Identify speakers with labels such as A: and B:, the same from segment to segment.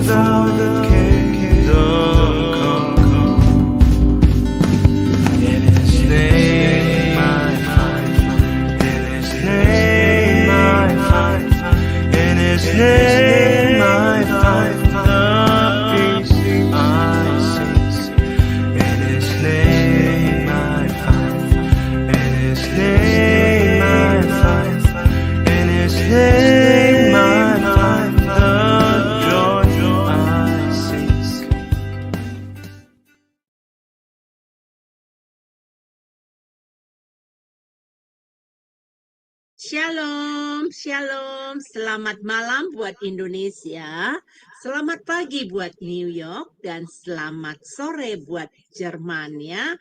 A: the kingdom come. In His name I find, in His name I find, in His name I find the peace I seek. In His name I find, in His name I find, in His name I find the joy I seek.
B: Shalom, shalom. Selamat malam buat Indonesia, selamat pagi buat New York, dan selamat sore buat Jerman ya.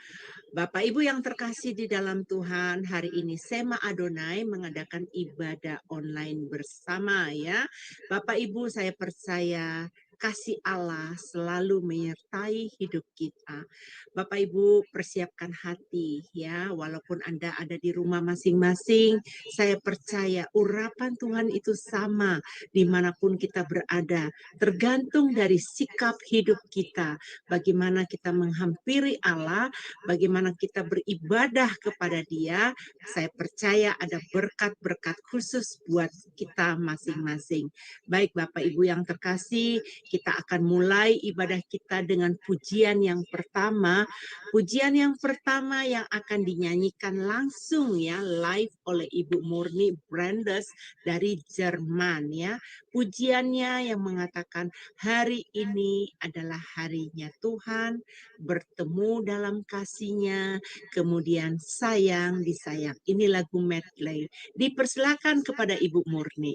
B: Bapak Ibu yang terkasih di dalam Tuhan, hari ini Sema Adonai mengadakan ibadah online bersama ya. Bapak Ibu, saya percaya kasih Allah selalu menyertai hidup kita. Bapak Ibu, persiapkan hati ya, walaupun Anda ada di rumah masing-masing, saya percaya urapan Tuhan itu sama dimanapun kita berada, tergantung dari sikap hidup kita, bagaimana kita menghampiri Allah, bagaimana kita beribadah kepada Dia. Saya percaya ada berkat-berkat khusus buat kita masing-masing. Baik Bapak Ibu yang terkasih, kita akan mulai ibadah kita dengan pujian yang pertama. Pujian yang pertama yang akan dinyanyikan langsung ya, live oleh Ibu Murni Brandes dari Jerman ya. Pujiannya yang mengatakan hari ini adalah harinya Tuhan, bertemu dalam kasih-Nya, kemudian sayang disayang. Ini lagu medley. Dipersilakan kepada Ibu Murni.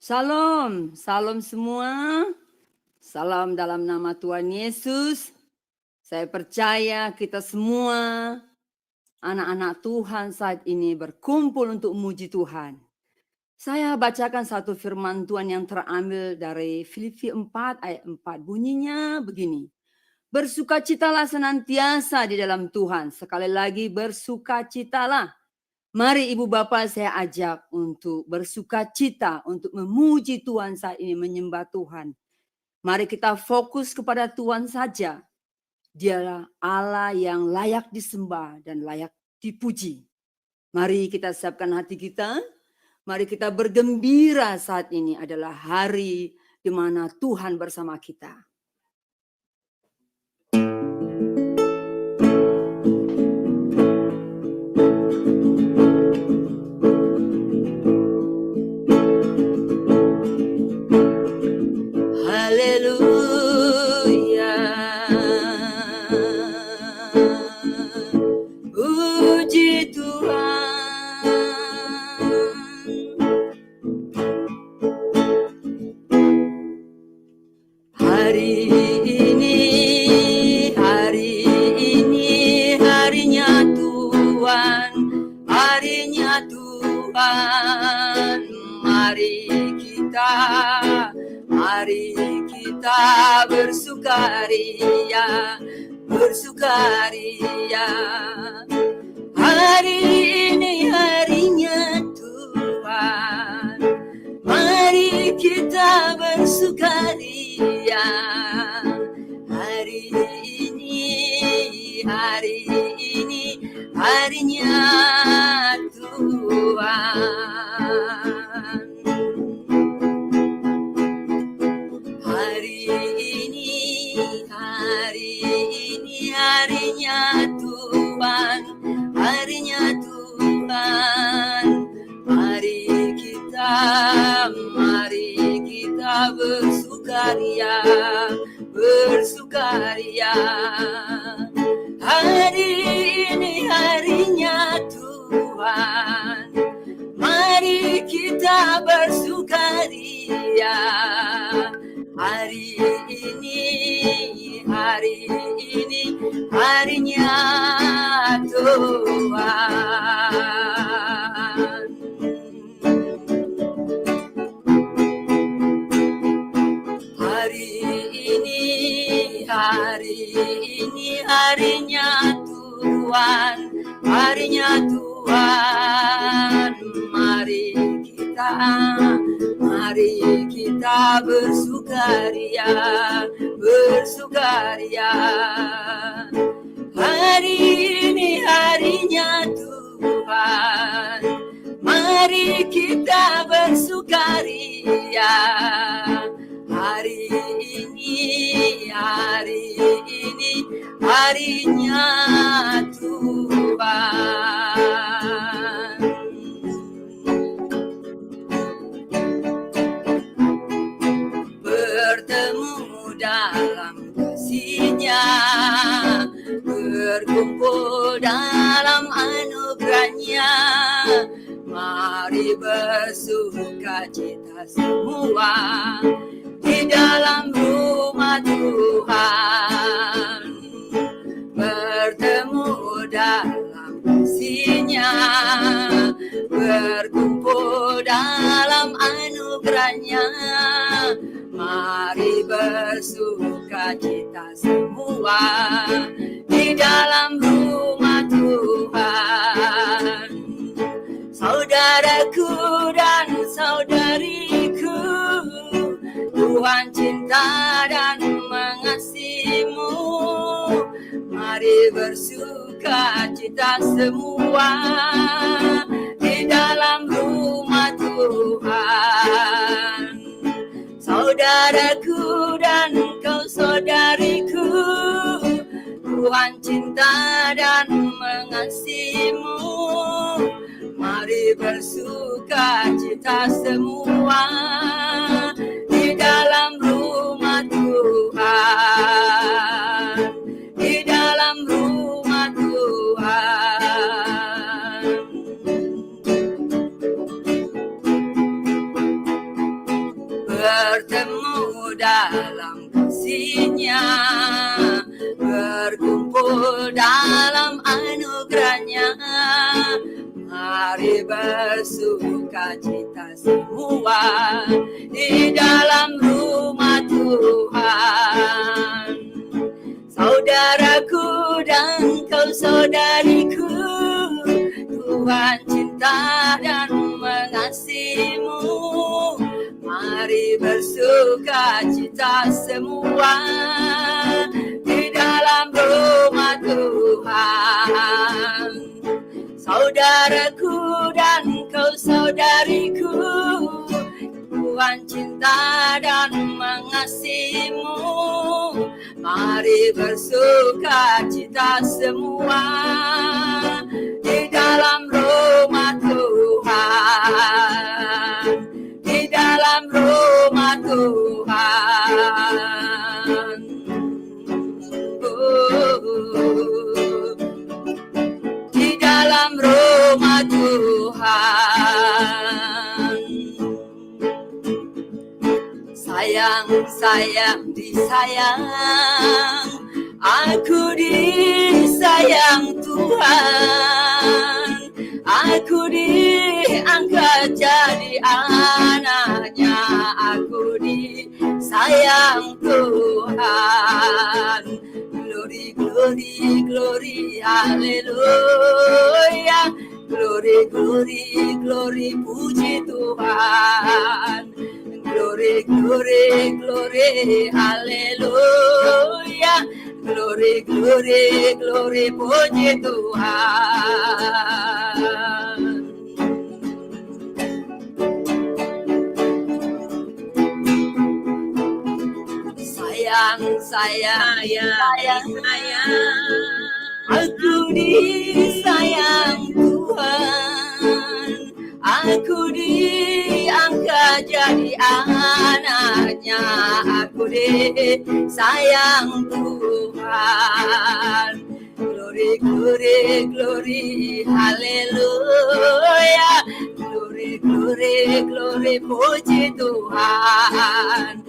C: Shalom, salam semua. Salam dalam nama Tuhan Yesus. Saya percaya kita semua anak-anak Tuhan saat ini berkumpul untuk memuji Tuhan. Saya bacakan satu firman Tuhan yang terambil dari Filipi 4 ayat 4. Bunyinya begini. Bersukacitalah senantiasa di dalam Tuhan. Sekali lagi bersukacitalah. Mari Ibu Bapak saya ajak untuk bersukacita, untuk memuji Tuhan saat ini, menyembah Tuhan. Mari kita fokus kepada Tuhan saja. Dialah Allah yang layak disembah dan layak dipuji. Mari kita siapkan hati kita. Mari kita bergembira saat ini adalah hari di mana Tuhan bersama kita.
B: Haleluya. Puji Tuhan. Hari ini harinya Tuhan, harinya Tuhan. Mari kita bersukaria, bersukaria. Hari ini harinya Tuhan, mari kita bersukaria. Hari ini harinya Tuhan. Hari ini harinya Tuhan, harinya Tuhan. Mari kita bersukaria, bersukaria. Hari ini harinya Tuhan, mari kita bersukaria. Hari ini harinya Tuhan. Hari ini harinya Tuhan, harinya Tuhan. Mari
C: kita. Mari kita bersukaria, bersukaria. Hari ini harinya Tuhan, mari kita bersukaria. Hari ini harinya Tuhan. Bertemu dalam kasih-Nya, berkumpul dalam anugerah-Nya. Mari bersuka cita semua di dalam rumah Tuhan. Bertemu dalam kasih-Nya, berkumpul dalam anugerah-Nya. Mari bersuka cita semua di dalam rumah Tuhan. Saudaraku dan saudariku, Tuhan cinta dan mengasihimu. Mari bersuka cita semua di dalam rumah Tuhan. Saudaraku dan kau saudariku, Tuhan cinta dan mengasihimu. Mari bersuka cita semua di dalam rumah Tuhan, di dalam rumah Tuhan. Bertemu dalam kasih-Nya, berkumpul dalam anugerah-Nya. Mari bersuka cita semua di dalam rumah Tuhan. Saudaraku dan kau saudariku, Tuhan cinta dan mengasihimu. Mari bersuka cita semua di dalam rumah Tuhan. Saudaraku dan kau saudariku, Tuhan cinta dan mengasihimu. Mari bersuka cita semua di dalam rumah Tuhan, di dalam rumah Tuhan. Di dalam rumah Tuhan. Sayang, sayang, disayang, aku disayang Tuhan. Aku diangkat jadi anaknya, aku disayang Tuhan. Glory, glory, glory, haleluya. Glory, glory, glory, puji Tuhan. Glory, glory, glory, haleluya. Glory, glory, glory, puji Tuhan. Sayang, sayang, sayang, sayang, aku disayang Tuhan. Aku diangkat jadi anaknya, aku disayang Tuhan. Glory, glory, glory, haleluya. Glory, glory, glory, puji Tuhan.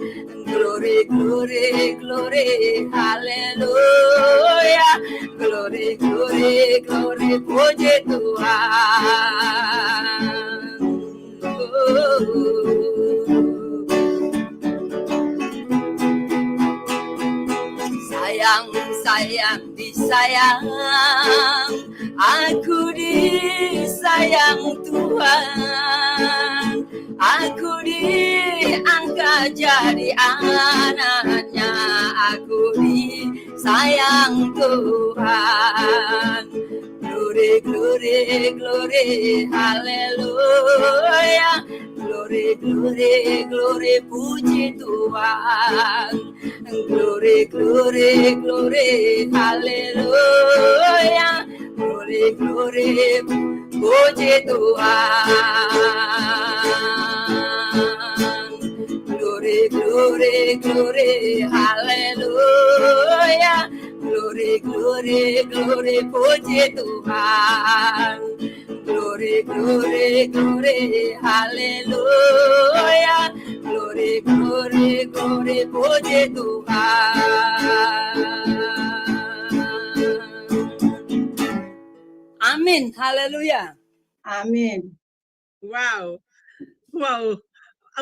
C: Glory, glory, glory, haleluya. Glory, glory, glory, puji Tuhan. Sayang, sayang, disayang, aku disayang Tuhan. Aku diangkat jadi anaknya, aku disayang Tuhan. Glory, glory, glory, haleluya. Glory, glory, glory, puji Tuhan. Glory, glory, glory, haleluya. Glory, glory, puji Tuhan. Glory, glory, glory, haleluya. Glory, glory, glory, puji Tuhan. Glory, glory, glory, haleluya. Glory, glory, glory, puji Tuhan. Amin, haleluya.
D: Amin.
B: Wow, wow,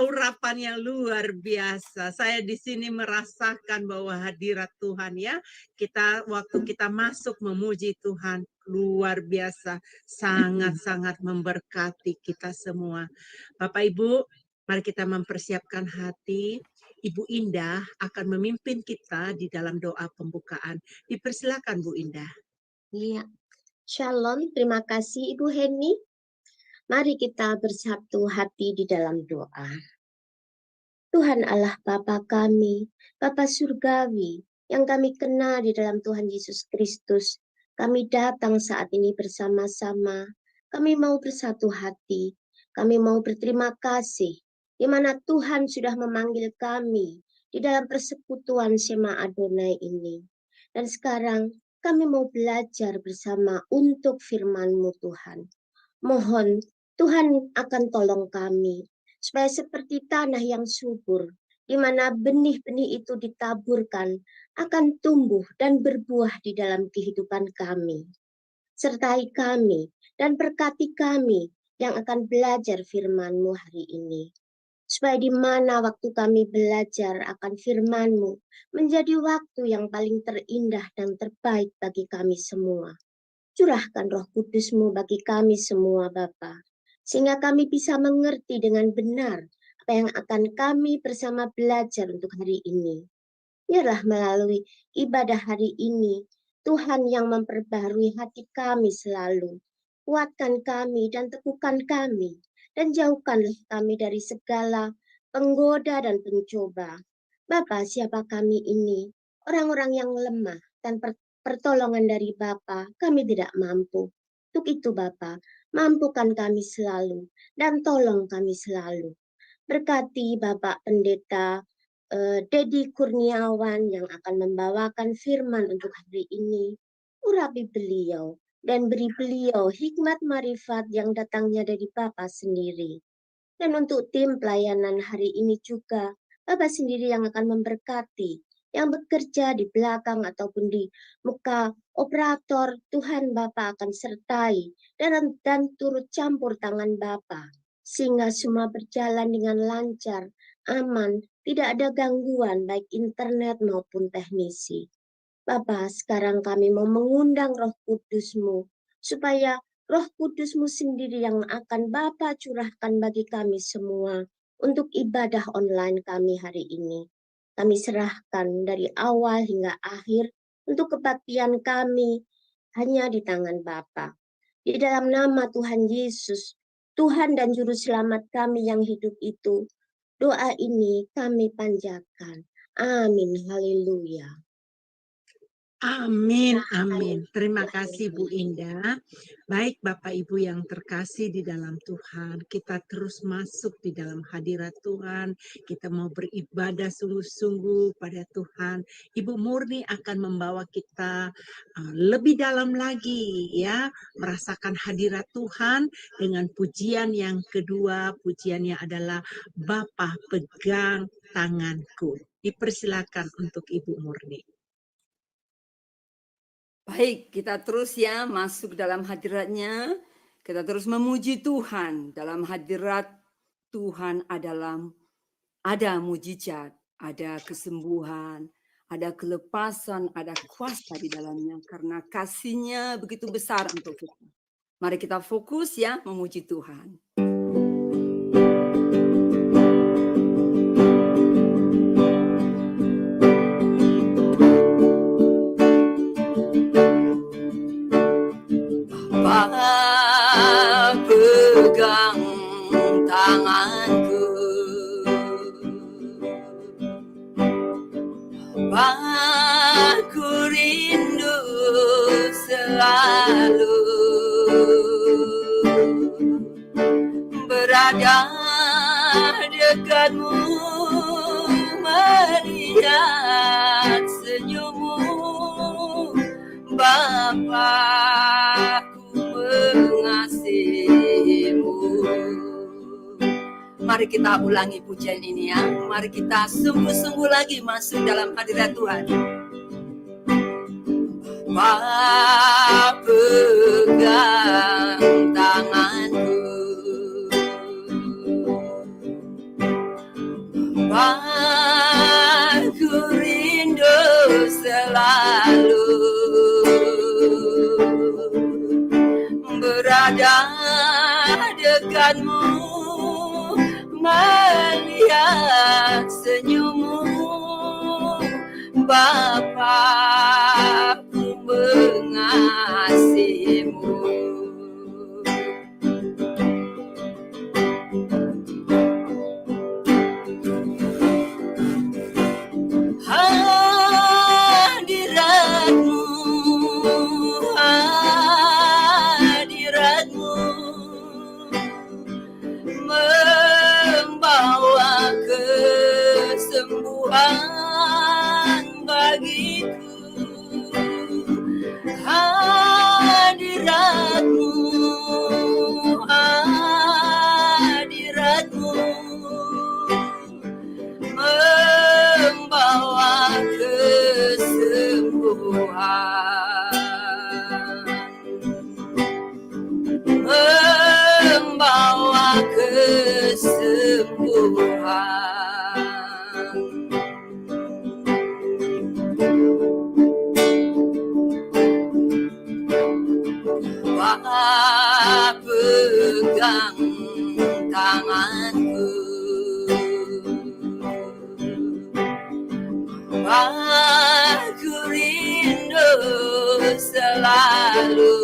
B: urapan yang luar biasa. Saya di sini merasakan bahwa hadirat Tuhan ya. Waktu kita masuk memuji Tuhan luar biasa, sangat-sangat memberkati kita semua. Bapak Ibu, mari kita mempersiapkan hati. Ibu Indah akan memimpin kita di dalam doa pembukaan. Dipersilakan Bu Indah.
E: Iya, Shalom, terima kasih Ibu Heni. Mari kita bersatu hati di dalam doa. Tuhan Allah Bapa kami, Bapa Surgawi, yang kami kenal di dalam Tuhan Yesus Kristus, kami datang saat ini bersama-sama, kami mau bersatu hati, kami mau berterima kasih, di mana Tuhan sudah memanggil kami di dalam persekutuan Shema Adonai ini. Dan sekarang kami mau belajar bersama untuk firman-Mu Tuhan. Mohon Tuhan akan tolong kami, supaya seperti tanah yang subur, di mana benih-benih itu ditaburkan, akan tumbuh dan berbuah di dalam kehidupan kami. Sertai kami dan berkati kami yang akan belajar firman-Mu hari ini. Supaya di mana waktu kami belajar akan firman-Mu, menjadi waktu yang paling terindah dan terbaik bagi kami semua. Curahkan Roh Kudus-Mu bagi kami semua, Bapa, sehingga kami bisa mengerti dengan benar apa yang akan kami bersama belajar untuk hari ini. Biarlah melalui ibadah hari ini, Tuhan yang memperbaharui hati kami selalu. Kuatkan kami dan teguhkan kami, dan jauhkanlah kami dari segala penggoda dan pencoba. Bapa, siapa kami ini? Orang-orang yang lemah dan pertolongan dari Bapa, kami tidak mampu. Untuk itu Bapa, mampukan kami selalu dan tolong kami selalu. Berkati Bapak Pendeta Dedi Kurniawan yang akan membawakan firman untuk hari ini. Urapi beliau dan beri beliau hikmat marifat yang datangnya dari Bapa sendiri. Dan untuk tim pelayanan hari ini juga, Bapa sendiri yang akan memberkati, yang bekerja di belakang ataupun di muka operator, Tuhan Bapa akan sertai dan turut campur tangan Bapa, sehingga semua berjalan dengan lancar, aman, tidak ada gangguan baik internet maupun teknisi. Bapa, sekarang kami mau mengundang Roh Kudus-Mu, supaya Roh Kudus-Mu sendiri yang akan Bapa curahkan bagi kami semua untuk ibadah online kami hari ini. Kami serahkan dari awal hingga akhir untuk kebaktian kami hanya di tangan Bapa. Di dalam nama Tuhan Yesus, Tuhan dan Juru Selamat kami yang hidup itu, doa ini kami panjatkan. Amin. Haleluya.
B: Amin, amin. Terima kasih Bu Indah. Baik Bapak Ibu yang terkasih di dalam Tuhan, kita terus masuk di dalam hadirat Tuhan. Kita mau beribadah sungguh-sungguh pada Tuhan. Ibu Murni akan membawa kita lebih dalam lagi ya, merasakan hadirat Tuhan dengan pujian yang kedua. Pujiannya adalah Bapa pegang tanganku. Dipersilakan untuk Ibu Murni.
C: Baik, kita terus ya masuk dalam hadiratnya. Kita terus memuji Tuhan. Dalam hadirat Tuhan ada mujizat, ada kesembuhan, ada kelepasan, ada kuasa di dalamnya. Karena kasih-Nya begitu besar untuk kita. Mari kita fokus ya memuji Tuhan. pegang tanganku, aku rindu selalu berada dekatmu, melihat senyummu, Bapa, ku mengasihimu. Mari kita ulangi pujian ini ya. Mari kita sungguh-sungguh lagi masuk dalam hadirat Tuhan. Bapa, pegang tanganku, aku rindu selalu berada dekatmu, melihat senyummu, Bapa, ku mengasihimu. Hadiratmu, hadiratmu membawa kesembuhan bagiku. Hadiratmu, hadiratmu membawa kesembuhan, membawa kesembuhan. Bapa, pegang tanganku, aku rindu selalu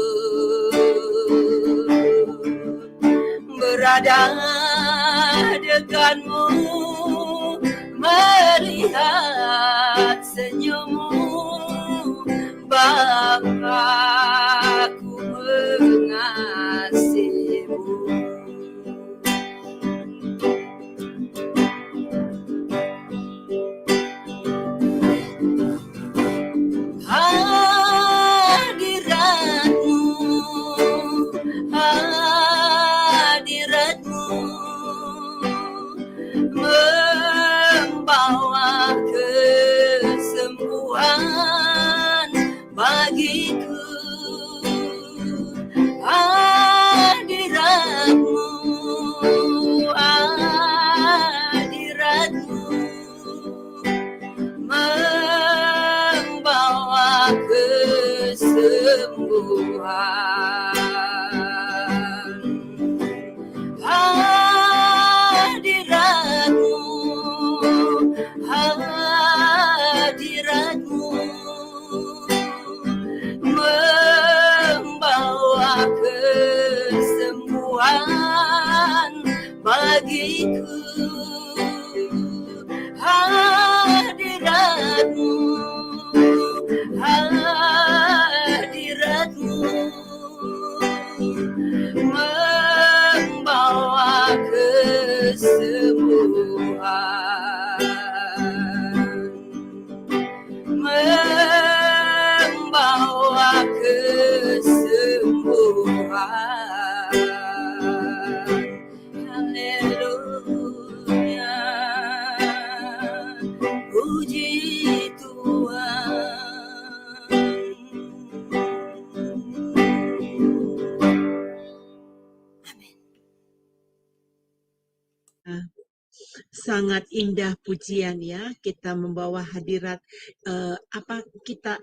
C: berada dekatmu, melihat senyummu, Bapa, ku mengasihimu. Hadiratmu, hadiratmu membawa kesembuhan bagiku. Hadiratmu, hadiratmu membawa kesembuhan. Hadiratmu, hadiratmu membawa kesembuhan bagiku. Hadiratmu, hadiratmu membawa kesembuhan, membawa kesembuhan. Haleluya, puji Tuhan. Amin.
B: Sangat indah pujian ya, kita membawa hadirat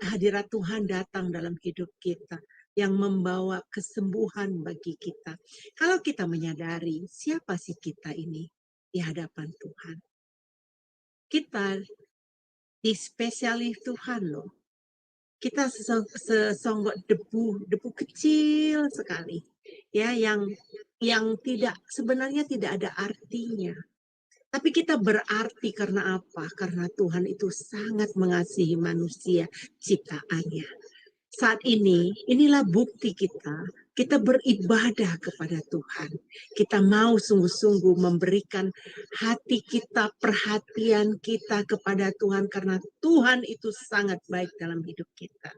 B: hadirat Tuhan datang dalam hidup kita yang membawa kesembuhan bagi kita. Kalau kita menyadari siapa sih kita ini di hadapan Tuhan. Kita dispesialis Tuhan loh. kita sesonggok debu kecil sekali, ya, yang sebenarnya tidak ada artinya. Tapi kita berarti karena apa? Karena Tuhan itu sangat mengasihi manusia ciptaannya. Saat ini, inilah bukti kita beribadah kepada Tuhan. Kita mau sungguh-sungguh memberikan hati kita, perhatian kita kepada Tuhan, karena Tuhan itu sangat baik dalam hidup kita.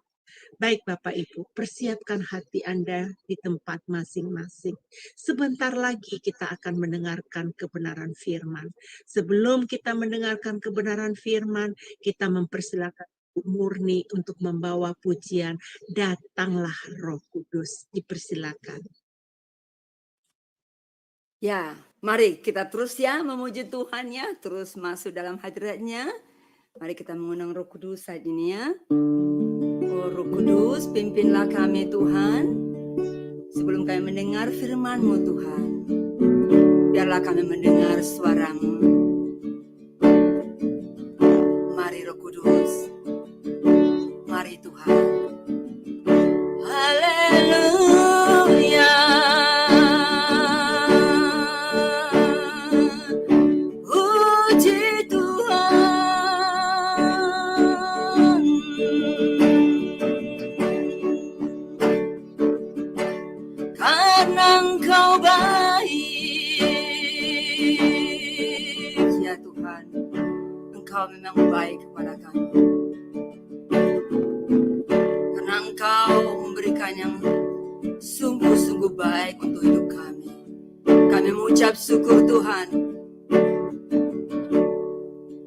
B: Baik Bapak Ibu, persiapkan hati Anda di tempat masing-masing. Sebentar lagi kita akan mendengarkan kebenaran firman. Sebelum kita mendengarkan kebenaran firman, kita mempersilakan Murni untuk membawa pujian Datanglah Roh Kudus. Dipersilakan.
C: Ya, mari kita terus ya memuji Tuhan ya, terus masuk dalam hadirat-Nya. Mari kita mengundang Roh Kudus saat ini ya. Oh Roh Kudus, pimpinlah kami Tuhan. Sebelum kami mendengar firman-Mu Tuhan, biarlah kami mendengar suara-Mu. Mari Roh Kudus, mari Tuhan. Haleluya. Puji Tuhan. Karena Engkau baik. Ya Tuhan, Engkau memang baik kepada kami. Karena Engkau memberikan yang sungguh-sungguh baik untuk hidup kami. Kami mengucap syukur Tuhan,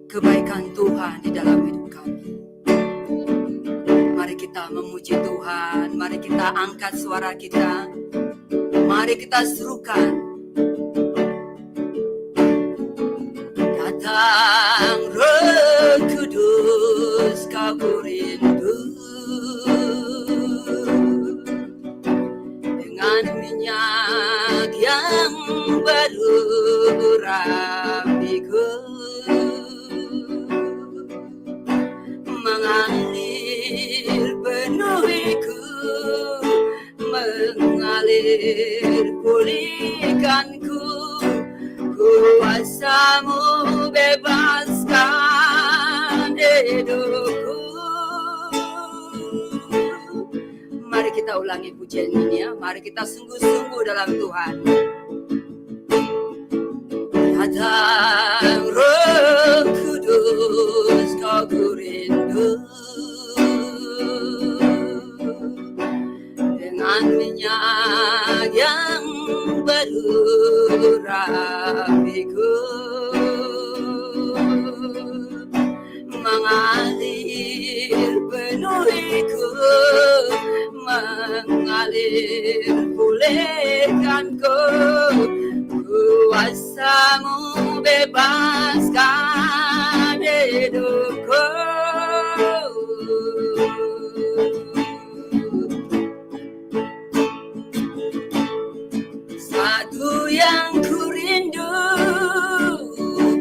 C: kebaikan Tuhan di dalam hidup kami. Mari kita memuji Tuhan, mari kita angkat suara kita, mari kita serukan. Datang Roh Kudus, Kau ku rindu. Dengan minyak yang baru rapiku mengalir penuhiku, mengalir pulihkanku. Kuasa-Mu bebaskan hidupku. Mari kita ulangi pujian ini ya. Mari kita sungguh-sungguh dalam Tuhan. Datang Roh Kudus, Kau ku rindu. Dengan minyak yang baru rapiku mengalir penuhiku, mengalir pulihkanku. Kuasa-Mu bebaskan hidupku. Satu yang ku rindu,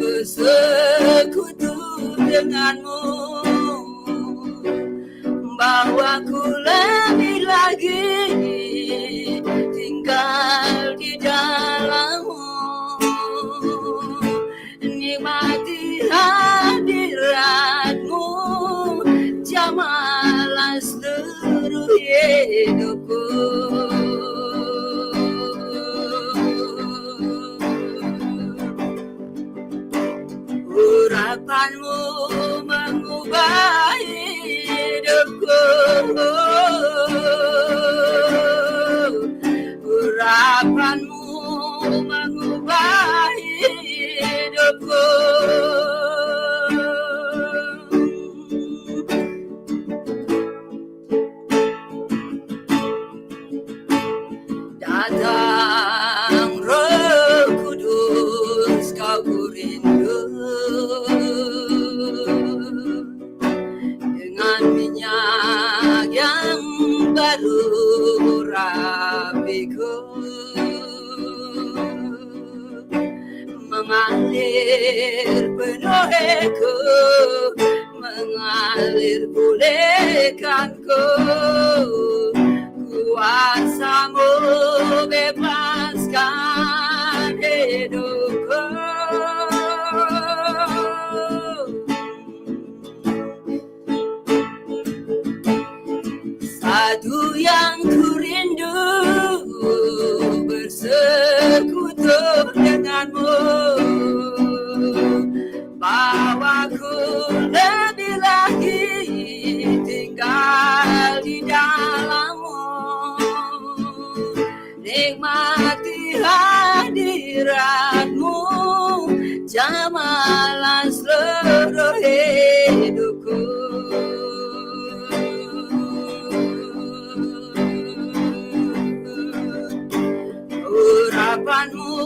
C: bersekutu dengan-Mu, bahwa ku lebih lagi tinggal di dalam-Mu, nikmati hadirat-Mu, jamalah seluruh hidupku. Urapan-Mu mengubah hidupku. Urapan-Mu mengubah hidupku. Datang Roh Kudus, Kau ku rindu. Dengan minyak yang baru rapiku, mengalir penuhiku, mengalir pulihkan ku, kuasa-Mu bebaskan hidupku. Satu yang ku rindu, bersekutu denganmu, bawaku lebih lagi tinggal di dalam-Mu, nikmati hadirat-Mu, jamalah seluruh hidupku. Urapan-Mu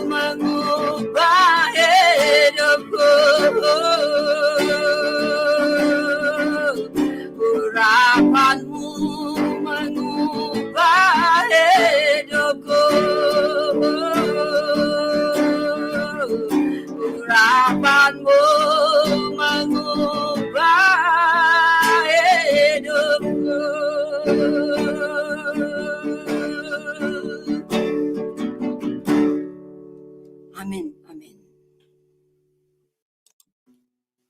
C: mengubah hidupku, urapan-Mu mengubah hidupku, urapan-Mu mengubah hidupku. Amin, amin.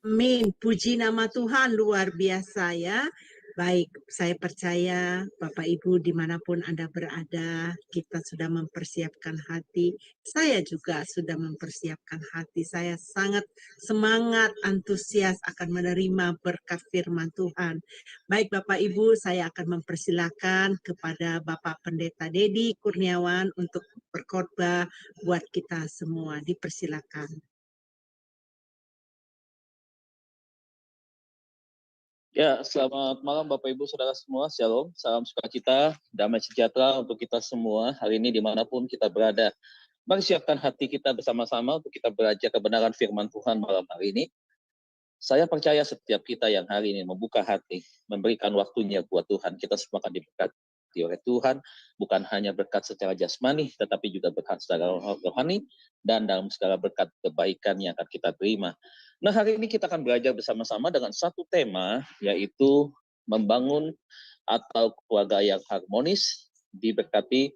B: Amin. Puji nama Tuhan, luar biasa ya. Baik, saya percaya Bapak Ibu dimanapun Anda berada, kita sudah mempersiapkan hati. Saya juga sudah mempersiapkan hati. Saya sangat semangat, antusias akan menerima berkat firman Tuhan. Baik Bapak Ibu, saya akan mempersilakan kepada Bapak Pendeta Dedi Kurniawan untuk berkhotbah buat kita semua. Dipersilakan.
D: Ya, selamat malam Bapak Ibu Saudara semua, Shalom, salam sukacita, damai sejahtera untuk kita semua hari ini dimanapun kita berada. Mari siapkan hati kita bersama-sama untuk kita belajar kebenaran firman Tuhan malam hari ini. Saya percaya setiap kita yang hari ini membuka hati, memberikan waktunya buat Tuhan, kita semua akan diberkati oleh Tuhan, bukan hanya berkat secara jasmani, tetapi juga berkat secara rohani, dan dalam segala berkat kebaikan yang akan kita terima. Nah, hari ini kita akan belajar bersama-sama dengan satu tema, yaitu membangun atau keluarga yang harmonis, diberkati,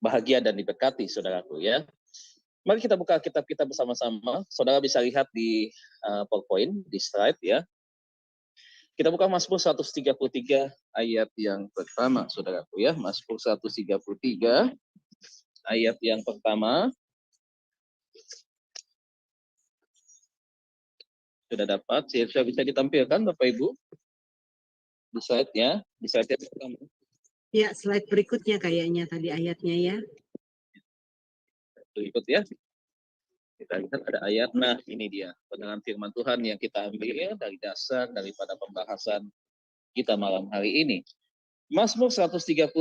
D: bahagia dan diberkati, saudaraku ya. Mari kita buka kitab kita bersama-sama. Saudara bisa lihat di PowerPoint, di slide ya. Kita buka Mazmur 133 ayat yang pertama, saudaraku ya. Mazmur 133 ayat yang pertama. Sudah dapat, sudah bisa ditampilkan Bapak Ibu di slide-nya, di slide yang pertama.
B: Ya, slide berikutnya kayaknya tadi ayatnya ya.
D: Berikut ya. Kita lihat ada ayat, nah ini dia kebenaran firman Tuhan yang kita ambil ya, dari dasar daripada pembahasan kita malam hari ini. Mazmur 133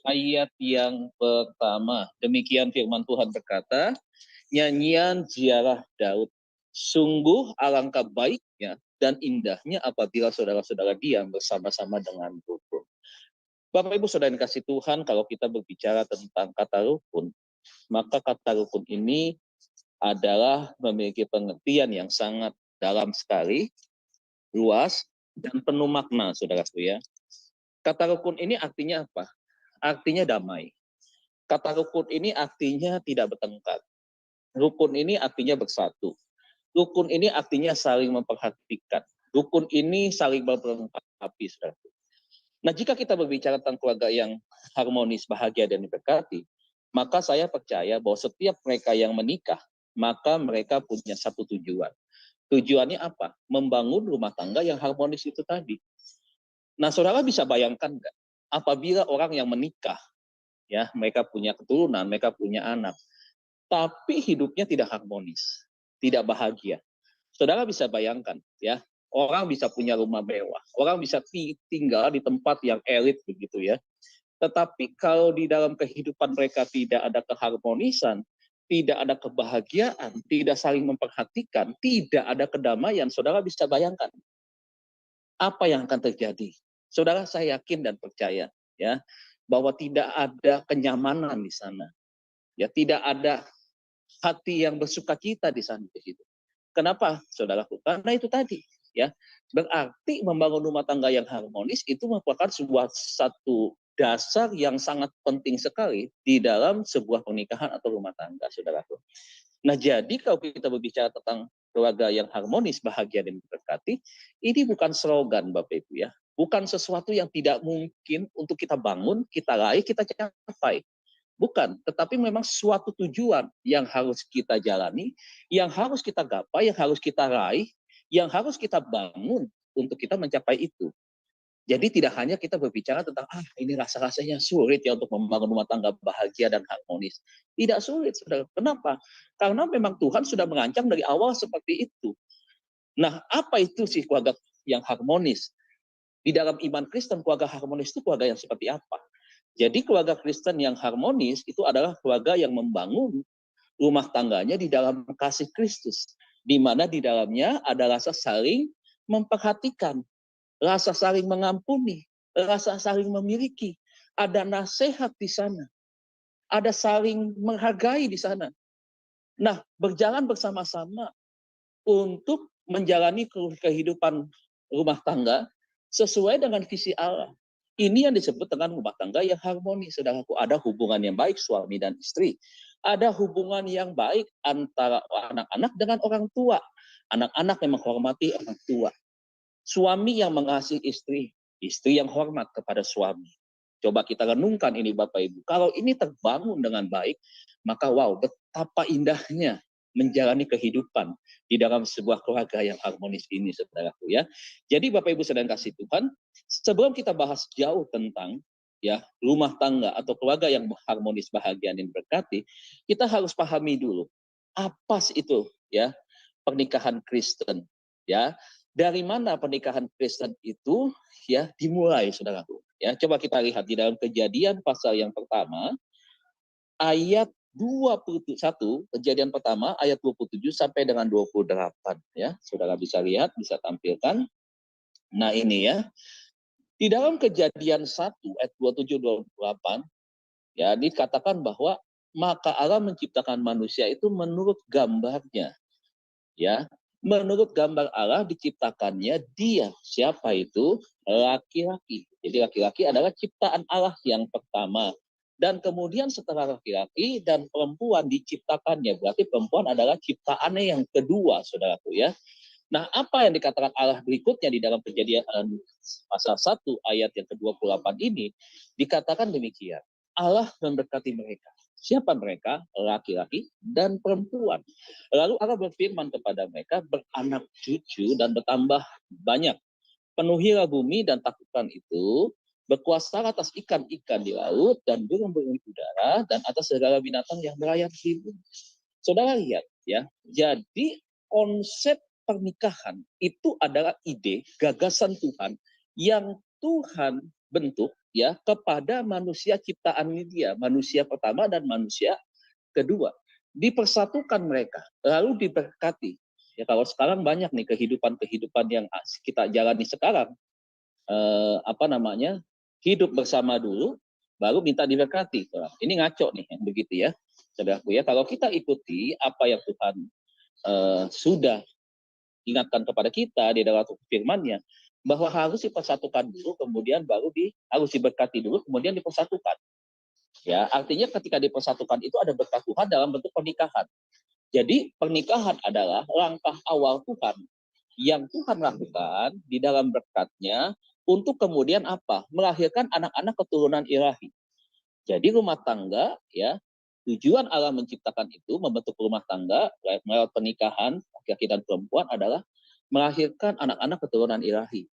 D: ayat yang pertama. Demikian firman Tuhan berkata, nyanyian ziarah Daud. Sungguh alangkah baiknya dan indahnya apabila saudara-saudara diam bersama-sama dengan rukun. Bapak Ibu Saudara yang kasih Tuhan, kalau kita berbicara tentang kata rukun, maka kata rukun ini adalah memiliki pengertian yang sangat dalam sekali, luas, dan penuh makna, saudaraku ya. Kata rukun ini artinya apa? Artinya damai. Kata rukun ini artinya tidak bertengkar. Rukun ini artinya bersatu. Rukun ini artinya saling memperhatikan. Rukun ini saling melengkapi, saudaraku. Nah, jika kita berbicara tentang keluarga yang harmonis, bahagia, dan diberkati, maka saya percaya bahwa setiap mereka yang menikah, maka mereka punya satu tujuan. Tujuannya apa? Membangun rumah tangga yang harmonis itu tadi. Nah, saudara bisa bayangkan nggak? Apabila orang yang menikah, ya mereka punya keturunan, mereka punya anak, tapi hidupnya tidak harmonis, tidak bahagia. Saudara bisa bayangkan, ya orang bisa punya rumah mewah, orang bisa tinggal di tempat yang elit begitu ya. Tetapi kalau di dalam kehidupan mereka tidak ada keharmonisan, tidak ada kebahagiaan, tidak saling memperhatikan, tidak ada kedamaian, saudara bisa bayangkan apa yang akan terjadi. Saudara, saya yakin dan percaya ya bahwa tidak ada kenyamanan di sana. Ya, tidak ada hati yang bersukacita di sana begitu. Kenapa, saudaraku? Karena itu tadi, ya. Berarti membangun rumah tangga yang harmonis itu merupakan satu dasar yang sangat penting sekali di dalam sebuah pernikahan atau rumah tangga, saudaraku. Nah, jadi kalau kita berbicara tentang keluarga yang harmonis, bahagia, dan diberkati, ini bukan slogan, Bapak Ibu ya. Bukan sesuatu yang tidak mungkin untuk kita bangun, kita raih, kita capai. Bukan, tetapi memang suatu tujuan yang harus kita jalani, yang harus kita gapai, yang harus kita raih, yang harus kita bangun untuk kita mencapai itu. Jadi tidak hanya kita berbicara tentang, ini rasa-rasanya sulit ya untuk membangun rumah tangga bahagia dan harmonis. Tidak sulit, saudara. Kenapa? Karena memang Tuhan sudah mengancam dari awal seperti itu. Nah, apa itu sih keluarga yang harmonis? Di dalam iman Kristen, keluarga harmonis itu keluarga yang seperti apa? Jadi keluarga Kristen yang harmonis itu adalah keluarga yang membangun rumah tangganya di dalam kasih Kristus. Di mana di dalamnya ada rasa saling memperhatikan, rasa saling mengampuni, rasa saling memiliki, ada nasihat di sana, ada saling menghargai di sana. Nah, berjalan bersama-sama untuk menjalani kehidupan rumah tangga sesuai dengan visi Allah. Ini yang disebut dengan rumah tangga yang harmonis, saudaraku. Ada hubungan yang baik suami dan istri. Ada hubungan yang baik antara anak-anak dengan orang tua. Anak-anak yang menghormati orang tua. Suami yang mengasihi istri, istri yang hormat kepada suami. Coba kita renungkan ini Bapak Ibu. Kalau ini terbangun dengan baik, maka wow, betapa indahnya menjalani kehidupan di dalam sebuah keluarga yang harmonis ini, saudaraku ya. Jadi Bapak Ibu sedang kasih Tuhan, sebelum kita bahas jauh tentang ya rumah tangga atau keluarga yang harmonis, bahagia dan berkati, kita harus pahami dulu apa sih itu ya pernikahan Kristen ya. Dari mana pernikahan Kristen itu ya dimulai, saudaraku? Ya, coba kita lihat di dalam Kejadian pasal yang pertama ayat 21, Kejadian pertama ayat 27 sampai dengan 28 ya. Saudara bisa lihat, bisa tampilkan. Nah, ini ya. Di dalam Kejadian 1 ayat 27 28 ya dikatakan bahwa maka Allah menciptakan manusia itu menurut gambarnya. Ya, menurut gambar Allah diciptakannya dia. Siapa itu? Laki-laki. Jadi laki-laki adalah ciptaan Allah yang pertama. Dan kemudian setelah laki-laki dan perempuan diciptakannya. Berarti perempuan adalah ciptaannya yang kedua, saudaraku ya. Nah, apa yang dikatakan Allah berikutnya di dalam Kejadian pasal 1 ayat yang ke-28 ini, dikatakan demikian. Allah memberkati mereka. Siapa mereka? Laki-laki dan perempuan. Lalu Allah berfirman kepada mereka, beranak cucu dan bertambah banyak. Penuhilah bumi dan taklukkan itu, berkuasa atas ikan-ikan di laut dan burung-burung di udara dan atas segala binatang yang berlayar di bumi. Saudara lihat ya, jadi konsep pernikahan itu adalah ide, gagasan Tuhan yang Tuhan bentuk ya kepada manusia ciptaan dia, manusia pertama dan manusia kedua. Dipersatukan mereka, lalu diberkati. Ya kalau sekarang banyak nih kehidupan yang kita jalani sekarang, hidup bersama dulu, baru minta diberkati. Ini ngaco nih, yang begitu ya, saudaraku ya. Kalau kita ikuti apa yang Tuhan sudah ingatkan kepada kita di dalam firman-Nya, bahwa harus dipersatukan dulu, kemudian harus diberkati dulu, kemudian dipersatukan. Ya, artinya ketika dipersatukan itu ada berkat Tuhan dalam bentuk pernikahan. Jadi pernikahan adalah langkah awal Tuhan yang Tuhan lakukan di dalam berkat-Nya untuk kemudian apa? Melahirkan anak-anak keturunan ilahi. Jadi rumah tangga ya, tujuan Allah menciptakan itu, membentuk rumah tangga melalui pernikahan laki-laki dan perempuan adalah melahirkan anak-anak keturunan ilahi.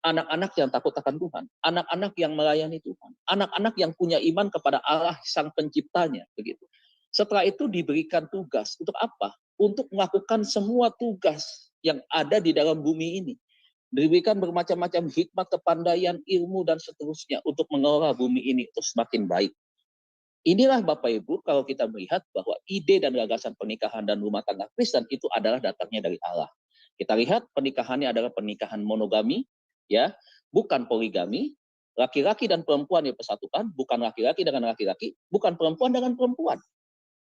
D: Anak-anak yang takut akan Tuhan, anak-anak yang melayani Tuhan, anak-anak yang punya iman kepada Allah sang penciptanya, begitu. Setelah itu diberikan tugas untuk apa? Untuk melakukan semua tugas yang ada di dalam bumi ini. Diberikan bermacam-macam hikmat, kepandaian, ilmu, dan seterusnya untuk mengelola bumi ini untuk semakin baik. Inilah Bapak Ibu, kalau kita melihat bahwa ide dan gagasan pernikahan dan rumah tangga Kristen itu adalah datangnya dari Allah. Kita lihat pernikahannya adalah pernikahan monogami, ya, bukan poligami. Laki-laki dan perempuan dipersatukan, bukan laki-laki dengan laki-laki, bukan perempuan dengan perempuan.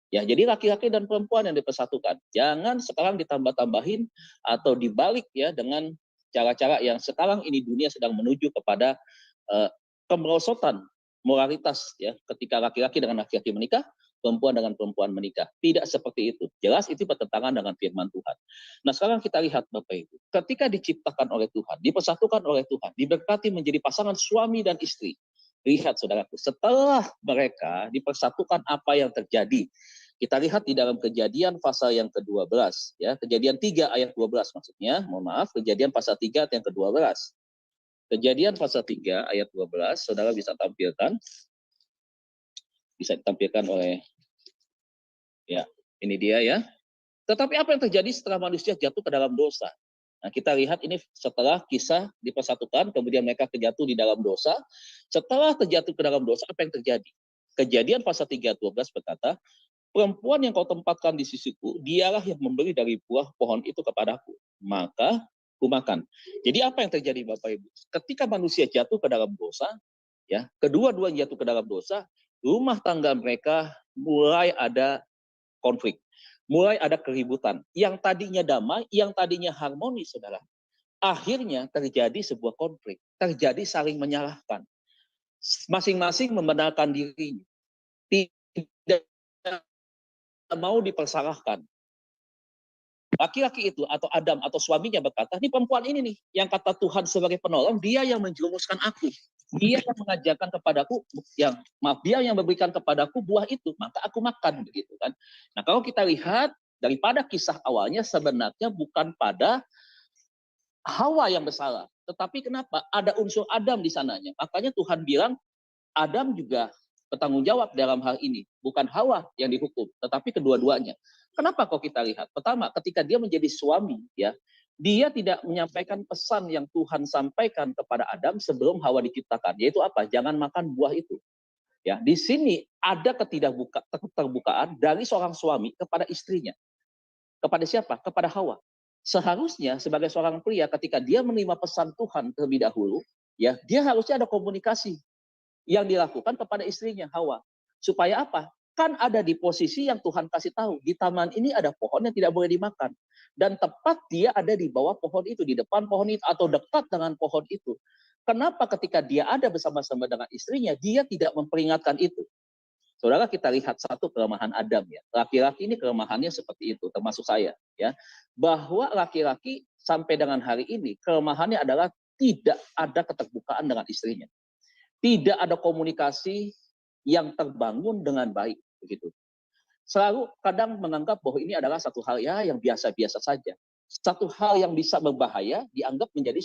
D: Ya, jadi laki-laki dan perempuan yang dipersatukan. Jangan sekarang ditambah-tambahin atau dibalik ya dengan cara-cara yang sekarang ini dunia sedang menuju kepada kemerosotan moralitas ya, ketika laki-laki dengan laki-laki menikah, perempuan dengan perempuan menikah. Tidak seperti itu. Jelas itu bertentangan dengan firman Tuhan. Nah, sekarang kita lihat Bapak Ibu, ketika diciptakan oleh Tuhan, dipersatukan oleh Tuhan, diberkati menjadi pasangan suami dan istri. Lihat saudaraku, setelah mereka dipersatukan apa yang terjadi? Kita lihat di dalam Kejadian pasal yang ke-12 ya, Kejadian 3 ayat 12 maksudnya. Mohon maaf, Kejadian pasal 3 ayat yang ke-12. Kejadian pasal 3 ayat 12, Saudara bisa tampilkan. Bisa ditampilkan oleh ya, ini dia ya. Tetapi apa yang terjadi setelah manusia jatuh ke dalam dosa? Nah, kita lihat ini setelah kisah dipersatukan, kemudian mereka terjatuh di dalam dosa. Setelah terjatuh ke dalam dosa, apa yang terjadi? Kejadian pasal 3 ayat 12 berkata, perempuan yang kau tempatkan di sisiku, dialah yang memberi dari buah pohon itu kepadaku, maka kumakan. Jadi apa yang terjadi Bapak Ibu? Ketika manusia jatuh ke dalam dosa, ya, kedua-duanya jatuh ke dalam dosa, rumah tangga mereka mulai ada konflik, mulai ada keributan. Yang tadinya damai, yang tadinya harmonis, saudara. Akhirnya terjadi sebuah konflik, terjadi saling menyalahkan. Masing-masing membenarkan dirinya. Tidak mau dipersalahkan. Laki-laki itu atau Adam atau suaminya berkata, ini perempuan ini nih yang kata Tuhan sebagai penolong, dia yang menjerumuskan aku. Dia yang mengajarkan kepadaku, dia yang memberikan kepadaku buah itu, maka aku makan begitu kan. Nah, kalau kita lihat daripada kisah awalnya sebenarnya bukan pada Hawa yang bersalah, tetapi kenapa? Ada unsur Adam di sananya. Makanya Tuhan bilang Adam juga bertanggung jawab dalam hal ini, bukan Hawa yang dihukum, tetapi kedua-duanya. Kenapa kok kita lihat? Pertama, ketika dia menjadi suami, ya, dia tidak menyampaikan pesan yang Tuhan sampaikan kepada Adam sebelum Hawa diciptakan, yaitu apa? Jangan makan buah itu. Ya, di sini ada keterbukaan dari seorang suami kepada istrinya. Kepada siapa? Kepada Hawa. Seharusnya sebagai seorang pria ketika dia menerima pesan Tuhan terlebih dahulu, ya, dia harusnya ada komunikasi yang dilakukan kepada istrinya Hawa. Supaya apa? Kan ada di posisi yang Tuhan kasih tahu. Di taman ini ada pohon yang tidak boleh dimakan. Dan tepat dia ada di bawah pohon itu, di depan pohon itu, atau dekat dengan pohon itu. Kenapa ketika dia ada bersama-sama dengan istrinya, dia tidak memperingatkan itu? Saudara, kita lihat satu kelemahan Adam ya. Laki-laki ini kelemahannya seperti itu, termasuk saya ya. Bahwa laki-laki sampai dengan hari ini kelemahannya adalah tidak ada keterbukaan dengan istrinya. Tidak ada komunikasi yang terbangun dengan baik begitu. Selalu kadang menganggap bahwa ini adalah satu hal ya yang biasa-biasa saja. Satu hal yang bisa berbahaya dianggap menjadi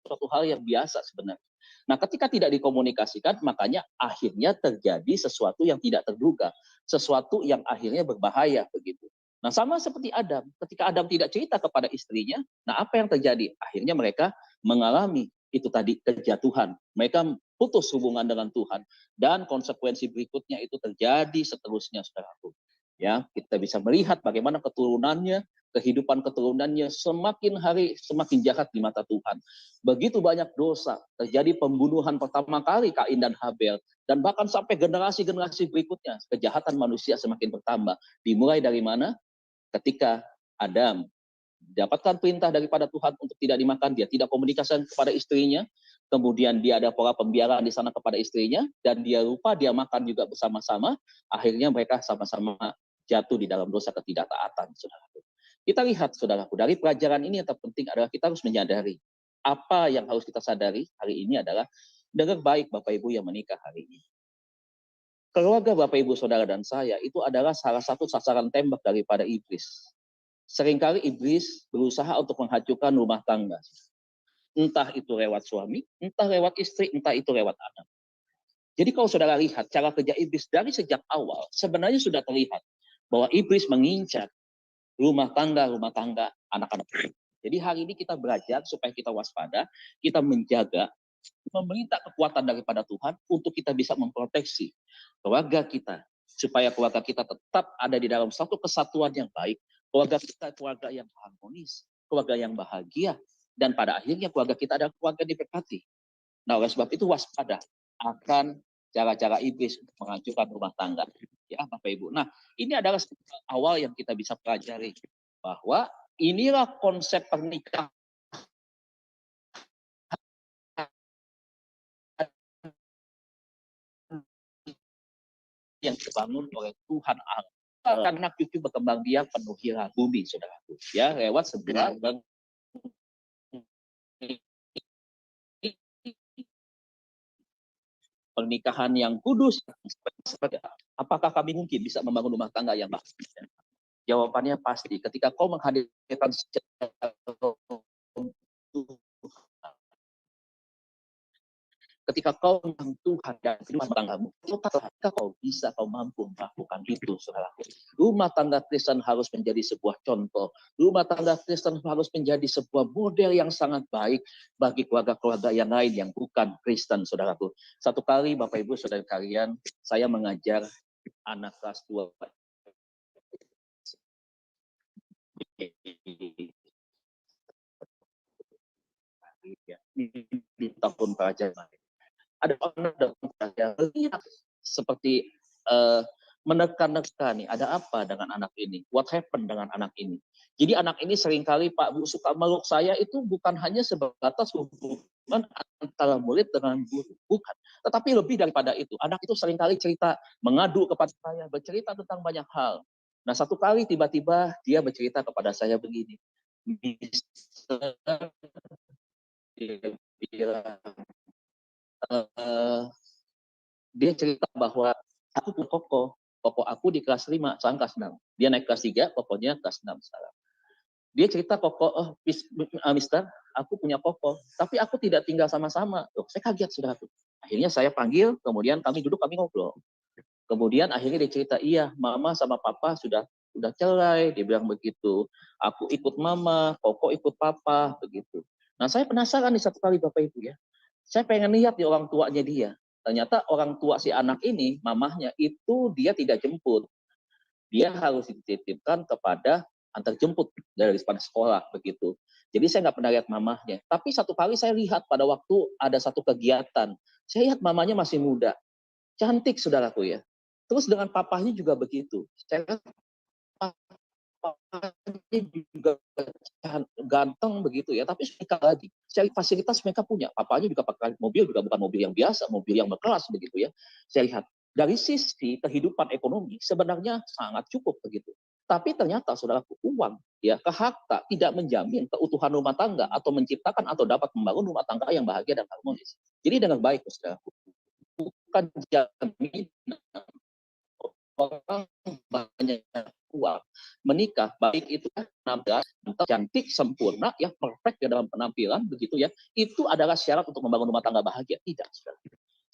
D: suatu hal yang biasa sebenarnya. Nah, ketika tidak dikomunikasikan, makanya akhirnya terjadi sesuatu yang tidak terduga, sesuatu yang akhirnya berbahaya begitu. Nah, sama seperti Adam, ketika Adam tidak cerita kepada istrinya, nah apa yang terjadi? Akhirnya mereka mengalami itu tadi kejatuhan. Mereka putus hubungan dengan Tuhan dan konsekuensi berikutnya itu terjadi seterusnya, saudaraku. Ya, kita bisa melihat bagaimana keturunannya, kehidupan keturunannya semakin hari semakin jahat di mata Tuhan. Begitu banyak dosa, terjadi pembunuhan pertama kali Kain dan Habel, dan bahkan sampai generasi-generasi berikutnya kejahatan manusia semakin bertambah. Dimulai dari mana? Ketika Adam dapatkan perintah daripada Tuhan untuk tidak dimakan, dia tidak komunikasi kepada istrinya, kemudian dia ada pola pembiaran di sana kepada istrinya, dan dia lupa dia makan juga bersama-sama, akhirnya mereka sama-sama jatuh di dalam dosa ketidaktaatan, saudaraku. Kita lihat, saudaraku, dari pelajaran ini yang terpenting adalah kita harus menyadari, apa yang harus kita sadari hari ini adalah, dengar baik Bapak Ibu yang menikah hari ini. Keluarga Bapak Ibu Saudara dan saya itu adalah salah satu sasaran tembak daripada iblis. Seringkali iblis berusaha untuk menghancurkan rumah tangga. Entah itu lewat suami, entah lewat istri, entah itu lewat anak. Jadi kalau saudara lihat cara kerja iblis dari sejak awal, sebenarnya sudah terlihat bahwa iblis mengincar rumah tangga anak-anak. Jadi hari ini kita belajar supaya kita waspada, kita menjaga, meminta kekuatan daripada Tuhan untuk kita bisa memproteksi keluarga kita, supaya keluarga kita tetap ada di dalam satu kesatuan yang baik, keluarga kita keluarga yang harmonis, keluarga yang bahagia, dan pada akhirnya keluarga kita adalah keluarga yang diberkati. Nah, oleh sebab itu waspada akan cara-cara iblis untuk menghancurkan rumah tangga. Ya, Bapak Ibu. Nah, ini adalah awal yang kita bisa pelajari bahwa inilah konsep pernikahan yang dibangun oleh Tuhan Allah. Karena cucu berkembang biak penuhilah bumi, saudaraku. Ya, lewat sebuah pernikahan yang kudus. Apakah kami mungkin bisa membangun rumah tangga yang baik? Jawabannya pasti. Ketika kau menghadirkan ketika kau tentang Tuhan dan rumah tanggamu, ketika kau bisa, kau mampu melakukan itu, saudaraku. Rumah tangga Kristen harus menjadi sebuah contoh. Rumah tangga Kristen harus menjadi sebuah model yang sangat baik bagi keluarga-keluarga yang lain yang bukan Kristen, saudaraku. Satu kali, Bapak Ibu, saudara kalian, saya mengajar anak kelas 2 di tahun pelajaran. Ada orang yang seperti menekan-nekan nih, ada apa dengan anak ini? What happened dengan anak ini? Jadi anak ini seringkali Pak Bu suka meluk saya itu bukan hanya sebatas hubungan antara murid dengan guru, bukan. Tetapi lebih daripada itu, anak itu seringkali cerita, mengadu kepada saya, bercerita tentang banyak hal. Nah, satu kali tiba-tiba dia bercerita kepada saya begini, dia bilang, dia cerita bahwa aku punya koko aku di kelas 5, sekarang kelas 6. Dia naik kelas 3, kokonya kelas 6 sekarang. Dia cerita koko, mister, aku punya koko, tapi aku tidak tinggal sama-sama. Loh, saya kaget, saudaraku. Akhirnya saya panggil, kemudian kami duduk, kami ngobrol. Kemudian akhirnya dia cerita, iya, mama sama papa sudah cerai, dia bilang begitu. Aku ikut mama, koko ikut papa, begitu. Nah, saya penasaran nih satu kali Bapak Ibu ya. Saya pengen lihat di orang tuanya dia. Ternyata orang tua si anak ini, mamahnya itu dia tidak jemput. Dia harus dititipkan kepada antar jemput daripada sekolah begitu. Jadi saya nggak pernah lihat mamahnya. Tapi satu kali saya lihat pada waktu ada satu kegiatan. Saya lihat mamanya masih muda. Cantik, saudaraku ya. Terus dengan papahnya juga begitu. Saya lihat papahnya juga ganteng begitu ya, tapi mereka lagi. Saya fasilitas mereka punya. Papanya juga pakai mobil, juga bukan mobil yang biasa, mobil yang berkelas begitu ya. Saya lihat dari sisi kehidupan ekonomi sebenarnya sangat cukup begitu. Tapi ternyata saudaraku, uang ya ke harta tidak menjamin keutuhan rumah tangga atau menciptakan atau dapat membangun rumah tangga yang bahagia dan harmonis. Jadi dengan baik saudaraku, bukan jaminan orang banyak uang menikah baik itu penampilan cantik sempurna ya perfect ya dalam penampilan begitu ya, itu adalah syarat untuk membangun rumah tangga bahagia, tidak saudara.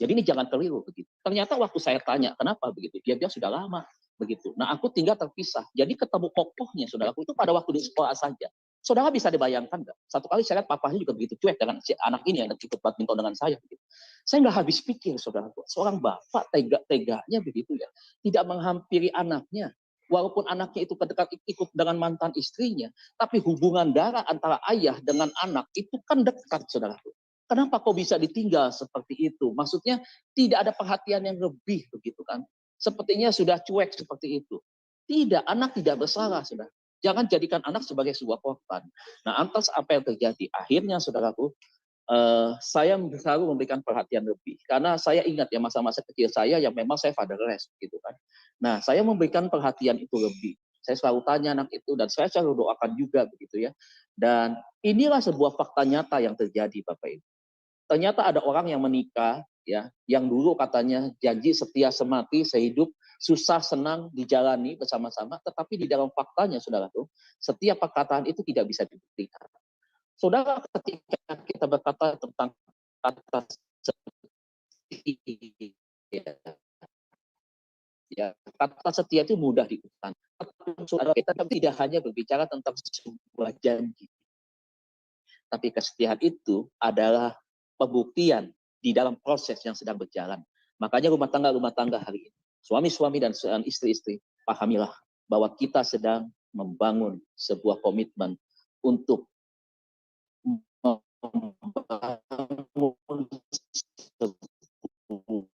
D: Jadi ini jangan keliru begitu. Ternyata waktu saya tanya kenapa begitu, dia bilang sudah lama begitu. Nah aku tinggal terpisah, jadi ketemu kokohnya saudaraku itu pada waktu di sekolah saja. Saudara bisa dibayangkan nggak? Satu kali saya lihat papahnya juga begitu cuek dengan si anak ini yang ikut badminton dengan saya. Begitu. Saya nggak habis pikir saudaraku, seorang bapak tega-teganya begitu ya, tidak menghampiri anaknya. Walaupun anaknya itu ikut dengan mantan istrinya, tapi hubungan darah antara ayah dengan anak itu kan dekat, saudaraku. Kenapa kok bisa ditinggal seperti itu? Maksudnya tidak ada perhatian yang lebih begitu kan? Sepertinya sudah cuek seperti itu. Tidak, anak tidak bersalah, saudara. Jangan jadikan anak sebagai sebuah korban. Nah, atas apa yang terjadi, akhirnya saudaraku, saya selalu memberikan perhatian lebih karena saya ingat ya masa-masa kecil saya yang memang saya fatherless gitu kan. Nah, saya memberikan perhatian itu lebih. Saya selalu tanya anak itu dan saya selalu doakan juga begitu ya. Dan inilah sebuah fakta nyata yang terjadi Bapak Ibu. Ternyata ada orang yang menikah ya, yang dulu katanya janji setia semati sehidup susah senang dijalani bersama-sama, tetapi di dalam faktanya saudaraku, setiap perkataan itu tidak bisa dibuktikan. Saudara, ketika kita berkata tentang kata setia, ya, kata setia itu mudah diucapkan. Saudara, kita tidak hanya berbicara tentang sebuah janji, tapi kesetiaan itu adalah pembuktian di dalam proses yang sedang berjalan. Makanya rumah tangga hari ini, suami-suami dan istri-istri, pahamilah bahwa kita sedang membangun sebuah komitmen untuk membangun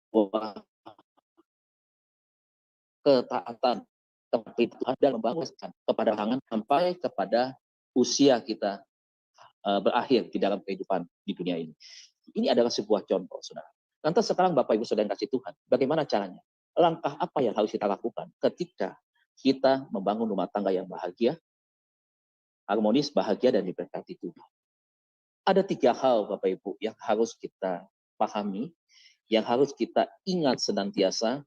D: bahwa ketaatan kepada Tuhan dan membangun kepada tangan sampai kepada usia kita berakhir di dalam kehidupan di dunia ini. Ini adalah sebuah contoh, saudara. Lantas sekarang Bapak Ibu Saudara yang kasih Tuhan, bagaimana caranya? Langkah apa yang harus kita lakukan ketika kita membangun rumah tangga yang bahagia, harmonis, bahagia, dan diberkati Tuhan? Ada 3 hal Bapak Ibu yang harus kita pahami, yang harus kita ingat senantiasa,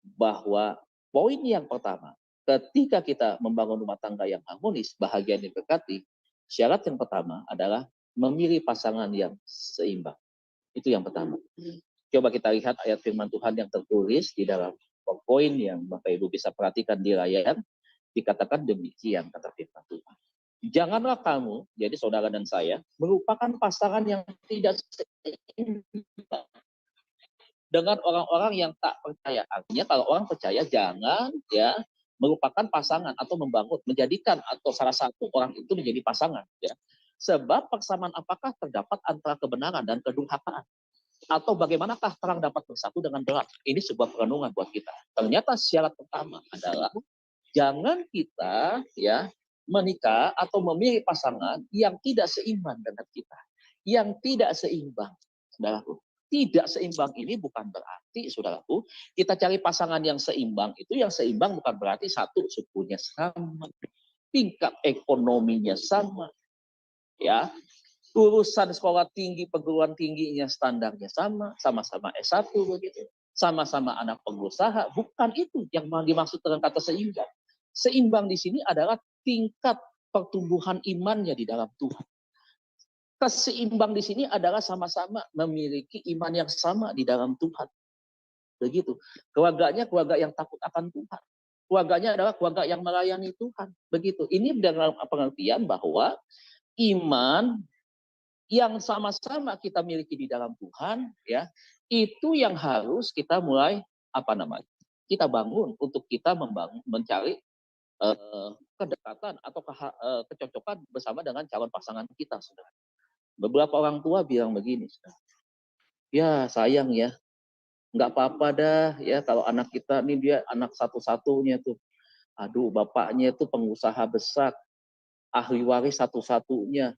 D: bahwa poin yang pertama, ketika kita membangun rumah tangga yang harmonis, bahagia, dan diberkati, syarat yang pertama adalah memilih pasangan yang seimbang. Itu yang pertama. Coba kita lihat ayat firman Tuhan yang tertulis di dalam poin yang Bapak Ibu bisa perhatikan di layar. Dikatakan demikian kata firman Tuhan. Janganlah kamu, jadi saudara dan saya, merupakan pasangan yang tidak seimbang dengan orang-orang yang tak percaya. Artinya kalau orang percaya, jangan ya merupakan pasangan atau membangun, menjadikan atau salah satu orang itu menjadi pasangan. Ya. Sebab persamaan apakah terdapat antara kebenaran dan kedurhakaan? Atau bagaimanakah terang dapat bersatu dengan gelap? Ini sebuah perenungan buat kita. Ternyata syarat pertama adalah jangan kita ya menikah atau memilih pasangan yang tidak seimbang dengan kita, yang tidak seimbang, saudaraku. Tidak seimbang ini bukan berarti, saudaraku, kita cari pasangan yang seimbang. Itu yang seimbang bukan berarti satu sukunya sama, tingkat ekonominya sama, ya. Urusan sekolah tinggi, perguruan tingginya standarnya sama, sama-sama S1 begitu, sama-sama anak pengusaha. Bukan itu yang dimaksud dengan kata seimbang. Seimbang di sini adalah tingkat pertumbuhan imannya di dalam Tuhan. Keseimbang di sini adalah sama-sama memiliki iman yang sama di dalam Tuhan. Begitu. Keluarganya keluarga yang takut akan Tuhan. Keluarganya adalah keluarga yang melayani Tuhan. Begitu. Ini dalam pengertian bahwa iman yang sama-sama kita miliki di dalam Tuhan, ya, itu yang harus kita mulai kita bangun untuk kita mencari kedekatan atau kecocokan bersama dengan calon pasangan kita, saudara. Beberapa orang tua bilang begini, saudara, ya sayang ya, nggak apa-apa dah ya kalau anak kita nih dia anak satu-satunya tuh, aduh bapaknya itu pengusaha besar, ahli waris satu-satunya.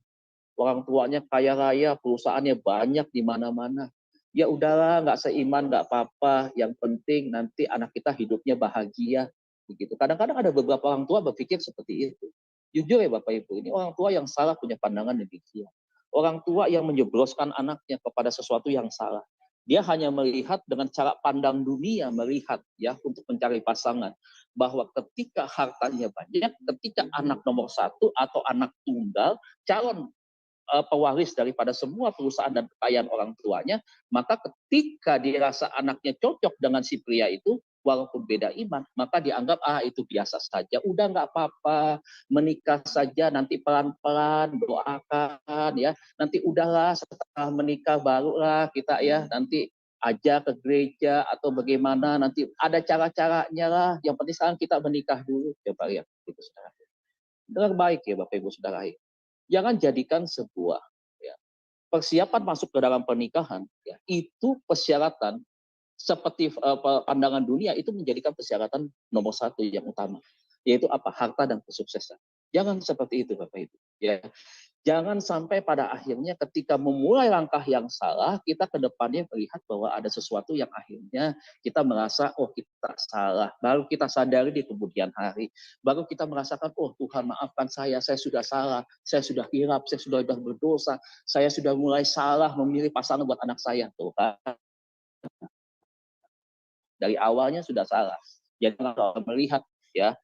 D: Orang tuanya kaya raya, perusahaannya banyak di mana-mana. Ya udahlah, nggak seiman, nggak apa-apa. Yang penting nanti anak kita hidupnya bahagia. Begitu. Kadang-kadang ada beberapa orang tua berpikir seperti itu. Jujur ya Bapak Ibu, ini orang tua yang salah punya pandangan demikian. Orang tua yang menjebloskan anaknya kepada sesuatu yang salah. Dia hanya melihat dengan cara pandang dunia, melihat ya untuk mencari pasangan. Bahwa ketika hartanya banyak, ketika anak nomor 1 atau anak tunggal, calon pewaris daripada semua perusahaan dan kekayaan orang tuanya, maka ketika dirasa anaknya cocok dengan si pria itu, walaupun beda iman, maka dianggap itu biasa saja, udah nggak apa-apa, menikah saja, nanti pelan-pelan doakan ya, nanti udahlah setelah menikah barulah kita ya nanti aja ke gereja atau bagaimana, nanti ada cara-caranya lah, yang penting sekarang kita menikah dulu. Coba lihat itu saudara. Dengar baik ya Bapak Ibu Saudara. Jangan jadikan sebuah ya, persiapan masuk ke dalam pernikahan ya, itu persyaratan seperti pandangan dunia itu menjadikan persyaratan nomor 1 yang utama, yaitu apa? Harta dan kesuksesan. Jangan seperti itu Bapak Ibu ya. Jangan sampai pada akhirnya ketika memulai langkah yang salah, kita ke depannya melihat bahwa ada sesuatu yang akhirnya kita merasa, oh kita salah. Baru kita sadari di kemudian hari. Baru kita merasakan, oh Tuhan maafkan saya sudah salah, saya sudah hilaf, saya sudah berdosa, saya sudah mulai salah memilih pasangan buat anak saya. Tuhan, dari awalnya sudah salah. Jadi kalau melihat ya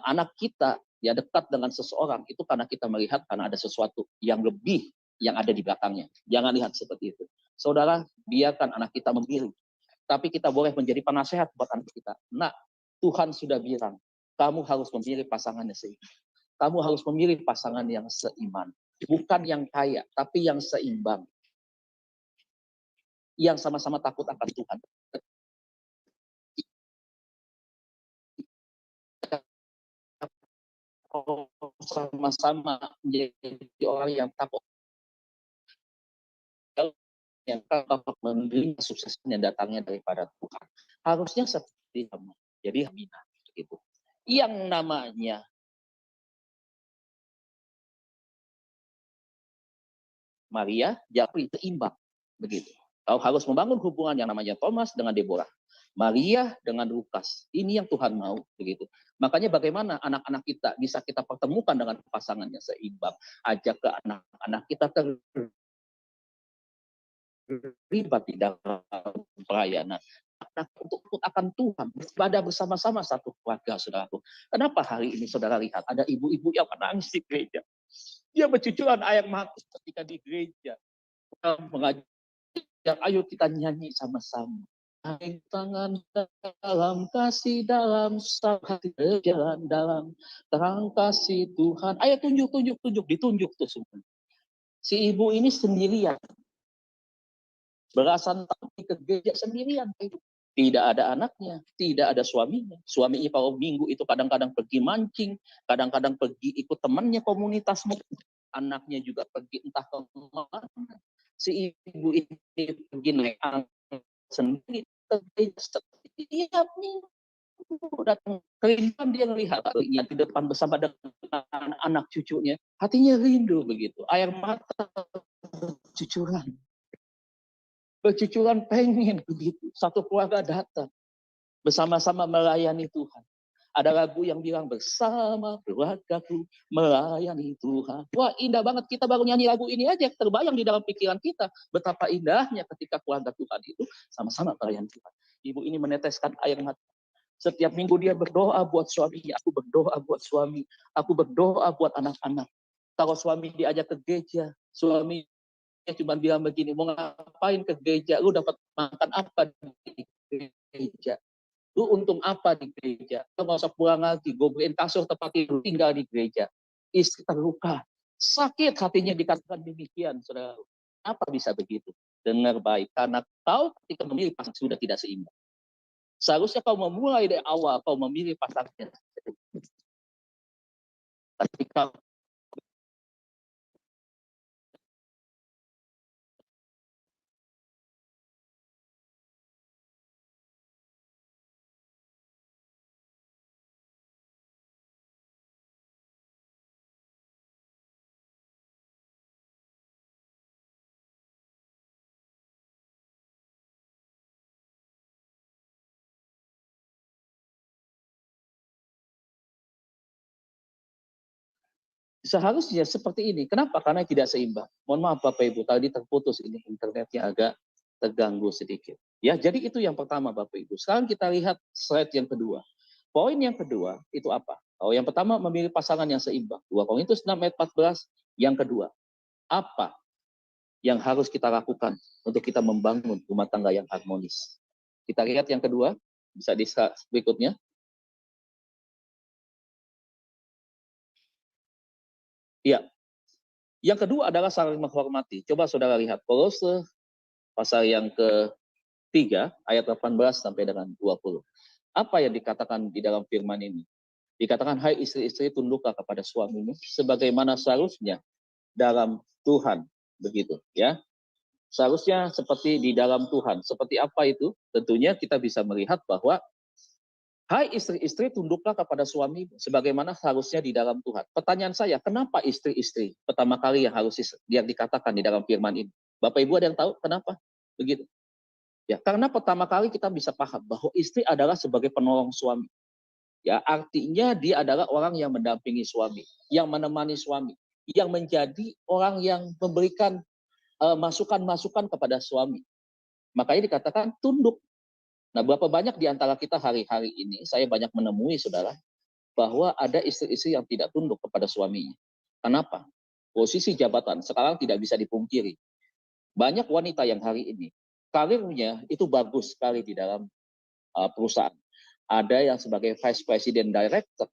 D: anak kita ya dekat dengan seseorang itu karena kita melihat karena ada sesuatu yang lebih yang ada di belakangnya. Jangan lihat seperti itu. Saudara, biarkan anak kita memilih. Tapi kita boleh menjadi penasehat buat anak kita. Nah, Tuhan sudah bilang, kamu harus memilih pasangan yang seiman. Kamu harus memilih pasangan yang seiman. Bukan yang kaya, tapi yang seimbang. Yang sama-sama takut akan Tuhan. Sama-sama menjadi orang yang takut yang menerima sukses yang datangnya daripada Tuhan. Harusnya seperti kamu. Jadi Amina gitu. Yang namanya Maria, Japri seimbang begitu. Kau harus membangun hubungan yang namanya Thomas dengan Deborah, Maria dengan Lukas. Ini yang Tuhan mau begitu. Makanya bagaimana anak-anak kita bisa kita pertemukan dengan pasangannya seimbang. Ajak ke anak-anak kita terlibat di dalam pelayanan. Untuk akan Tuhan, beribadah bersama-sama satu keluarga, saudaraku. Kenapa hari ini saudara lihat ada ibu-ibu yang menangis di gereja? Dia bercucuran air mata ketika di gereja. Mengajak, ayo kita nyanyi sama-sama. Tangan dalam kasih, dalam hati berjalan dalam terang kasih Tuhan. Ayo tunjuk, ditunjuk tuh semua. Si ibu ini sendirian. Belasan tahun ke gereja sendirian. Tidak ada anaknya, tidak ada suaminya. Suaminya kalau minggu itu kadang-kadang pergi mancing, kadang-kadang pergi ikut temannya komunitas. Anaknya juga pergi entah ke mana. Si ibu ini pergi naik angkot sendiri. Setiap minggu datang kerinduan, dia melihat yang di depan bersama dengan anak cucunya. Hatinya rindu begitu. Air mata bercucuran pengen begitu. Satu keluarga datang bersama-sama melayani Tuhan. Ada lagu yang bilang bersama keluargaku melayani Tuhan. Wah, indah banget. Kita baru nyanyi lagu ini aja terbayang di dalam pikiran kita betapa indahnya ketika keluarga Tuhan itu sama-sama melayani Tuhan. Ibu ini meneteskan air mata. Setiap minggu dia berdoa buat suaminya. Aku berdoa buat suami. Aku berdoa buat anak-anak. Kalau suami diajak ke gereja, suami cuma bilang begini, mau ngapain ke gereja? Lu dapat makan apa di gereja? Lu untung apa di gereja? Lu nggak usah pulang lagi, gue beliin kasur tempat tidur, tinggal di gereja. Istri terluka, sakit hatinya dikatakan demikian, saudara. Apa bisa begitu? Dengar baik, karena kau ketika memilih pasangan sudah tidak seimbang. Seharusnya kau memulai dari awal, kau memilih pasangannya. Tapi kau seharusnya seperti ini. Kenapa? Karena tidak seimbang. Mohon maaf Bapak Ibu, tadi terputus ini internetnya agak terganggu sedikit. Ya, jadi itu yang pertama Bapak Ibu. Sekarang kita lihat slide yang kedua. Poin yang kedua itu apa? Oh, yang pertama memilih pasangan yang seimbang. 2 Korintus 6 ayat 14. Yang kedua, apa yang harus kita lakukan untuk kita membangun rumah tangga yang harmonis? Kita lihat yang kedua, bisa di slide berikutnya. Iya. Yang kedua adalah saling menghormati. Coba saudara lihat Kolose pasal yang ke-3 ayat 18 sampai dengan 20. Apa yang dikatakan di dalam firman ini? Dikatakan, hai istri-istri, tunduklah kepada suamimu sebagaimana seharusnya dalam Tuhan, begitu ya. Seharusnya seperti di dalam Tuhan. Seperti apa itu? Tentunya kita bisa melihat bahwa hai istri-istri, tunduklah kepada suami sebagaimana seharusnya di dalam Tuhan. Pertanyaan saya, kenapa istri-istri pertama kali yang harus yang dikatakan di dalam firman ini? Bapak Ibu ada yang tahu kenapa? Begitu. Ya, karena pertama kali kita bisa paham bahwa istri adalah sebagai penolong suami. Ya, artinya dia adalah orang yang mendampingi suami, yang menemani suami, yang menjadi orang yang memberikan masukan-masukan kepada suami. Makanya dikatakan tunduk. Nah, berapa banyak di antara kita hari-hari ini, saya banyak menemui, saudara, bahwa ada istri-istri yang tidak tunduk kepada suaminya. Kenapa? Posisi jabatan sekarang tidak bisa dipungkiri. Banyak wanita yang hari ini, karirnya itu bagus sekali di dalam perusahaan. Ada yang sebagai Vice President Director,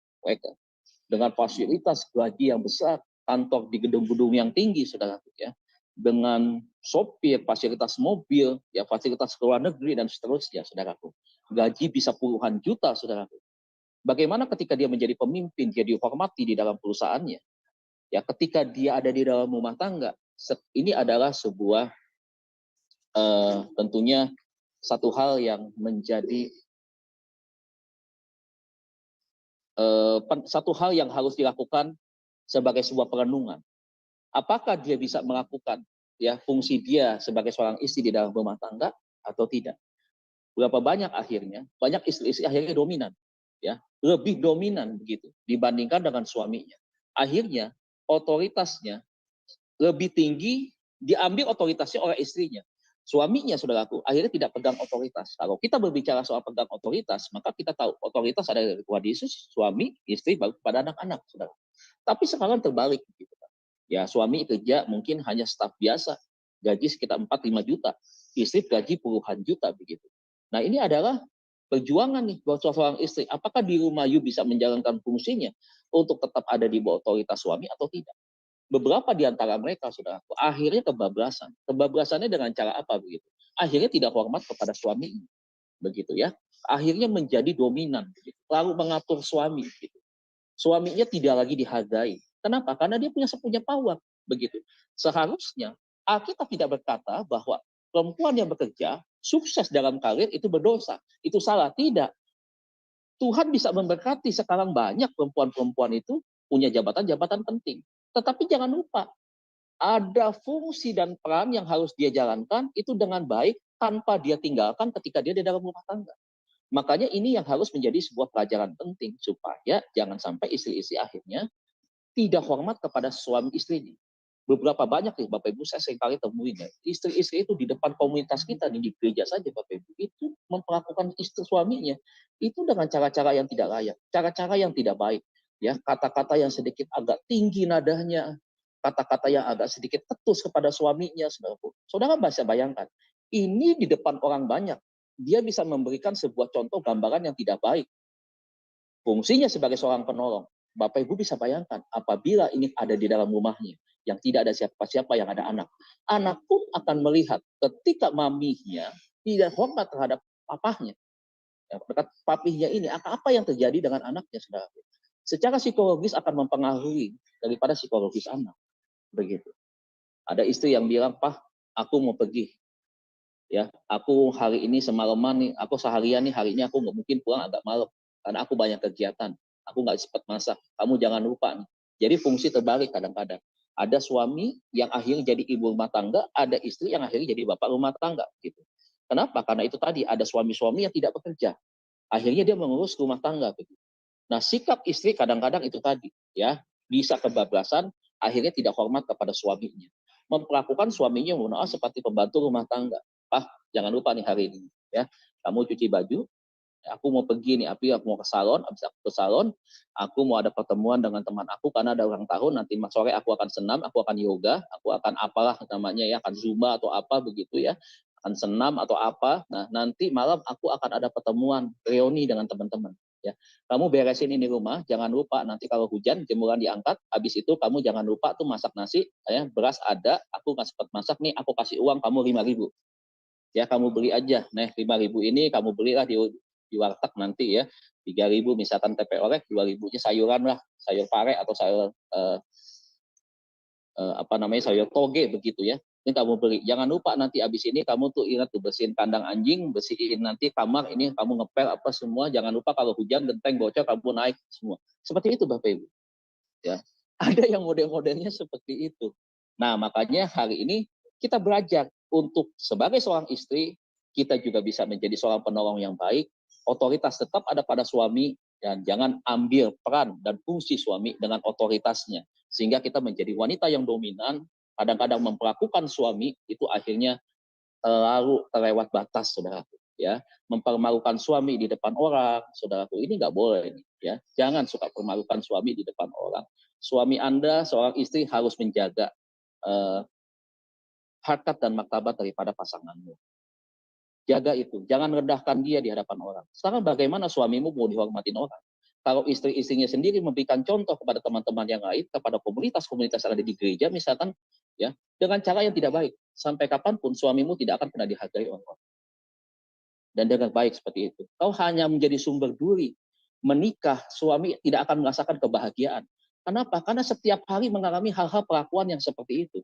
D: dengan fasilitas gaji yang besar, kantor di gedung-gedung yang tinggi, saudara, ya, dengan sopir, fasilitas mobil, ya, fasilitas ke luar negeri dan seterusnya, saudaraku. Gaji bisa puluhan juta, saudaraku. Bagaimana ketika dia menjadi pemimpin, dia dihormati di dalam perusahaannya? Ya, ketika dia ada di dalam rumah tangga, ini adalah sebuah tentunya satu hal yang menjadi satu hal yang harus dilakukan sebagai sebuah perenungan. Apakah dia bisa melakukan ya fungsi dia sebagai seorang istri di dalam rumah tangga atau tidak? Berapa banyak akhirnya, banyak istri-istri akhirnya dominan, ya lebih dominan begitu dibandingkan dengan suaminya. Akhirnya otoritasnya lebih tinggi, diambil otoritasnya oleh istrinya. Suaminya, saudaraku, akhirnya tidak pegang otoritas. Kalau kita berbicara soal pegang otoritas, maka kita tahu otoritas ada dari Tuhan Yesus, suami, istri, baru pada anak-anak, saudara. Tapi sekarang terbalik, gitu. Ya, suami kerja mungkin hanya staf biasa, gaji sekitar 4-5 juta, istri gaji puluhan juta, begitu. Nah, ini adalah perjuangan nih buat seorang istri. Apakah di rumah you bisa menjalankan fungsinya untuk tetap ada di bawah otoritas suami atau tidak? Beberapa di antara mereka, saudaraku, akhirnya kebablasan. Kebablasannya dengan cara apa begitu? Akhirnya tidak hormat kepada suami, begitu ya. Akhirnya menjadi dominan, begitu. Lalu mengatur suami, begitu. Suaminya tidak lagi dihargai. Kenapa? Karena dia punya power, begitu. Seharusnya Alkitab tidak berkata bahwa perempuan yang bekerja sukses dalam karir itu berdosa, itu salah. Tidak. Tuhan bisa memberkati sekarang banyak perempuan-perempuan itu punya jabatan-jabatan penting. Tetapi jangan lupa, ada fungsi dan peran yang harus dia jalankan itu dengan baik tanpa dia tinggalkan ketika dia di dalam rumah tangga. Makanya ini yang harus menjadi sebuah pelajaran penting supaya jangan sampai istri-istri akhirnya tidak hormat kepada suami istrinya. Beberapa banyak nih Bapak Ibu saya seringkali temuin ya, istri-istri itu di depan komunitas kita nih, di gereja saja Bapak Ibu itu memperlakukan istri suaminya itu dengan cara-cara yang tidak layak, cara-cara yang tidak baik. Ya, kata-kata yang sedikit agak tinggi nadanya, kata-kata yang agak sedikit ketus kepada suaminya, saudaraku. Saudara bisa bayangkan, ini di depan orang banyak, dia bisa memberikan sebuah contoh gambaran yang tidak baik. Fungsinya sebagai seorang penolong, Bapak Ibu bisa bayangkan, apabila ini ada di dalam rumahnya, yang tidak ada siapa-siapa, yang ada anak. Anak pun akan melihat ketika maminya tidak hormat terhadap papahnya. Ya, papihnya ini, apa yang terjadi dengan anaknya, saudara? Secara psikologis akan mempengaruhi daripada psikologis anak. Begitu. Ada istri yang bilang, "Pak, aku mau pergi. Ya, aku hari ini semalaman nih, aku seharian nih, hari ini aku nggak mungkin pulang agak malam karena aku banyak kegiatan. Aku nggak sempat masak. Kamu jangan lupa nih." Jadi fungsi terbalik kadang-kadang. Ada suami yang akhirnya jadi ibu rumah tangga, ada istri yang akhirnya jadi bapak rumah tangga. Gitu. Kenapa? Karena itu tadi ada suami-suami yang tidak bekerja. Akhirnya dia mengurus rumah tangga. Begitu. Nah, sikap istri kadang-kadang itu tadi, ya, bisa kebablasan, akhirnya tidak hormat kepada suaminya. Memperlakukan suaminya seperti pembantu rumah tangga. "Pak, jangan lupa nih hari ini, ya, kamu cuci baju, aku mau pergi nih, aku mau ke salon, habis aku ke salon, aku mau ada pertemuan dengan teman aku karena ada ulang tahun, nanti sore aku akan senam, aku akan yoga, aku akan apalah namanya ya, akan zumba atau apa begitu ya, akan senam atau apa. Nah, nanti malam aku akan ada pertemuan, reuni dengan teman-teman. Ya, kamu beresin ini rumah, jangan lupa nanti kalau hujan jemuran diangkat, habis itu kamu jangan lupa tuh masak nasi, ya, beras ada, aku nggak sempat masak nih, aku kasih uang kamu 5.000. Ya, kamu beli aja, nah 5.000 ini kamu belilah di warteg nanti ya, 3.000 misalkan tempe orek, 2.000-nya sayuran lah, sayur pare atau sayur sayur toge begitu ya. Ini kamu beli. Jangan lupa nanti abis ini kamu tuh ingat tuh bersihin kandang anjing, bersihin nanti kamar ini kamu ngepel apa semua. Jangan lupa kalau hujan genteng bocor kamu naik semua. Seperti itu Bapak Ibu. Ya. Ada yang model-modelnya seperti itu. Nah, makanya hari ini kita belajar untuk sebagai seorang istri kita juga bisa menjadi seorang penolong yang baik. Otoritas tetap ada pada suami dan jangan ambil peran dan fungsi suami dengan otoritasnya. Sehingga kita menjadi wanita yang dominan, kadang-kadang memperlakukan suami itu akhirnya terlalu terlewat batas, saudaraku. Ya, mempermalukan suami di depan orang, saudaraku, ini nggak boleh. Ya, jangan suka permalukan suami di depan orang. Suami Anda, seorang istri harus menjaga harkat dan martabat daripada pasanganmu. Jaga itu, jangan rendahkan dia di hadapan orang. Sekarang bagaimana suamimu mau dihormatin orang? Kalau istri-istrinya sendiri memberikan contoh kepada teman-teman yang lain, kepada komunitas-komunitas yang ada di gereja misalkan, ya, dengan cara yang tidak baik, sampai kapanpun suamimu tidak akan pernah dihargai orang. Dan dengan baik seperti itu. Kau hanya menjadi sumber duri. Menikah, suami tidak akan merasakan kebahagiaan. Kenapa? Karena setiap hari mengalami hal-hal perlakuan yang seperti itu.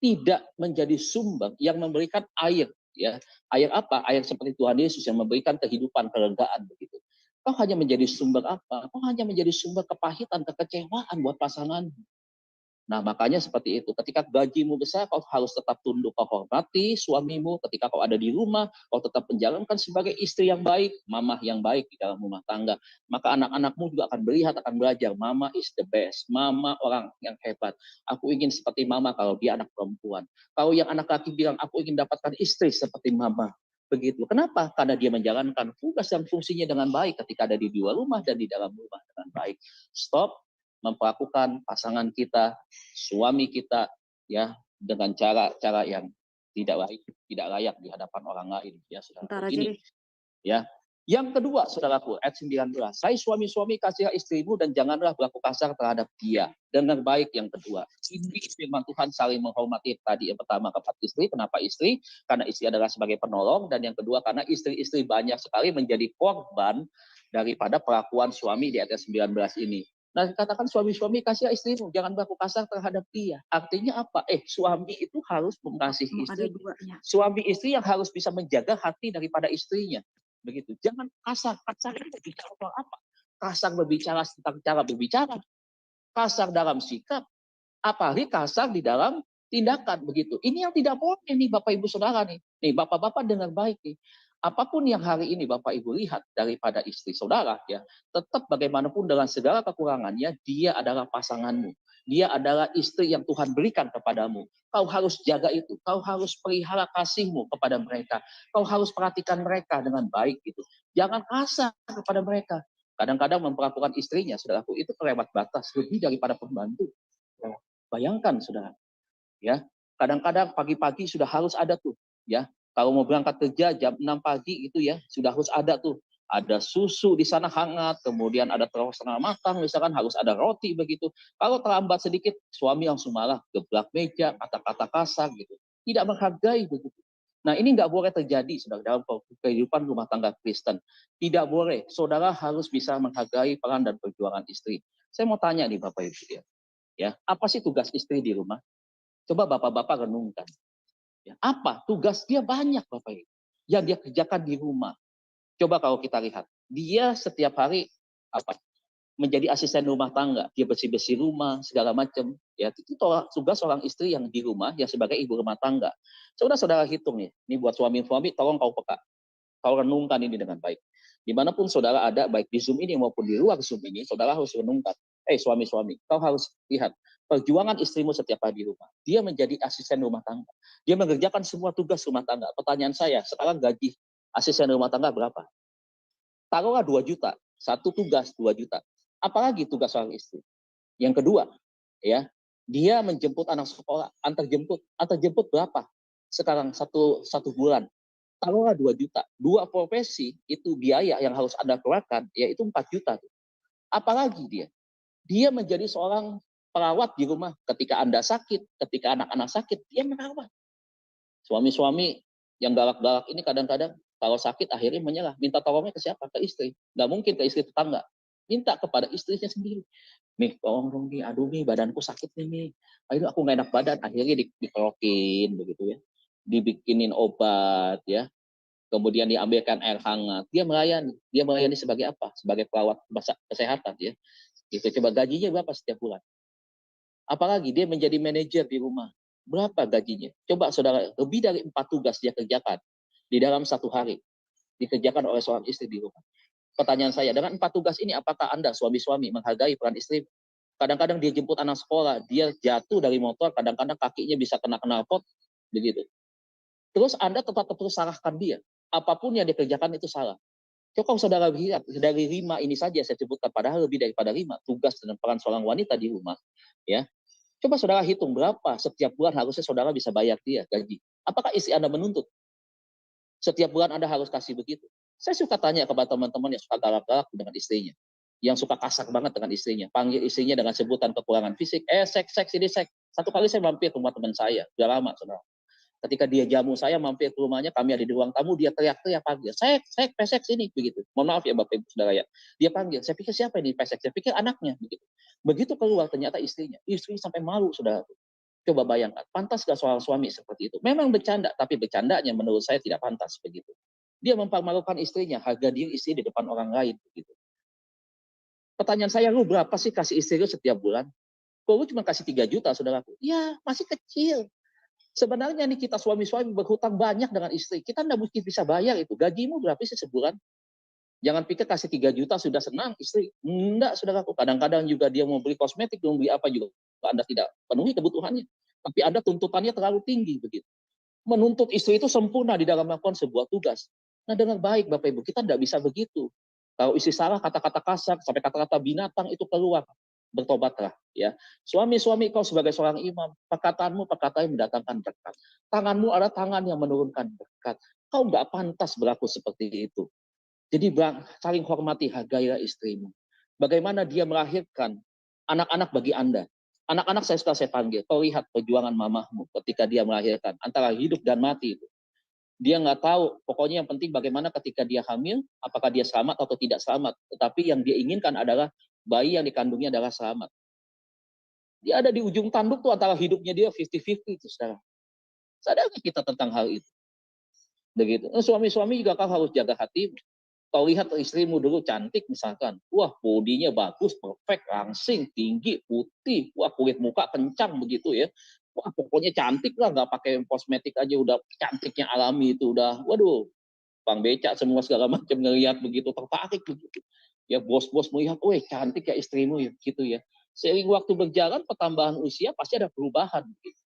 D: Tidak menjadi sumber yang memberikan air ya. Air apa? Air seperti Tuhan Yesus yang memberikan kehidupan, kelegaan begitu. Kau hanya menjadi sumber apa? Kau hanya menjadi sumber kepahitan, kekecewaan buat pasangan. Nah, makanya seperti itu. Ketika gajimu besar, kau harus tetap tunduk, kau hormati suamimu. Ketika kau ada di rumah, kau tetap menjalankan sebagai istri yang baik, mamah yang baik di dalam rumah tangga. Maka anak-anakmu juga akan melihat, akan belajar. Mama is the best. Mama orang yang hebat. Aku ingin seperti mama kalau dia anak perempuan. Kalau yang anak laki bilang, aku ingin dapatkan istri seperti mama. Begitu. Kenapa? Karena dia menjalankan tugas dan fungsinya dengan baik ketika ada di luar rumah dan di dalam rumah dengan baik. Stop memperlakukan pasangan kita, suami kita, ya, dengan cara-cara yang tidak layak di hadapan orang lain, ya, saudara. Ini, ya. Yang kedua, saudaraku, ayat 19. Hai suami-suami, kasihilah istrimu dan janganlah berlaku kasar terhadap dia. Dengan baik yang kedua. Ini firman Tuhan saling menghormati. Tadi yang pertama kepada istri. Kenapa istri? Karena istri adalah sebagai penolong. Dan yang kedua, karena istri-istri banyak sekali menjadi korban daripada perlakuan suami di ayat 19 ini. Nah, katakan suami-suami kasih istrimu, jangan berlaku kasar terhadap dia. Artinya apa? Suami itu harus mengasihi istri. Suami istri yang harus bisa menjaga hati daripada istrinya. Begitu. Jangan kasar. Kasar itu bicara soal apa? Kasar berbicara tentang cara berbicara. Kasar dalam sikap. Apalagi kasar di dalam tindakan. Begitu. Ini yang tidak boleh nih Bapak Ibu Saudara nih. Nih Bapak-bapak dengar baik nih. Apapun yang hari ini Bapak Ibu lihat daripada istri saudara, ya, tetap bagaimanapun dengan segala kekurangannya, dia adalah pasanganmu. Dia adalah istri yang Tuhan berikan kepadamu. Kau harus jaga itu. Kau harus pelihara kasihmu kepada mereka. Kau harus perhatikan mereka dengan baik gitu. Jangan kasar kepada mereka. Kadang-kadang memperlakukan istrinya, saudaraku, itu kelewat batas lebih daripada pembantu. Bayangkan, saudara. Ya, kadang-kadang pagi-pagi sudah harus ada tuh, ya. Kalau mau berangkat kerja jam 6 pagi itu ya, sudah harus ada tuh. Ada susu di sana hangat, kemudian ada telur setengah matang, misalkan harus ada roti begitu. Kalau terlambat sedikit, suami langsung malah geblak meja, kata-kata kasar gitu. Tidak menghargai begitu. Nah, ini nggak boleh terjadi, saudara, dalam kehidupan rumah tangga Kristen. Tidak boleh. Saudara harus bisa menghargai peran dan perjuangan istri. Saya mau tanya nih Bapak Ibu ya, apa sih tugas istri di rumah? Coba Bapak-bapak renungkan. Ya, apa tugas dia? Banyak Bapak Ibu yang dia kerjakan di rumah. Coba kalau kita lihat, dia setiap hari apa? Menjadi asisten rumah tangga, dia bersih-bersih rumah segala macam. Ya, itu tugas seorang istri yang di rumah, yang sebagai ibu rumah tangga. Saudara-saudara hitung nih, ini buat suami-suami, tolong kau peka, kau renungkan ini dengan baik. Dimanapun saudara ada, baik di Zoom ini maupun di luar Zoom ini, saudara harus renungkan. Suami-suami, kau harus lihat perjuangan istrimu setiap hari di rumah. Dia menjadi asisten rumah tangga. Dia mengerjakan semua tugas rumah tangga. Pertanyaan saya, sekarang gaji asisten rumah tangga berapa? Taruhlah 2 juta. Satu tugas 2 juta. Apalagi tugas seorang istri. Yang kedua, ya, dia menjemput anak sekolah, antar jemput berapa? Sekarang satu bulan. Taruhlah 2 juta. 2 profesi itu biaya yang harus Anda keluarkan, yaitu 4 juta. Apalagi dia? Dia menjadi seorang perawat di rumah. Ketika Anda sakit, ketika anak-anak sakit, dia merawat. Suami-suami yang galak-galak ini kadang-kadang kalau sakit akhirnya menyerah. Minta tolongnya ke siapa? Ke istri. Nggak mungkin ke istri tetangga. Minta kepada istrinya sendiri. Nih, tolong dong nih, aduh nih, badanku sakit nih. Aduh, aku nggak enak badan. Akhirnya dikerokin begitu ya. Dibikinin obat ya. Kemudian diambilkan air hangat. Dia melayani sebagai apa? Sebagai perawat kesehatan ya. Itu coba gajinya berapa setiap bulan? Apalagi dia menjadi manajer di rumah. Berapa gajinya? Coba saudara, lebih dari 4 tugas dia kerjakan di dalam satu hari. Dikerjakan oleh seorang istri di rumah. Pertanyaan saya, dengan 4 tugas ini apakah Anda suami-suami menghargai peran istri? Kadang-kadang dia jemput anak sekolah, dia jatuh dari motor, kadang-kadang kakinya bisa kena knalpot, begitu. Terus Anda tetap terus salahkan dia. Apapun yang dikerjakan itu salah. Coba saudara lihat, dari 5 ini saja saya sebutkan, padahal lebih daripada 5 tugas dan peran seorang wanita di rumah. Ya, coba saudara hitung berapa setiap bulan harusnya saudara bisa bayar dia gaji. Apakah istri Anda menuntut? Setiap bulan Anda harus kasih begitu. Saya suka tanya kepada teman-teman yang suka galak-galak dengan istrinya, yang suka kasar banget dengan istrinya, panggil istrinya dengan sebutan kekurangan fisik, seks ini seks. Satu kali saya mampir ke rumah teman saya, sudah lama saudara. Ketika dia jamu saya mampir ke rumahnya, kami ada di ruang tamu, dia teriak-teriak panggil, seks, pesek sini, begitu. Mohon maaf ya Bapak Ibu Saudara ya. Dia panggil, saya pikir siapa ini pesek? Saya pikir anaknya, begitu. Begitu keluar ternyata istrinya. Istri sampai malu, saudara. Coba bayangkan, pantas gak seorang suami seperti itu? Memang bercanda, tapi bercandanya menurut saya tidak pantas begitu. Dia mempermalukan istrinya, harga diri istri di depan orang lain begitu. Pertanyaan saya, lu berapa sih kasih istri lu setiap bulan? Kok lu cuma kasih 3 juta, saudaraku? Ya, masih kecil. Sebenarnya nih kita suami-suami berhutang banyak dengan istri. Kita nggak mungkin bisa bayar itu. Gajimu berapa sih sebulan? Jangan pikir kasih 3 juta sudah senang istri. Enggak, saudaraku. Kadang-kadang juga dia mau beli kosmetik, mau beli apa juga. Anda tidak penuhi kebutuhannya. Tapi Anda tuntutannya terlalu tinggi begitu. Menuntut istri itu sempurna di dalam melakukan sebuah tugas. Nah, dengar baik Bapak Ibu, kita tidak bisa begitu. Kalau istri salah, kata-kata kasar, sampai kata-kata binatang itu keluar. Bertobatlah. Ya. Suami-suami kau sebagai seorang imam, perkataanmu perkataan yang mendatangkan berkat. Tanganmu adalah tangan yang menurunkan berkat. Kau nggak pantas berlaku seperti itu. Jadi saling hormati, hargailah istrimu. Bagaimana dia melahirkan anak-anak bagi Anda. Anak-anak saya panggil, kau lihat perjuangan mamahmu ketika dia melahirkan. Antara hidup dan mati itu. Dia nggak tahu, pokoknya yang penting bagaimana ketika dia hamil, apakah dia selamat atau tidak selamat. Tetapi yang dia inginkan adalah bayi yang dikandungnya adalah selamat. Dia ada di ujung tanduk tuh antara hidupnya dia 50-50 itu sekarang. Sadarkah kita tentang hal itu? Begitu. Suami-suami juga kau harus jaga hatimu. Kau lihat istrimu dulu cantik misalkan. Wah, bodinya bagus, perfect, langsing, tinggi, putih. Wah, kulit muka kencang begitu ya. Wah, pokoknya cantik lah, nggak pakai kosmetik aja udah cantiknya alami itu udah. Waduh, Bang Becak semua segala macam ngelihat begitu tertarik begitu. Ya bos-bos melihat, wah cantik ya istrimu ya, gitu ya. Seiring waktu berjalan, pertambahan usia pasti ada perubahan. Gitu.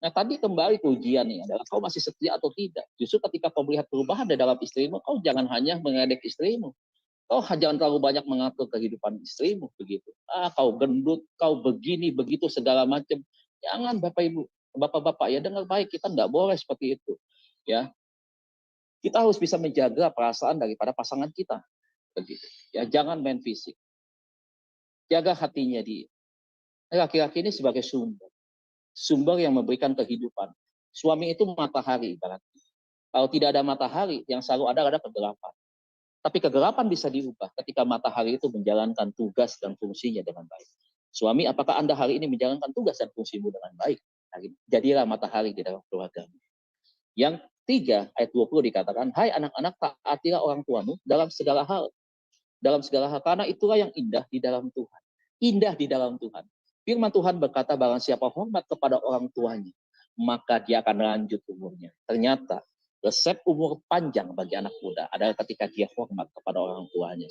D: Nah tadi kembali ke ujiannya adalah kau masih setia atau tidak. Justru ketika kau melihat perubahan di dalam istrimu, kau jangan hanya mengedek istrimu. Kau jangan terlalu banyak mengatur kehidupan istrimu begitu. Kau gendut, kau begini, begitu segala macam. Jangan Bapak Ibu, Bapak-bapak ya dengar baik, kita nggak boleh seperti itu. Ya, kita harus bisa menjaga perasaan daripada pasangan kita. Begitu. Ya, jangan main fisik. Jaga hatinya dia. Laki-laki ini sebagai sumber yang memberikan kehidupan. Suami itu matahari ibaratnya. Kalau tidak ada matahari, yang selalu ada adalah kegelapan. Tapi kegelapan bisa diubah ketika matahari itu menjalankan tugas dan fungsinya dengan baik. Suami, apakah Anda hari ini menjalankan tugas dan fungsimu dengan baik? Jadilah matahari di dalam keluarga. Yang 3, ayat 20 dikatakan, hai anak-anak, taatilah orang tuamu dalam segala hal. Dalam segala hal, karena itulah yang indah di dalam Tuhan. Indah di dalam Tuhan. Firman Tuhan berkata, barang siapa hormat kepada orang tuanya, maka dia akan lanjut umurnya. Ternyata, resep umur panjang bagi anak muda adalah ketika dia hormat kepada orang tuanya.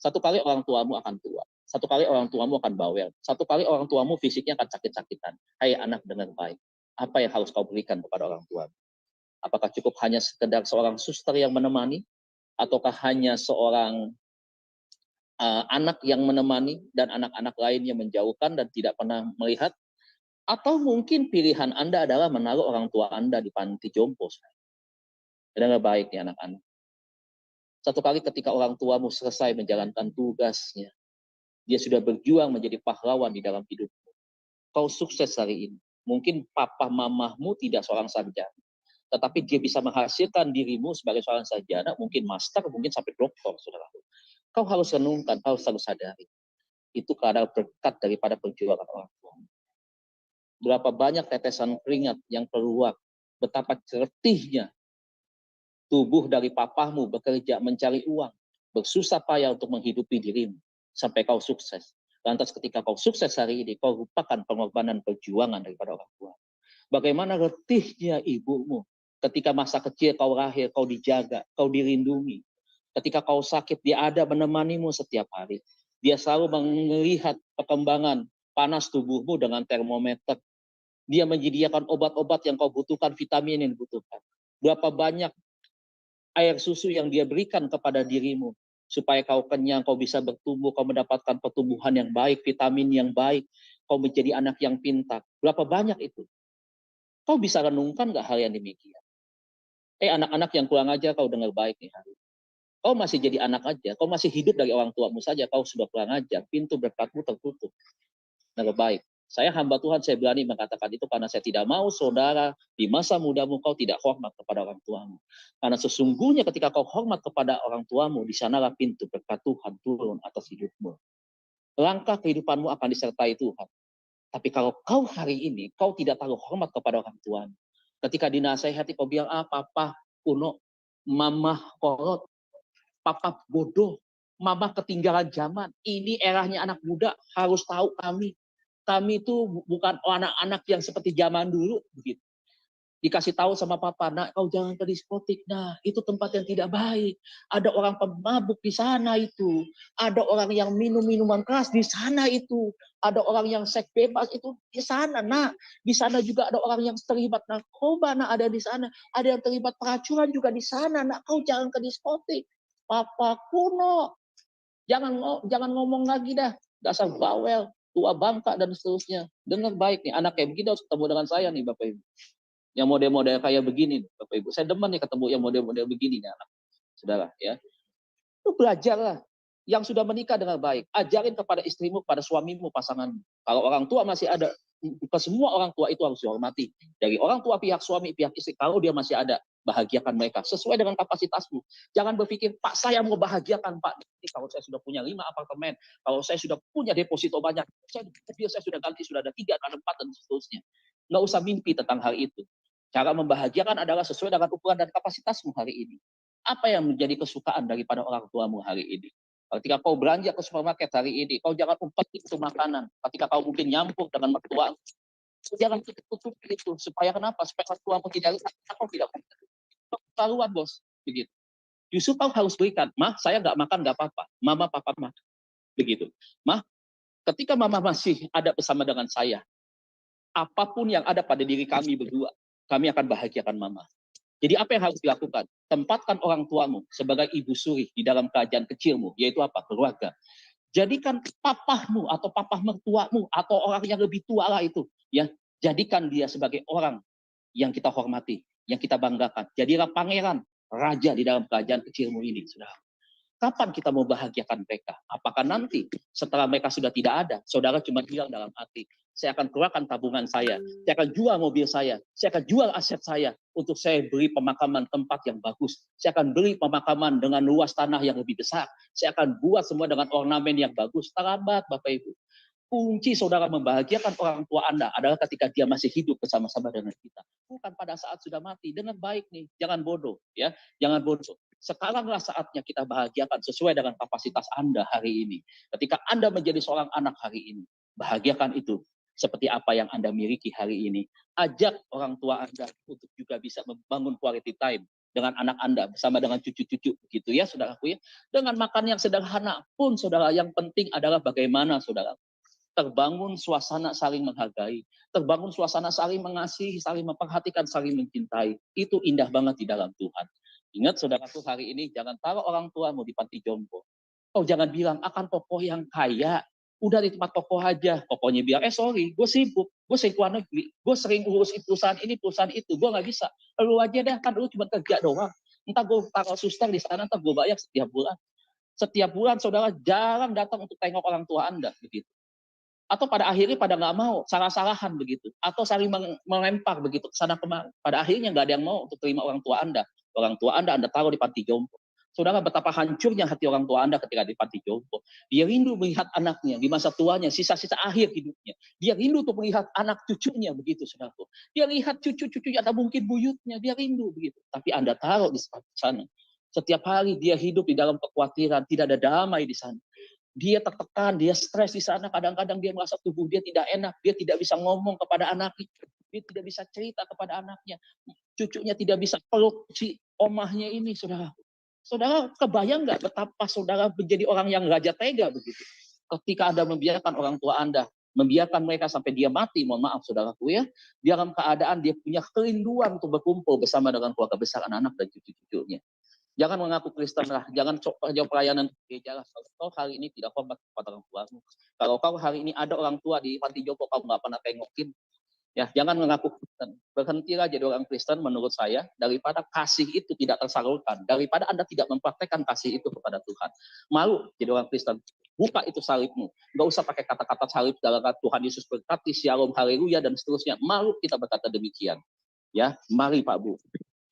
D: Satu kali orang tuamu akan tua. Satu kali orang tuamu akan bawel. Satu kali orang tuamu fisiknya akan sakit-sakitan. Hai anak dengan baik. Apa yang harus kau berikan kepada orang tuamu? Apakah cukup hanya sekedar seorang suster yang menemani? Ataukah hanya seorang anak yang menemani dan anak-anak lainnya menjauhkan dan tidak pernah melihat? Atau mungkin pilihan Anda adalah menaruh orang tua Anda di panti jompo. Dengar baik nih anak-anak. Satu kali ketika orang tuamu selesai menjalankan tugasnya, dia sudah berjuang menjadi pahlawan di dalam hidupmu. Kau sukses hari ini. Mungkin papa mamahmu tidak seorang sarjana, tetapi dia bisa menghasilkan dirimu sebagai seorang sarjana, mungkin master, mungkin sampai doktor, saudara. Kau harus renungkan, kau harus sadari. Itu karena berkat daripada perjuangan orang tua. Berapa banyak tetesan keringat yang keluar, betapa certihnya tubuh dari papamu bekerja mencari uang, bersusah payah untuk menghidupi dirimu, sampai kau sukses. Lantas ketika kau sukses hari ini, kau lupakan pengorbanan perjuangan daripada orang tua. Bagaimana letihnya ibumu, ketika masa kecil kau lahir, kau dijaga, kau dilindungi. Ketika kau sakit, dia ada menemanimu setiap hari. Dia selalu melihat perkembangan panas tubuhmu dengan termometer. Dia menyediakan obat-obat yang kau butuhkan, vitamin yang dibutuhkan. Berapa banyak air susu yang dia berikan kepada dirimu, supaya kau kenyang, kau bisa bertumbuh, kau mendapatkan pertumbuhan yang baik, vitamin yang baik, kau menjadi anak yang pintar. Berapa banyak itu? Kau bisa renungkan nggak hal yang demikian? Anak-anak yang kurang ajar, kau dengar baik nih hari. Kau masih jadi anak aja, kau masih hidup dari orang tuamu saja, kau sudah kurang ajar, pintu berkatmu tertutup. Nah, baik. Saya hamba Tuhan, saya berani mengatakan itu karena saya tidak mau saudara di masa mudamu kau tidak hormat kepada orang tuamu. Karena sesungguhnya ketika kau hormat kepada orang tuamu, di sanalah pintu berkat Tuhan turun atas hidupmu. Langkah kehidupanmu akan disertai Tuhan. Tapi kalau kau hari ini, kau tidak taruh hormat kepada orang tua, ketika dinasehati kau bilang, papa kuno, mama kolot, papa bodoh, mama ketinggalan zaman. Ini eranya anak muda, harus tahu kami. Kami itu bukan anak-anak yang seperti zaman dulu. Begitu. Dikasih tahu sama papa, nak kau jangan ke diskotik, nah itu tempat yang tidak baik. Ada orang pemabuk di sana itu. Ada orang yang minum minuman keras di sana itu. Ada orang yang seks bebas itu di sana, nak. Di sana juga ada orang yang terlibat narkoba, nak ada di sana. Ada yang terlibat peracuran juga di sana, nak kau jangan ke diskotik. Papa kuno, jangan ngomong lagi dah, dasar bawel, tua bangka dan seterusnya. Dengar baik nih, anak kayak begini harus ketemu dengan saya nih Bapak Ibu. Yang model-model kayak begini, Bapak Ibu. Saya demen nih ketemu yang model-model begini nih anak. Saudara, ya. Itu belajarlah. Yang sudah menikah dengan baik, ajarin kepada istrimu, kepada suamimu, pasanganmu. Kalau orang tua masih ada, ke semua orang tua itu harus dihormati. Dari orang tua pihak suami, pihak istri, kalau dia masih ada, bahagiakan mereka sesuai dengan kapasitasmu. Jangan berpikir, Pak saya mau bahagiakan Pak. Kalau saya sudah punya 5 apartemen, kalau saya sudah punya deposito banyak, saya sudah ganti, sudah ada 3, ada 4 dan seterusnya. Nggak usah mimpi tentang hal itu. Cara membahagiakan adalah sesuai dengan ukuran dan kapasitasmu hari ini. Apa yang menjadi kesukaan daripada orang tuamu hari ini? Ketika kau belanja ke supermarket hari ini, kau jangan umpet itu makanan. Ketika kau mungkin nyampur dengan mertua, jangan tutup itu. Supaya kenapa? Supaya mertuamu tidak lihat. Kau tidak keterlaluan, bos. Begitu. Justru kau harus berikan. Mah, saya nggak makan nggak apa-apa. Mama, papa makan. Begitu. Mah, ketika mama masih ada bersama dengan saya, apapun yang ada pada diri kami berdua, kami akan bahagiakan mama. Jadi apa yang harus dilakukan? Tempatkan orang tuamu sebagai ibu suri di dalam kerajaan kecilmu, yaitu apa? Keluarga. Jadikan papahmu atau papah mertuamu atau orang yang lebih tua lah itu, ya. Jadikan dia sebagai orang yang kita hormati, yang kita banggakan. Jadilah pangeran, raja di dalam kerajaan kecilmu ini, saudara. Kapan kita mau bahagiakan mereka? Apakah nanti setelah mereka sudah tidak ada, saudara cuma bilang dalam hati, saya akan keluarkan tabungan saya akan jual mobil saya akan jual aset saya untuk saya beli pemakaman tempat yang bagus, saya akan beli pemakaman dengan luas tanah yang lebih besar, saya akan buat semua dengan ornamen yang bagus. Terlambat Bapak Ibu. Kunci saudara membahagiakan orang tua Anda adalah ketika dia masih hidup bersama-sama dengan kita. Bukan pada saat sudah mati. Dengan baik nih, jangan bodoh, ya, jangan bodoh. Sekaranglah saatnya kita bahagiakan sesuai dengan kapasitas Anda hari ini. Ketika Anda menjadi seorang anak hari ini, bahagiakan itu seperti apa yang Anda miliki hari ini. Ajak orang tua Anda untuk juga bisa membangun quality time dengan anak Anda bersama dengan cucu-cucu, begitu ya, saudaraku ya. Dengan makan yang sederhana pun, saudara, yang penting adalah bagaimana, saudara, terbangun suasana saling menghargai, terbangun suasana saling mengasihi, saling memperhatikan, saling mencintai. Itu indah banget di dalam Tuhan. Ingat saudaraku, hari ini jangan taruh orang tuamu di panti jompo. Kau jangan bilang akan tokoh yang kaya, udah di tempat tokoh aja. Tokohnya bilang, sorry, gue sibuk, gue sering keluar negeri, gue sering urus perusahaan ini, perusahaan itu, gue nggak bisa. Lu aja deh, kan lu cuma kerja doang. Entah gue taruh suster di sana, entah gue bayar setiap bulan. Setiap bulan saudara jarang datang untuk tengok orang tua Anda, begitu. Atau pada akhirnya pada nggak mau, salah-salahan begitu, atau saling melempar begitu ke sana kemari. Pada akhirnya nggak ada yang mau untuk terima orang tua Anda. Orang tua Anda taruh di panti jompo. Saudara, betapa hancurnya hati orang tua Anda ketika di panti jompo. Dia rindu melihat anaknya di masa tuanya, sisa-sisa akhir hidupnya. Dia rindu untuk melihat anak cucunya begitu, saudaraku. Dia lihat cucu-cucunya atau mungkin buyutnya, dia rindu begitu. Tapi Anda taruh di sana. Setiap hari dia hidup di dalam kekhawatiran, tidak ada damai di sana. Dia tertekan, dia stres di sana, kadang-kadang dia merasa tubuh dia tidak enak, dia tidak bisa ngomong kepada anaknya, dia tidak bisa cerita kepada anaknya, cucunya tidak bisa peluk si omahnya ini, saudara. Saudara, kebayang nggak betapa saudara menjadi orang yang raja tega begitu? Ketika Anda membiarkan orang tua Anda, membiarkan mereka sampai dia mati, mohon maaf saudaraku ya, dalam keadaan dia punya kerinduan untuk berkumpul bersama dengan keluarga besar, anak-anak dan cucu-cucunya. Jangan mengaku Kristen lah, jangan jauh pelayanan gereja lah. Kalau kau hari ini tidak hormat kepada orang tuamu, kalau kau hari ini ada orang tua di panti jompo kau nggak pernah tengokin, ya jangan mengaku Kristen. Berhentilah jadi orang Kristen menurut saya, daripada kasih itu tidak tersalurkan, daripada Anda tidak mempraktekkan kasih itu kepada Tuhan. Malu jadi orang Kristen. Buka itu salibmu. Nggak usah pakai kata-kata salib dalam Tuhan Yesus berkati, shalom, haleluya dan seterusnya. Malu kita berkata demikian. Ya, mari Pak Bu.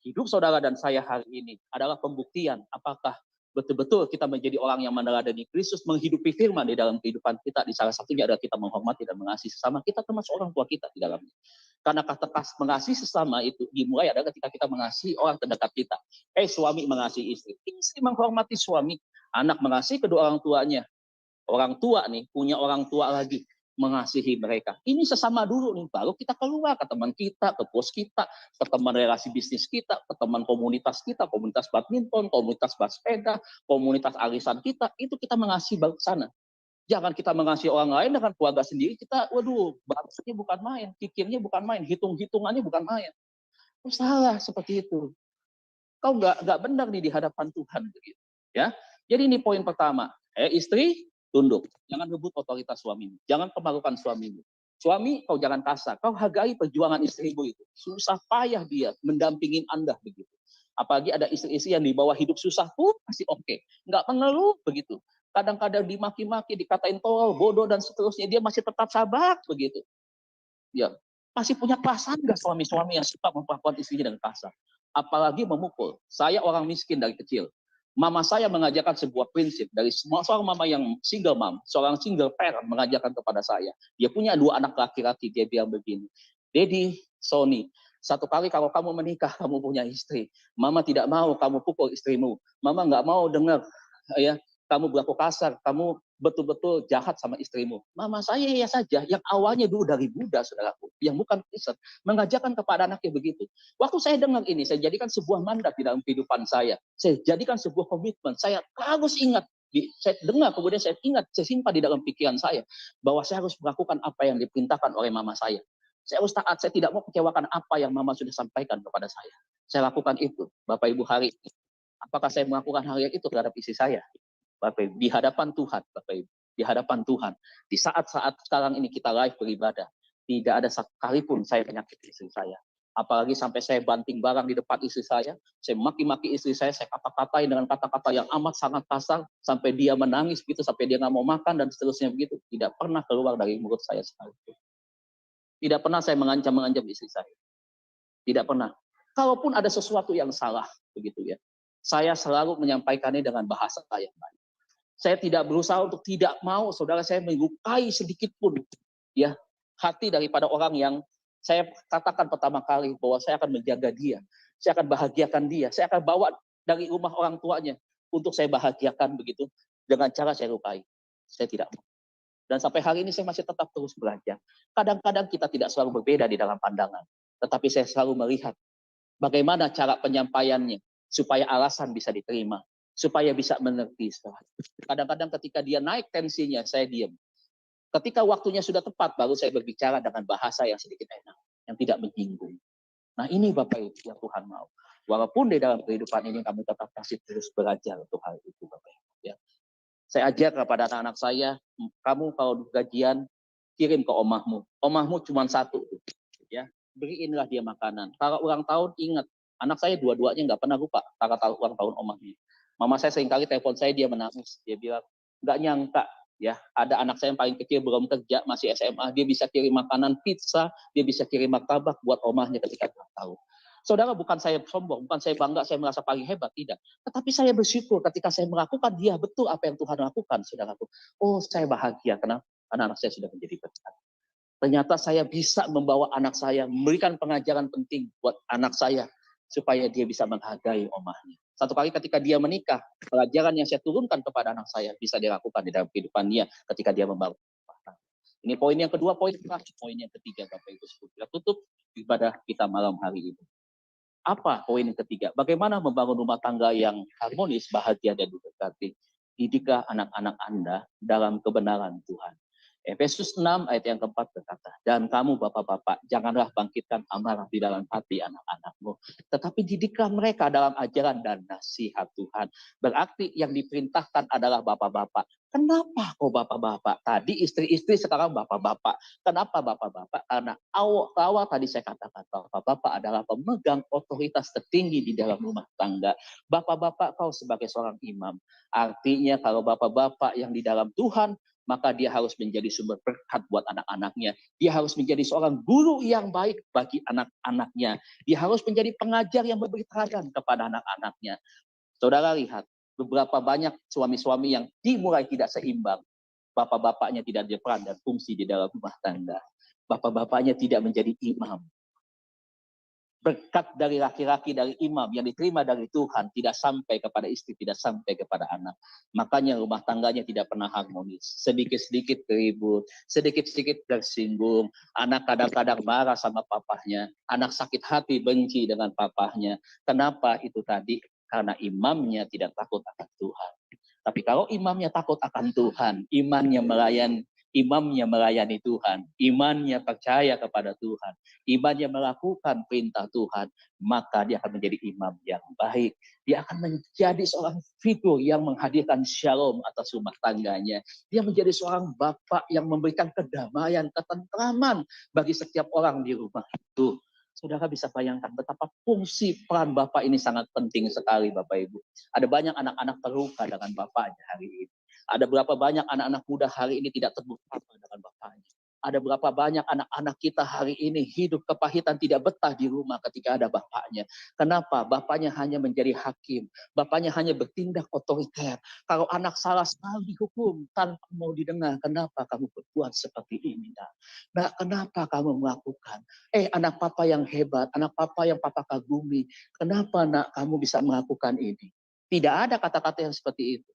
D: Hidup saudara dan saya hari ini adalah pembuktian apakah betul-betul kita menjadi orang yang meneladani Kristus, menghidupi firman di dalam kehidupan kita. Di salah satunya adalah kita menghormati dan mengasihi sesama kita, termasuk orang tua kita di dalamnya. Karena kata mengasihi sesama itu dimulai adalah ketika kita mengasihi orang terdekat kita. Suami mengasihi istri, istri menghormati suami, anak mengasihi kedua orang tuanya. Orang tua nih punya orang tua lagi, mengasihi mereka. Ini sesama dulu nih, baru kita keluar ke teman kita, ke bos kita, ke teman relasi bisnis kita, ke teman komunitas kita, komunitas badminton, komunitas basepeda, komunitas arisan kita, itu kita mengasihi baru ke sana. Jangan kita mengasihi orang lain dengan keluarga sendiri, kita, waduh, bahasanya bukan main, pikirnya bukan main, hitung-hitungannya bukan main. Oh, salah seperti itu. Kau nggak benar nih di hadapan Tuhan begitu. Ya, jadi ini poin pertama. Istri, tunduk. Jangan rebut otoritas suamimu. Jangan pemalukan suamimu. Suami, kau jangan kasar. Kau hargai perjuangan istrimu itu. Susah payah dia mendampingin Anda begitu. Apalagi ada istri-istri yang di bawah hidup susah pun masih oke. Nggak mengeluh begitu. Kadang-kadang dimaki-maki, dikatain tolol, bodoh, dan seterusnya. Dia masih tetap sabar begitu. Ya, masih punya perasaan nggak suami-suami yang suka memperlakukan istrinya dengan kasar? Apalagi memukul. Saya orang miskin dari kecil. Mama saya mengajarkan sebuah prinsip dari seorang mama yang single mom, seorang single parent mengajarkan kepada saya. Dia punya 2 anak laki-laki, dia bilang begini, Daddy, Sony, satu kali kalau kamu menikah, kamu punya istri. Mama tidak mau kamu pukul istrimu. Mama nggak mau dengar ya kamu berlaku kasar, kamu betul-betul jahat sama istrimu. Mama saya ya saja, yang awalnya dulu dari Buddha, saudaraku, yang bukan Kristen, mengajarkan kepada anaknya begitu. Waktu saya dengar ini, saya jadikan sebuah mandat di dalam kehidupan saya. Saya jadikan sebuah komitmen. Saya harus ingat, saya dengar, kemudian saya ingat, saya simpan di dalam pikiran saya, bahwa saya harus melakukan apa yang diperintahkan oleh mama saya. Saya harus taat, saya tidak mau kecewakan apa yang mama sudah sampaikan kepada saya. Saya lakukan itu, Bapak Ibu hari ini. Apakah saya melakukan hal yang itu terhadap istri saya? Bapak Ibu, di hadapan Tuhan, Bapak Ibu, di hadapan Tuhan, di saat-saat sekarang ini kita live beribadah, tidak ada sekalipun saya menyakiti istri saya. Apalagi sampai saya banting barang di depan istri saya maki-maki istri saya kata-katain dengan kata-kata yang amat sangat kasar, sampai dia menangis begitu, sampai dia nggak mau makan dan seterusnya begitu. Tidak pernah keluar dari mulut saya sekalipun. Tidak pernah saya mengancam istri saya. Tidak pernah. Kalaupun ada sesuatu yang salah, begitu ya, saya selalu menyampaikannya dengan bahasa yang baik. Saya tidak berusaha untuk tidak mau saudara saya melukai sedikit pun ya hati daripada orang yang saya katakan pertama kali bahwa saya akan menjaga dia, saya akan bahagiakan dia, saya akan bawa dari rumah orang tuanya untuk saya bahagiakan begitu dengan cara saya lukai. Saya tidak mau. Dan sampai hari ini saya masih tetap terus belajar. Kadang-kadang kita tidak selalu berbeda di dalam pandangan, tetapi saya selalu melihat bagaimana cara penyampaiannya supaya alasan bisa diterima, supaya bisa mengerti. Kadang-kadang ketika dia naik tensinya, saya diam. Ketika waktunya sudah tepat, baru saya berbicara dengan bahasa yang sedikit enak, yang tidak menyinggung. Nah ini Bapak Ibu yang Tuhan mau. Walaupun di dalam kehidupan ini kami tetap masih terus belajar untuk hal itu Bapak Ibu. Ya. Saya ajar kepada anak-anak saya, kamu kalau gajian, kirim ke omahmu. Omahmu cuma satu. Ya. Beriinlah dia makanan. Kalau ulang tahun, ingat. Anak saya dua-duanya nggak pernah lupa kalau ulang tahun omahnya. Mama saya seringkali telepon saya, dia menangis. Dia bilang, nggak nyangka ya ada anak saya yang paling kecil belum kerja, masih SMA, dia bisa kirim makanan pizza, dia bisa kirim martabak buat omahnya ketika ulang tahun. Saudara, bukan saya sombong, bukan saya bangga, saya merasa paling hebat, tidak. Tetapi saya bersyukur ketika saya melakukan dia betul apa yang Tuhan lakukan, saudaraku. Oh, saya bahagia karena anak-anak saya sudah menjadi berkat. Ternyata saya bisa membawa anak saya, memberikan pengajaran penting buat anak saya, supaya dia bisa menghargai omahnya. Satu kali ketika dia menikah, pelajaran yang saya turunkan kepada anak saya bisa dilakukan di dalam kehidupan dia ketika dia membangun rumah tangga. Ini poin yang kedua, poin yang ketiga, Bapak Ibu. Kita tutup ibadah kita malam hari ini. Apa poin yang ketiga? Bagaimana membangun rumah tangga yang harmonis, bahagia, dan diberkati? Didiklah anak-anak Anda dalam kebenaran Tuhan. Efesus 6 ayat yang keempat berkata, dan kamu bapak-bapak, janganlah bangkitkan amarah di dalam hati anak-anakmu, tetapi didiklah mereka dalam ajaran dan nasihat Tuhan. Berarti yang diperintahkan adalah bapak-bapak. Kenapa kok bapak-bapak? Tadi istri-istri, sekarang bapak-bapak. Kenapa bapak-bapak? Karena awal tadi saya katakan, bapak-bapak adalah pemegang otoritas tertinggi di dalam rumah tangga. Bapak-bapak kau sebagai seorang imam. Artinya kalau bapak-bapak yang di dalam Tuhan, maka dia harus menjadi sumber berkat buat anak-anaknya. Dia harus menjadi seorang guru yang baik bagi anak-anaknya. Dia harus menjadi pengajar yang memberi teladan kepada anak-anaknya. Saudara lihat, beberapa banyak suami-suami yang dimulai tidak seimbang. Bapak-bapaknya tidak ada peran dan fungsi di dalam rumah tangga. Bapak-bapaknya tidak menjadi imam. Berkat dari laki-laki, dari imam yang diterima dari Tuhan tidak sampai kepada istri, tidak sampai kepada anak. Makanya rumah tangganya tidak pernah harmonis. Sedikit-sedikit ribut, sedikit-sedikit tersinggung. Anak kadang-kadang marah sama papahnya. Anak sakit hati, benci dengan papahnya. Kenapa itu tadi? Karena imamnya tidak takut akan Tuhan. Tapi kalau imamnya takut akan Tuhan, imamnya melayani Tuhan, imannya percaya kepada Tuhan, imannya melakukan perintah Tuhan, maka dia akan menjadi imam yang baik. Dia akan menjadi seorang figur yang menghadirkan shalom atas rumah tangganya. Dia menjadi seorang bapak yang memberikan kedamaian, ketentraman bagi setiap orang di rumah itu. Saudara bisa bayangkan betapa fungsi peran bapak ini sangat penting sekali, Bapak Ibu. Ada banyak anak-anak terluka dengan bapaknya hari ini. Ada berapa banyak anak-anak muda hari ini tidak terbuka dengan bapaknya. Ada berapa banyak anak-anak kita hari ini hidup kepahitan, tidak betah di rumah ketika ada bapaknya. Kenapa? Bapaknya hanya menjadi hakim. Bapaknya hanya bertindak otoriter. Kalau anak salah selalu dihukum tanpa mau didengar. Kenapa kamu berbuat seperti ini? Nah, kenapa kamu melakukan? Anak papa yang hebat, anak papa yang papa kagumi. Kenapa nak kamu bisa melakukan ini? Tidak ada kata-kata yang seperti itu.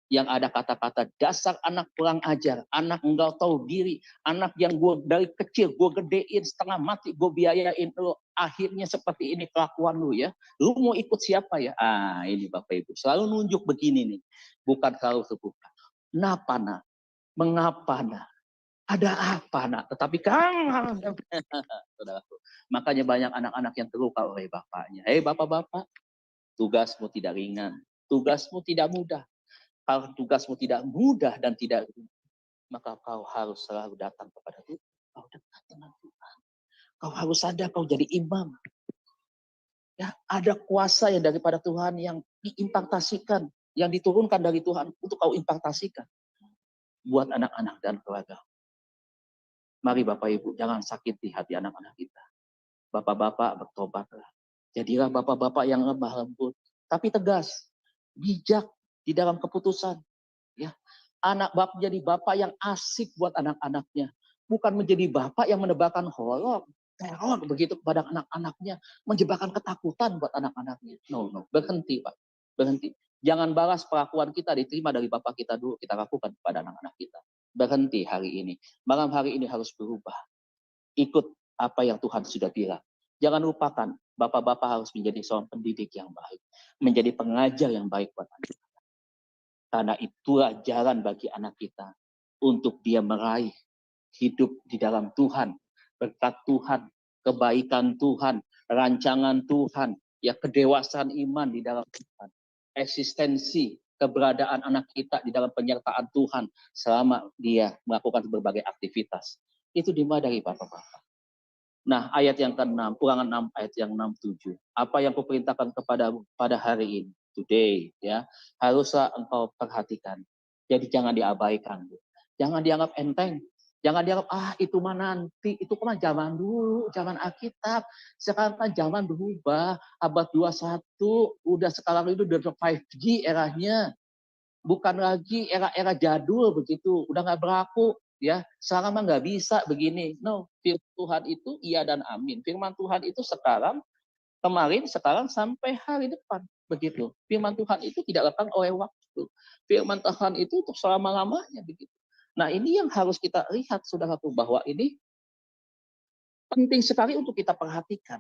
D: Yang ada kata-kata dasar anak kurang ajar, anak enggak tahu diri, anak yang gue dari kecil gue gedein setengah mati, gue biayain lo, akhirnya seperti ini kelakuan lu ya. Lu mau ikut siapa ya? Ini Bapak Ibu selalu nunjuk begini nih, bukan kalau terbuka. Kenapa nak? Mengapa nak? Ada apa nak? Tetapi kan, makanya banyak anak-anak yang terluka oleh bapaknya. Bapak-bapak, tugasmu tidak ringan, tugasmu tidak mudah. Kalau tugasmu tidak mudah dan tidak ringan, maka kau harus selalu datang kepada Tuhan. Kau dekat dengan Tuhan. Kau harus sadar kau jadi imam. Ya, ada kuasa yang daripada Tuhan yang diimpartasikan, yang diturunkan dari Tuhan untuk kau impartasikan buat anak-anak dan keluarga. Mari Bapak Ibu, jangan sakiti hati anak-anak kita. Bapak-bapak bertobatlah. Jadilah bapak-bapak yang lemah lembut, tapi tegas, bijak di dalam keputusan. Ya, anak bapak jadi bapak yang asik buat anak-anaknya, bukan menjadi bapak yang menebarkan horor, teror begitu kepada anak-anaknya, menyebabkan ketakutan buat anak-anaknya. No, berhenti Pak, berhenti. Jangan balas perlakuan kita diterima dari bapak kita dulu, kita lakukan kepada anak-anak kita. Berhenti hari ini. Malam hari ini harus berubah. Ikut apa yang Tuhan sudah bilang. Jangan lupakan, bapak-bapak harus menjadi seorang pendidik yang baik. Menjadi pengajar yang baik buat anak. Karena itulah jalan bagi anak kita untuk dia meraih hidup di dalam Tuhan, berkat Tuhan, kebaikan Tuhan, rancangan Tuhan, ya kedewasaan iman di dalam Tuhan, eksistensi keberadaan anak kita di dalam penyertaan Tuhan selama dia melakukan berbagai aktivitas. Itu dimulai dari bapak-bapak. Nah, ayat yang ke-6, Ulangan 6 ayat yang 6-7. Apa yang kuperintahkan kepadamu pada hari ini? Today, ya, haruslah engkau perhatikan. Jadi jangan diabaikan, jangan dianggap enteng, jangan dianggap itu mah nanti, itu kan zaman dulu, zaman Alkitab. Sekarang kan zaman berubah, abad 21, udah sekarang itu udah 5G eranya, bukan lagi era-era jadul begitu, udah nggak berlaku. Ya, sekarang mah nggak bisa begini. No, firman Tuhan itu iya dan amin. Firman Tuhan itu sekarang, kemarin, sekarang, sampai hari depan. Begitu. Firman Tuhan itu tidak lekang oleh waktu. Firman Tuhan itu untuk selama-lamanya. Begitu. Nah, ini yang harus kita lihat, saudaraku, bahwa ini penting sekali untuk kita perhatikan.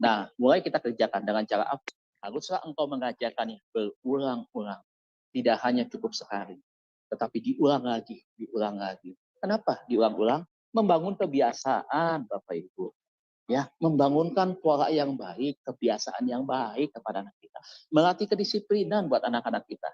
D: Nah, mulai kita kerjakan dengan cara apa? Haruslah engkau mengajarkannya berulang-ulang. Tidak hanya cukup sekali, tetapi diulang lagi, diulang lagi. Kenapa diulang-ulang? Membangun kebiasaan, Bapak Ibu. Ya, membangunkan pola yang baik, kebiasaan yang baik kepada anak kita. Melatih kedisiplinan buat anak-anak kita.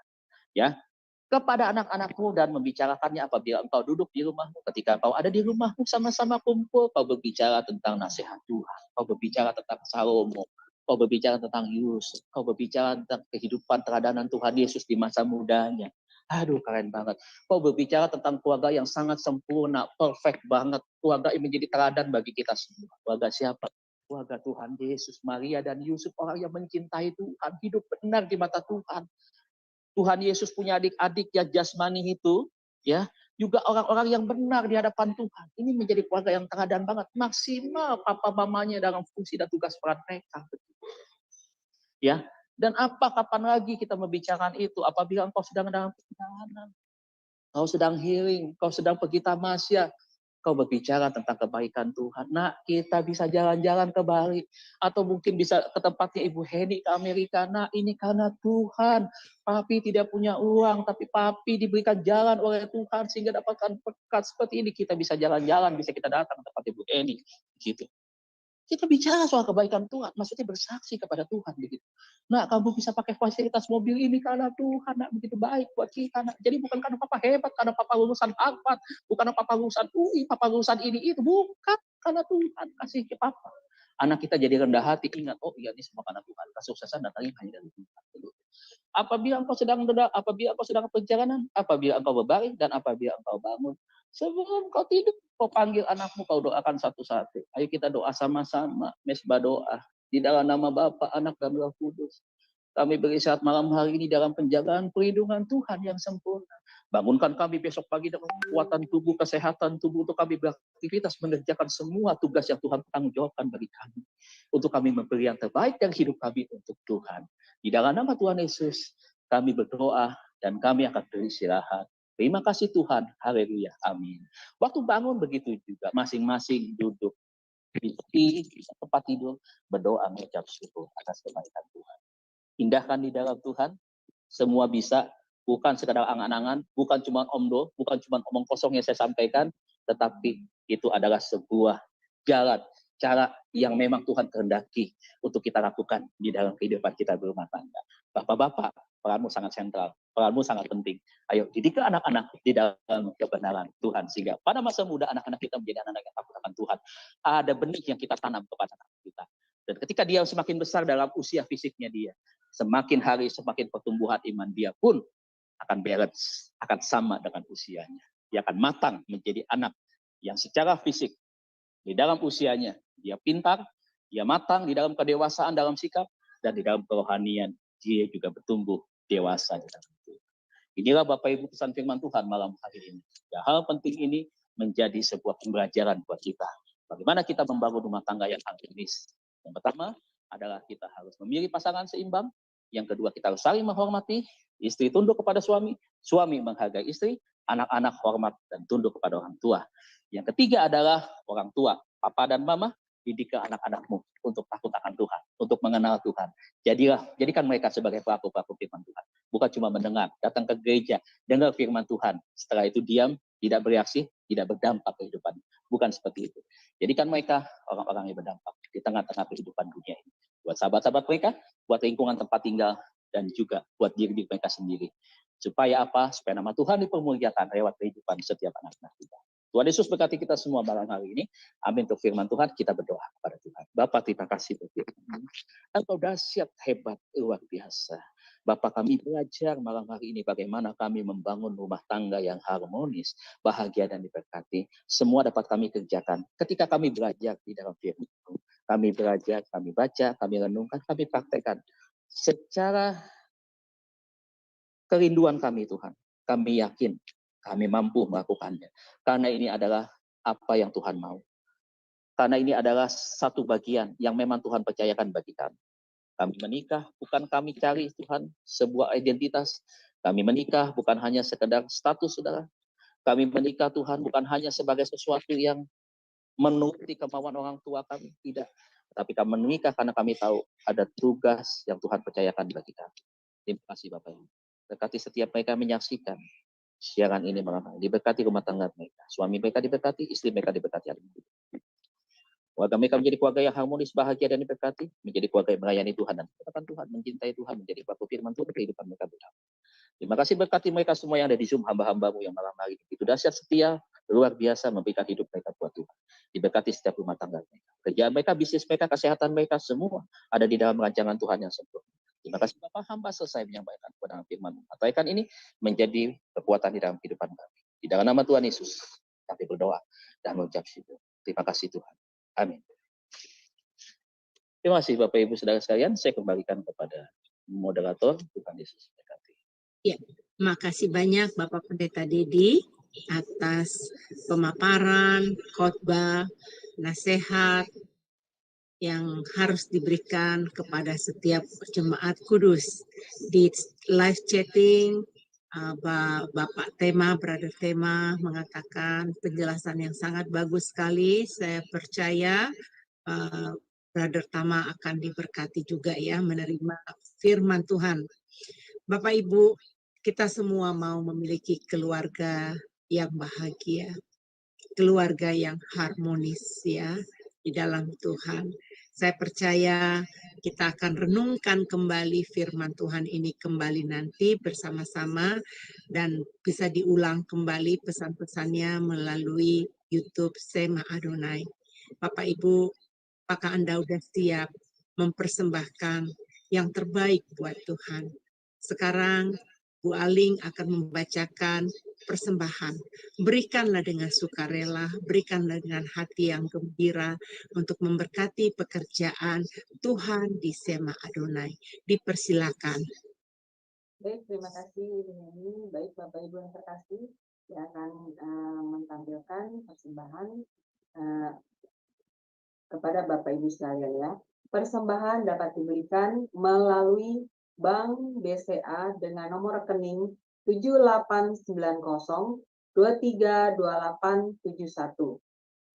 D: Ya, kepada anak-anakmu dan membicarakannya apabila engkau duduk di rumahmu. Ketika kau ada di rumahmu sama-sama kumpul, kau berbicara tentang nasihat Tuhan. Kau berbicara tentang Salomo. Kau berbicara tentang Yusuf. Kau berbicara tentang kehidupan teladanan Tuhan Yesus di masa mudanya. Aduh, keren banget. Kau berbicara tentang keluarga yang sangat sempurna, perfect banget. Keluarga yang menjadi teladan bagi kita semua. Keluarga siapa? Keluarga Tuhan Yesus, Maria dan Yusuf, orang yang mencintai Tuhan, hidup benar di mata Tuhan. Tuhan Yesus punya adik-adik yang jasmani itu, ya, juga orang-orang yang benar di hadapan Tuhan. Ini menjadi keluarga yang teladan banget, maksimal papa mamanya dalam fungsi dan tugas peran mereka. Ya, dan kapan lagi kita membicarakan itu apabila engkau sedang dalam perjalanan, kau sedang healing, kau sedang pergi tamasya, kau berbicara tentang kebaikan Tuhan. Nah, kita bisa jalan-jalan ke Bali, atau mungkin bisa ke tempatnya Ibu Heni ke Amerika. Nah, ini karena Tuhan. Papi tidak punya uang, tapi papi diberikan jalan oleh Tuhan sehingga dapatkan berkat seperti ini. Kita bisa jalan-jalan, bisa kita datang ke tempat Ibu Heni, gitu. Kita bicara soal kebaikan Tuhan, maksudnya bersaksi kepada Tuhan begitu. Nah, kamu bisa pakai fasilitas mobil ini karena Tuhan, nak, begitu baik buat kita. Nak. Jadi bukan karena papa hebat, karena papa lulusan Harvard, bukan karena papa lulusan UI, papa lulusan ini itu, bukan karena Tuhan kasih ke papa. Anak kita jadi rendah hati, ingat, oh iya ini semua karena Tuhan. Kesuksesan datangnya hanya dari Tuhan. Apabila engkau sedang perjalanan, apabila engkau berbaring dan apabila engkau bangun, sebelum kau tidur, kau panggil anakmu, kau doakan satu-satu. Ayo kita doa sama-sama, mesbah doa. Di dalam nama Bapa, Anak, dan Roh Kudus. Kami beristirahat malam hari ini dalam penjagaan perlindungan Tuhan yang sempurna. Bangunkan kami besok pagi dengan kekuatan tubuh, kesehatan tubuh, untuk kami beraktivitas mengerjakan semua tugas yang Tuhan tanggung jawabkan bagi kami. Untuk kami memberi yang terbaik dari hidup kami untuk Tuhan. Di dalam nama Tuhan Yesus, kami berdoa dan kami akan beristirahat. Terima kasih Tuhan. Haleluya. Amin. Waktu bangun begitu juga. Masing-masing duduk di tempat tidur, berdoa mengucap syukur atas kebaikan Tuhan. Indahkan di dalam Tuhan. Semua bisa. Bukan sekadar angan-angan. Bukan cuma omdo. Bukan cuma omong kosong yang saya sampaikan. Tetapi itu adalah sebuah jalan. Cara yang memang Tuhan kehendaki untuk kita lakukan di dalam kehidupan kita berumah tangga. Bapak-bapak, peranmu sangat sentral, peranmu sangat penting. Ayo didik anak-anak di dalam kebenaran Tuhan, sehingga pada masa muda anak-anak kita menjadi anak-anak yang takut akan Tuhan. Ada benih yang kita tanam kepada anak kita. Dan ketika dia semakin besar dalam usia fisiknya dia, semakin hari semakin pertumbuhan iman dia pun akan balance, akan sama dengan usianya. Dia akan matang menjadi anak yang secara fisik di dalam usianya dia pintar, dia matang di dalam kedewasaan, dalam sikap, dan di dalam kerohanian dia juga bertumbuh dewasa di dalam itu. Inilah Bapak Ibu pesan firman Tuhan malam hari ini. Ya, hal penting ini menjadi sebuah pembelajaran buat kita. Bagaimana kita membangun rumah tangga yang harmonis. Yang pertama adalah kita harus memilih pasangan seimbang. Yang kedua, kita harus saling menghormati. Istri tunduk kepada suami, suami menghargai istri, anak-anak hormat dan tunduk kepada orang tua. Yang ketiga adalah orang tua, papa dan mama, didik anak-anakmu untuk takut akan Tuhan, untuk mengenal Tuhan. Jadikan mereka sebagai pelaku-pelaku firman Tuhan. Bukan cuma mendengar, datang ke gereja, dengar firman Tuhan. Setelah itu diam, tidak bereaksi, tidak berdampak kehidupan. Bukan seperti itu. Jadikan mereka orang-orang yang berdampak di tengah-tengah kehidupan dunia ini. Buat sahabat-sahabat mereka, buat lingkungan tempat tinggal, dan juga buat diri mereka sendiri. Supaya apa? Supaya nama Tuhan dipermuliakan lewat kehidupan setiap anak-anak kita. Tuhan Yesus berkati kita semua malam hari ini. Amin. Untuk firman Tuhan, kita berdoa kepada Tuhan. Bapak, terima kasih untuk firman. Engkau dahsyat, hebat, luar biasa. Bapak, kami belajar malam hari ini bagaimana kami membangun rumah tangga yang harmonis, bahagia dan diberkati. Semua dapat kami kerjakan ketika kami belajar di dalam firman. Kami belajar, kami baca, kami renungkan, kami praktekkan. Secara kerinduan kami Tuhan, kami yakin kami mampu melakukannya. Karena ini adalah apa yang Tuhan mau. Karena ini adalah satu bagian yang memang Tuhan percayakan bagi kami. Kami menikah bukan kami cari Tuhan sebuah identitas. Kami menikah bukan hanya sekedar status saudara. Kami menikah Tuhan bukan hanya sebagai sesuatu yang menuruti kemauan orang tua kami. Tidak. Tapi kami menikah karena kami tahu ada tugas yang Tuhan percayakan bagi kami. Terima kasih Bapak Ibu. Berkati setiap mereka menyaksikan siaran ini malam hari. Diberkati rumah tangga mereka. Suami mereka diberkati, istri mereka diberkati. Keluarga mereka menjadi keluarga yang harmonis, bahagia dan diberkati. Menjadi keluarga yang melayani Tuhan dan ketaatan Tuhan. Mencintai Tuhan, menjadi pelaku firman Tuhan kehidupan mereka berdampak. Terima kasih berkati mereka semua yang ada di Zoom, hamba-hambamu yang malam hari ini. Itu dahsyat setia, luar biasa memberikan hidup mereka buat Tuhan. Diberkati setiap rumah tangga mereka. Kerjaan mereka, bisnis mereka, kesehatan mereka, semua ada di dalam rancangan Tuhan yang sempurna. Terima kasih Bapak, hamba selesai menyampaikan kepada firman. Ataikan ini menjadi kekuatan di dalam kehidupan kami. Di dalam nama Tuhan Yesus, kami berdoa dan mengucap syukur. Terima kasih Tuhan. Amin. Terima kasih Bapak Ibu Saudara sekalian. Saya kembalikan kepada moderator. Tuhan Yesus berkati.
B: Makasih banyak Bapak Pendeta Dedi atas pemaparan, khotbah, nasihat yang harus diberikan kepada setiap jemaat kudus. Di live chatting, Bapak Tema, Brother Tema mengatakan penjelasan yang sangat bagus sekali. Saya percaya Brother Tama akan diberkati juga ya menerima firman Tuhan. Bapak Ibu, kita semua mau memiliki keluarga yang bahagia, keluarga yang harmonis ya di dalam Tuhan. Saya percaya kita akan renungkan kembali firman Tuhan ini kembali nanti bersama-sama dan bisa diulang kembali pesan-pesannya melalui YouTube Sema Adonai. Bapak Ibu, apakah Anda sudah siap mempersembahkan yang terbaik buat Tuhan? Sekarang Bu Aling akan membacakan persembahan. Berikanlah dengan sukarela, berikanlah dengan hati yang gembira untuk memberkati pekerjaan Tuhan di Sema Adonai. Dipersilakan.
F: Baik, terima kasih Ibu Neni. Baik Bapak Ibu yang terkasih, saya akan menampilkan persembahan kepada Bapak Ibu sekalian ya. Persembahan dapat diberikan melalui Bank BCA dengan nomor rekening 7890232871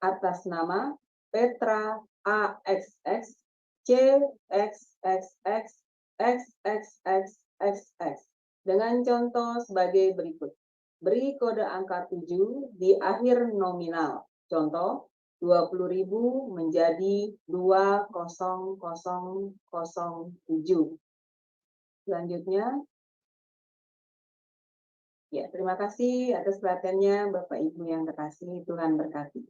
F: atas nama Petra AXX CXXX XXXXX dengan contoh sebagai berikut. Beri kode angka 7 di akhir nominal. Contoh 20.000 menjadi 20007. Selanjutnya, ya terima kasih atas perhatiannya Bapak Ibu yang terkasih, Tuhan berkati.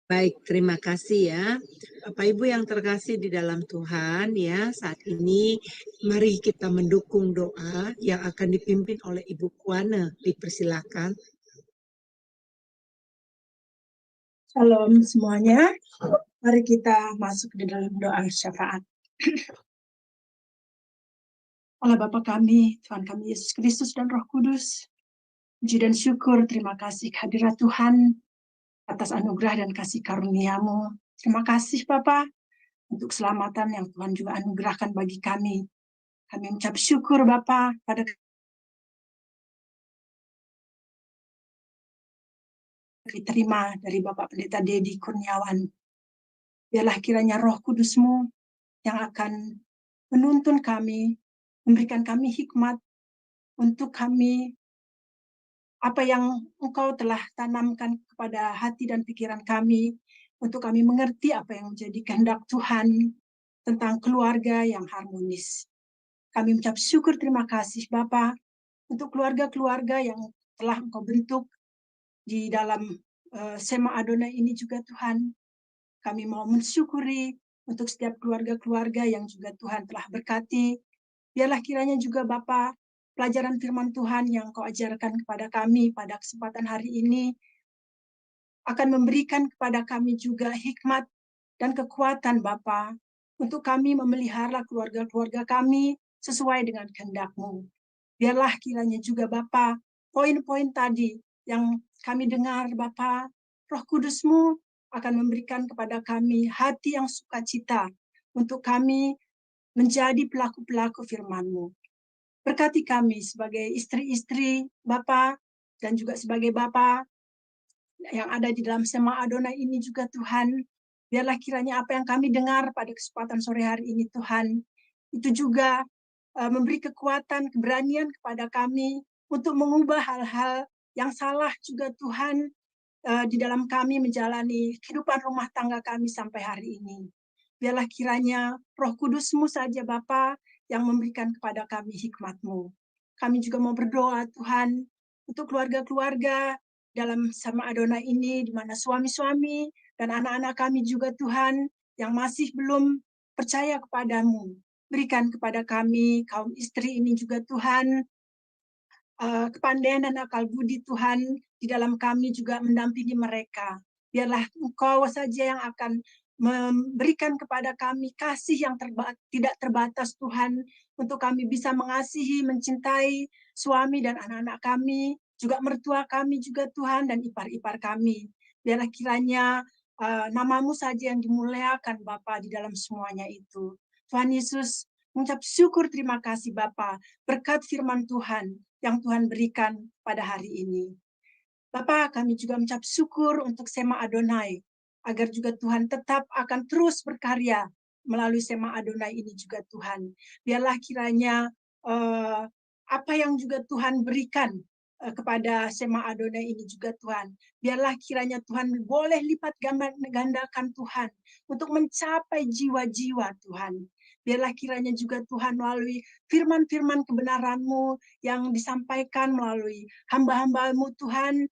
B: Baik, terima kasih ya. Bapak Ibu yang terkasih di dalam Tuhan ya, saat ini mari kita mendukung doa yang akan dipimpin oleh Ibu Kuana. Dipersilakan.
G: Shalom semuanya. Mari kita masuk di dalam doa syafaat. Allah Bapa kami, Tuhan kami Yesus Kristus dan Roh Kudus, puji dan syukur, terima kasih kehadirat Tuhan atas anugerah dan kasih karunia-Mu. Terima kasih Bapa untuk keselamatan yang Tuhan juga anugerahkan bagi kami. Kami mengucap syukur Bapa pada diterima dari Bapak Pendeta Dedi Kurniawan. Biarlah kiranya Roh Kudus-Mu yang akan menuntun kami, memberikan kami hikmat untuk kami, apa yang Engkau telah tanamkan kepada hati dan pikiran kami, untuk kami mengerti apa yang menjadi kehendak Tuhan tentang keluarga yang harmonis. Kami mengucap syukur terima kasih Bapa untuk keluarga-keluarga yang telah Engkau bentuk di dalam Sema Adonai ini juga Tuhan. Kami mau mensyukuri untuk setiap keluarga-keluarga yang juga Tuhan telah berkati. Biarlah kiranya juga Bapa, pelajaran firman Tuhan yang Kau ajarkan kepada kami pada kesempatan hari ini akan memberikan kepada kami juga hikmat dan kekuatan Bapa untuk kami memelihara keluarga-keluarga kami sesuai dengan kehendak-Mu. Biarlah kiranya juga Bapa, poin-poin tadi yang kami dengar Bapa, Roh Kudus-Mu akan memberikan kepada kami hati yang sukacita untuk kami menjadi pelaku-pelaku firman-Mu. Berkati kami sebagai istri-istri Bapa dan juga sebagai Bapa yang ada di dalam Sema Adonai ini juga Tuhan. Biarlah kiranya apa yang kami dengar pada kesempatan sore hari ini Tuhan, itu juga memberi kekuatan, keberanian kepada kami untuk mengubah hal-hal yang salah juga Tuhan di dalam kami menjalani kehidupan rumah tangga kami sampai hari ini. Biarlah kiranya Roh Kudus-Mu saja Bapa yang memberikan kepada kami hikmat-Mu. Kami juga mau berdoa Tuhan untuk keluarga-keluarga dalam Sema Adonai ini, di mana suami-suami dan anak-anak kami juga Tuhan yang masih belum percaya kepadamu. Berikan kepada kami, kaum istri ini juga Tuhan, kepandaian dan akal budi Tuhan di dalam kami juga mendampingi mereka. Biarlah Engkau saja yang akan memberikan kepada kami kasih yang tidak terbatas Tuhan, untuk kami bisa mengasihi, mencintai suami dan anak-anak kami, juga mertua kami juga Tuhan, dan ipar-ipar kami. Biarlah kiranya namamu saja yang dimuliakan Bapa di dalam semuanya itu. Tuhan Yesus, mengucap syukur terima kasih Bapa, berkat firman Tuhan yang Tuhan berikan pada hari ini. Bapa, kami juga mengucap syukur untuk Sema Adonai, agar juga Tuhan tetap akan terus berkarya melalui Sema Adonai ini juga Tuhan. Biarlah kiranya apa yang juga Tuhan berikan kepada Sema Adonai ini juga Tuhan. Biarlah kiranya Tuhan boleh lipat gandakan Tuhan untuk mencapai jiwa-jiwa Tuhan. Biarlah kiranya juga Tuhan melalui firman-firman kebenaran-Mu yang disampaikan melalui hamba-hamba-Mu Tuhan,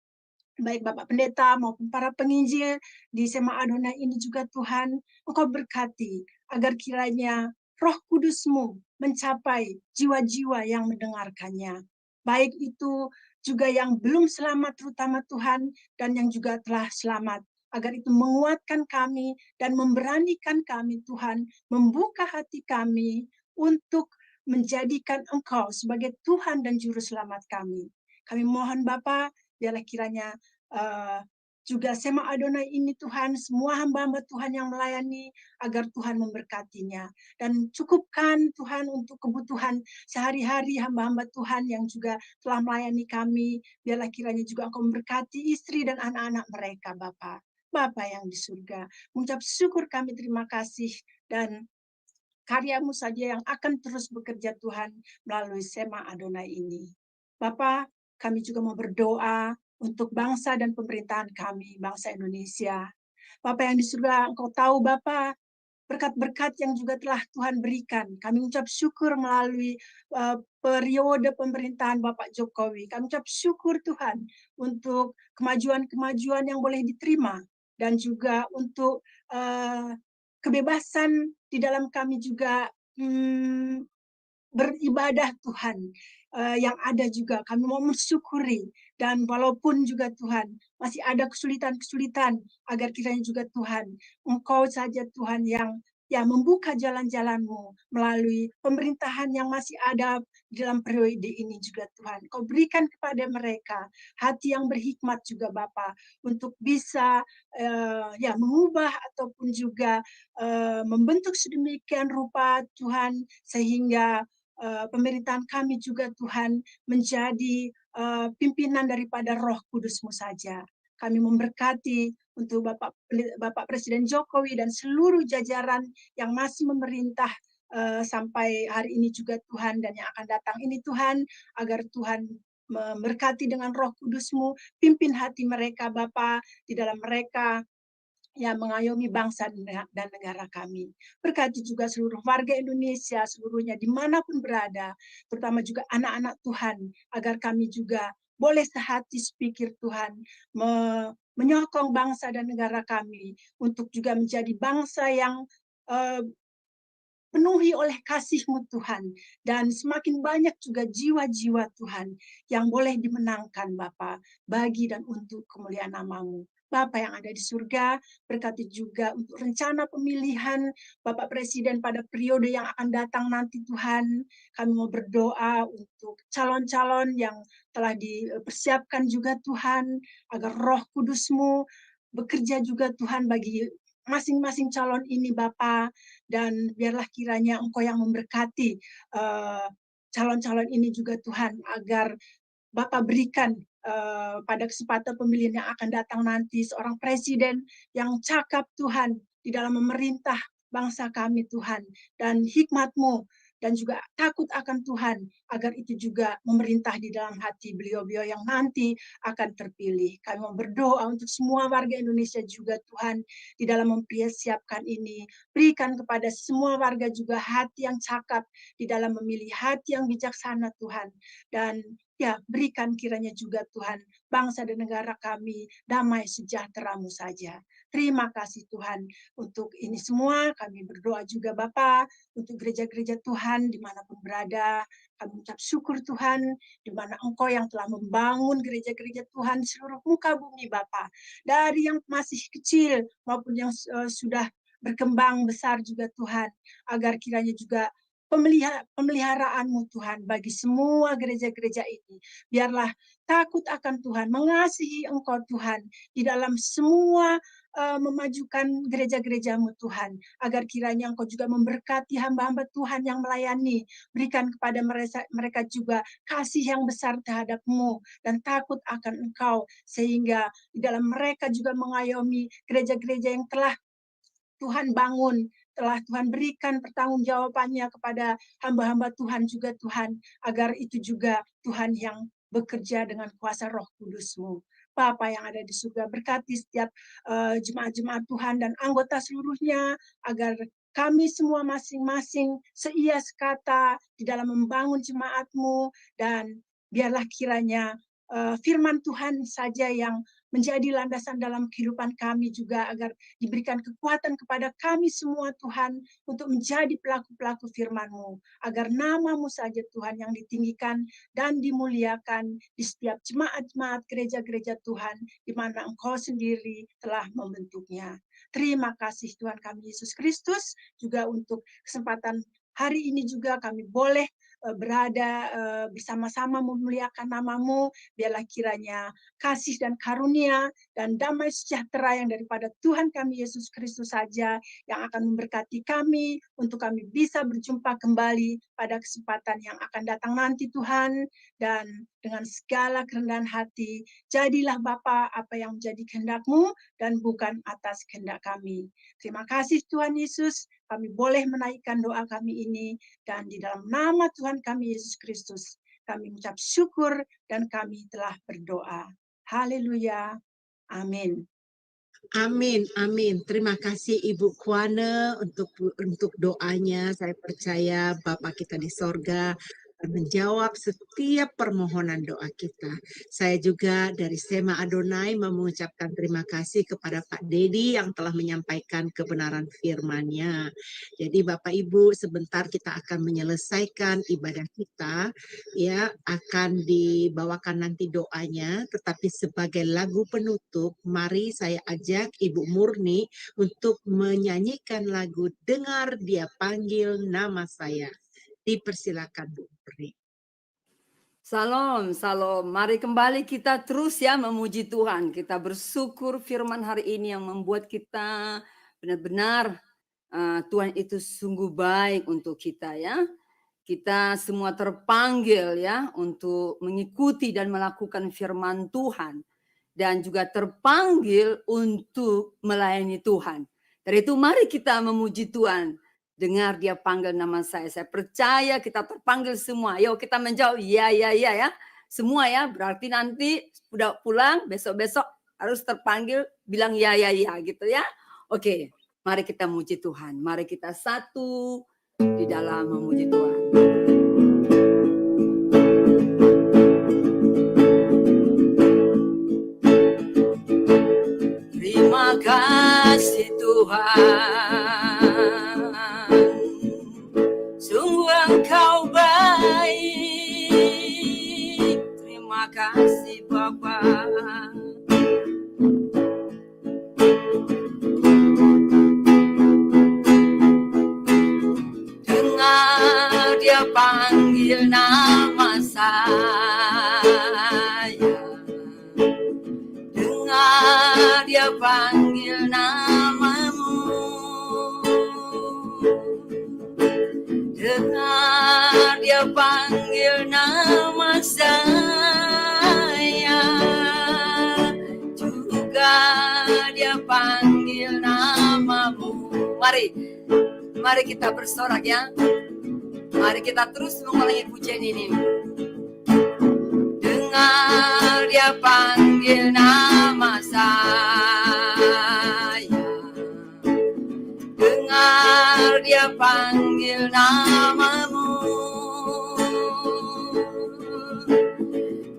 G: baik Bapak Pendeta maupun para penginjil di Sema Adonai ini juga Tuhan, Engkau berkati agar kiranya Roh Kudus-Mu mencapai jiwa-jiwa yang mendengarkannya. Baik itu juga yang belum selamat terutama Tuhan, dan yang juga telah selamat. Agar itu menguatkan kami dan memberanikan kami Tuhan, membuka hati kami untuk menjadikan Engkau sebagai Tuhan dan Juru Selamat kami. Kami mohon Bapa, biarlah kiranya juga Sema Adonai ini Tuhan, semua hamba-hamba Tuhan yang melayani, agar Tuhan memberkatinya. Dan cukupkan Tuhan untuk kebutuhan sehari-hari hamba-hamba Tuhan yang juga telah melayani kami. Biarlah kiranya juga Engkau memberkati istri dan anak-anak mereka Bapa. Bapa yang di surga, mengucap syukur kami terima kasih, dan karya-Mu saja yang akan terus bekerja Tuhan melalui Sema Adonai ini. Bapa, kami juga mau berdoa untuk bangsa dan pemerintahan kami, bangsa Indonesia. Bapa yang di surga, Engkau tahu Bapa, berkat-berkat yang juga telah Tuhan berikan. Kami ucap syukur melalui periode pemerintahan Bapak Jokowi. Kami ucap syukur Tuhan untuk kemajuan-kemajuan yang boleh diterima, dan juga untuk kebebasan di dalam kami juga beribadah Tuhan yang ada juga. Kami mau mensyukuri, dan walaupun juga Tuhan masih ada kesulitan-kesulitan, agar kiranya juga Tuhan, Engkau saja Tuhan yang membuka jalan-jalan-Mu melalui pemerintahan yang masih ada di dalam periode ini juga Tuhan. Kau berikan kepada mereka hati yang berhikmat juga Bapa, untuk bisa mengubah ataupun juga membentuk sedemikian rupa Tuhan, sehingga pemerintahan kami juga Tuhan menjadi pimpinan daripada Roh Kudus-Mu saja. Kami memberkati untuk Bapak Presiden Jokowi dan seluruh jajaran yang masih memerintah sampai hari ini juga Tuhan, dan yang akan datang ini Tuhan, agar Tuhan memberkati dengan Roh Kudus-Mu, pimpin hati mereka Bapa, di dalam mereka yang mengayomi bangsa dan negara kami. Berkati juga seluruh warga Indonesia seluruhnya dimanapun berada, terutama juga anak-anak Tuhan, agar kami juga boleh sehati sepikir Tuhan, menyokong bangsa dan negara kami untuk juga menjadi bangsa yang penuhi oleh kasih-Mu Tuhan, dan semakin banyak juga jiwa-jiwa Tuhan yang boleh dimenangkan Bapa, bagi dan untuk kemuliaan nama-Mu. Bapa yang ada di surga, berkati juga untuk rencana pemilihan Bapak Presiden pada periode yang akan datang nanti Tuhan. Kami mau berdoa untuk calon-calon yang telah dipersiapkan juga Tuhan, agar Roh Kudus-Mu bekerja juga Tuhan bagi masing-masing calon ini Bapa, dan biarlah kiranya Engkau yang memberkati calon-calon ini juga Tuhan, agar Bapa berikan pada kesempatan pemilihan yang akan datang nanti seorang presiden yang cakap Tuhan di dalam memerintah bangsa kami Tuhan, dan hikmat-Mu dan juga takut akan Tuhan, agar itu juga memerintah di dalam hati beliau-beliau yang nanti akan terpilih. Kami mau berdoa untuk semua warga Indonesia juga Tuhan, di dalam mempersiapkan ini. Berikan kepada semua warga juga hati yang cakap di dalam memilih, hati yang bijaksana Tuhan. Dan berikan kiranya juga Tuhan, bangsa dan negara kami damai sejahtera-Mu saja. Terima kasih Tuhan untuk ini semua. Kami berdoa juga Bapa untuk gereja-gereja Tuhan dimanapun berada. Kami ucap syukur Tuhan, di mana Engkau yang telah membangun gereja-gereja Tuhan di seluruh muka bumi Bapa, dari yang masih kecil maupun yang sudah berkembang besar juga Tuhan, agar kiranya juga pemeliharaan-Mu Tuhan bagi semua gereja-gereja ini. Biarlah takut akan Tuhan, mengasihi Engkau Tuhan di dalam semua memajukan gereja-gereja-Mu Tuhan, agar kiranya Engkau juga memberkati hamba-hamba Tuhan yang melayani, berikan kepada mereka juga kasih yang besar terhadap-Mu dan takut akan Engkau, sehingga di dalam mereka juga mengayomi gereja-gereja yang telah Tuhan bangun, telah Tuhan berikan pertanggungjawabannya kepada hamba-hamba Tuhan juga Tuhan, agar itu juga Tuhan yang bekerja dengan kuasa Roh Kudus-Mu. Bapa yang ada di surga, berkati setiap jemaat-jemaat Tuhan dan anggota seluruhnya, agar kami semua masing-masing seia sekata di dalam membangun jemaat-Mu, dan biarlah kiranya firman Tuhan saja yang menjadi landasan dalam kehidupan kami juga, agar diberikan kekuatan kepada kami semua Tuhan untuk menjadi pelaku-pelaku firman-Mu, agar nama-Mu saja Tuhan yang ditinggikan dan dimuliakan di setiap jemaat-jemaat gereja-gereja Tuhan di mana Engkau sendiri telah membentuknya. Terima kasih Tuhan kami Yesus Kristus, juga untuk kesempatan hari ini juga kami boleh berada bersama-sama memuliakan nama-Mu. Biarlah kiranya kasih dan karunia dan damai sejahtera yang daripada Tuhan kami Yesus Kristus saja yang akan memberkati kami untuk kami bisa berjumpa kembali pada kesempatan yang akan datang nanti Tuhan. Dan dengan segala kerendahan hati, jadilah Bapa apa yang menjadi kehendak-Mu dan bukan atas kehendak kami. Terima kasih Tuhan Yesus, kami boleh menaikkan doa kami ini, dan di dalam nama Tuhan kami Yesus Kristus, kami mengucap syukur dan kami telah berdoa. Haleluya. Amin.
B: Amin, amin. Terima kasih Ibu Kuana untuk doanya. Saya percaya Bapa kita di sorga akan menjawab setiap permohonan doa kita. Saya juga dari Sema Adonai mengucapkan terima kasih kepada Pak Dedi yang telah menyampaikan kebenaran firman-Nya. Jadi Bapak Ibu, sebentar kita akan menyelesaikan ibadah kita, ya, akan dibawakan nanti doanya, tetapi sebagai lagu penutup, mari saya ajak Ibu Murni untuk menyanyikan lagu Dengar Dia Panggil Nama Saya. Dipersilakan Bu Murni.
C: Salam, salam. Mari kembali kita terus ya memuji Tuhan. Kita bersyukur firman hari ini yang membuat kita benar-benar Tuhan itu sungguh baik untuk kita ya. Kita semua terpanggil ya untuk mengikuti dan melakukan firman Tuhan. Dan juga terpanggil untuk melayani Tuhan. Dari itu mari kita memuji Tuhan. Dengar Dia panggil nama saya. Saya percaya kita terpanggil semua. Yuk kita menjawab ya ya. Semua ya. Berarti nanti udah pulang besok-besok harus terpanggil bilang ya gitu ya. Oke, mari kita muji Tuhan. Mari kita satu di dalam memuji Tuhan. Terima kasih Tuhan. Sungguh Engkau baik. Terima kasih Bapa. Dengar Dia panggil nama saya. Dengar Dia panggil nama-Mu. Dengar Dia panggil nama saya, juga Dia panggil nama-Mu. Mari kita bersorak ya. Mari kita terus mengulangi pujian ini. Dengar Dia panggil nama saya. Dengar Dia panggil nama-Mu.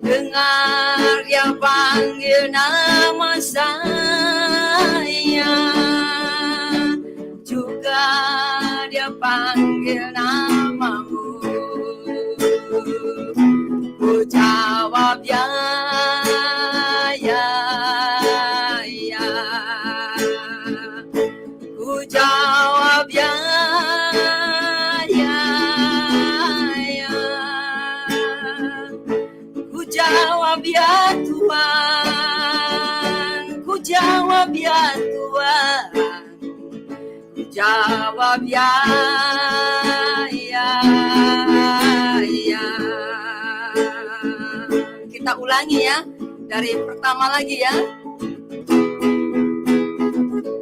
C: Dengar Dia panggil nama saya, juga Dia panggil nama-Mu. Ku jawab ya. Ku jawab Tuhan, ku jawab ya Tuhan, ku jawab ya, ya, ya. Kita ulangi ya, dari pertama lagi ya.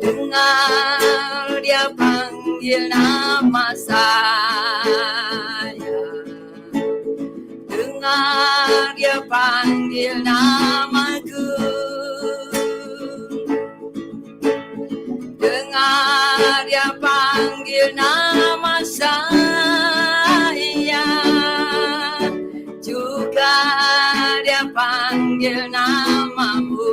C: Dengar dia panggil nama saya, dengar dia panggil namaku, dengar dia panggil nama saya, juga dia panggil namamu.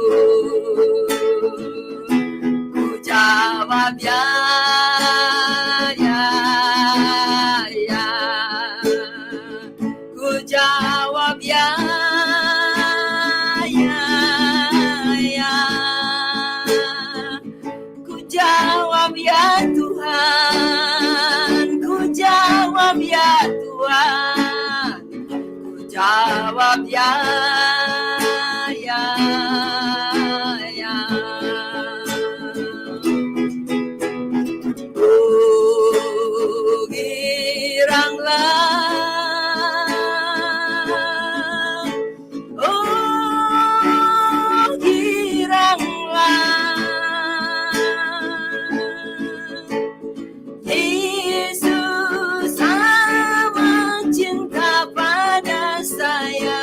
C: Jawab ya, ya, ya. Ku jawab ya, ya, ya. Ku jawab ya Tuhan, ku jawab ya Tuhan, ku jawab ya, ya, ya. Yesus amat cinta pada saya.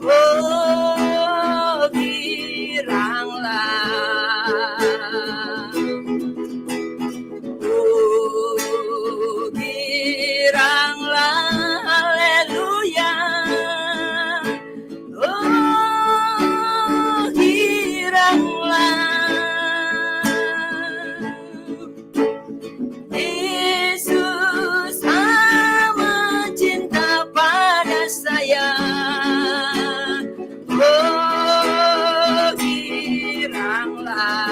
C: Oh, giranglah. Oh, giranglah. Haleluya. Oh, giranglah. Yesus amat cinta pada saya. Oh, giranglah.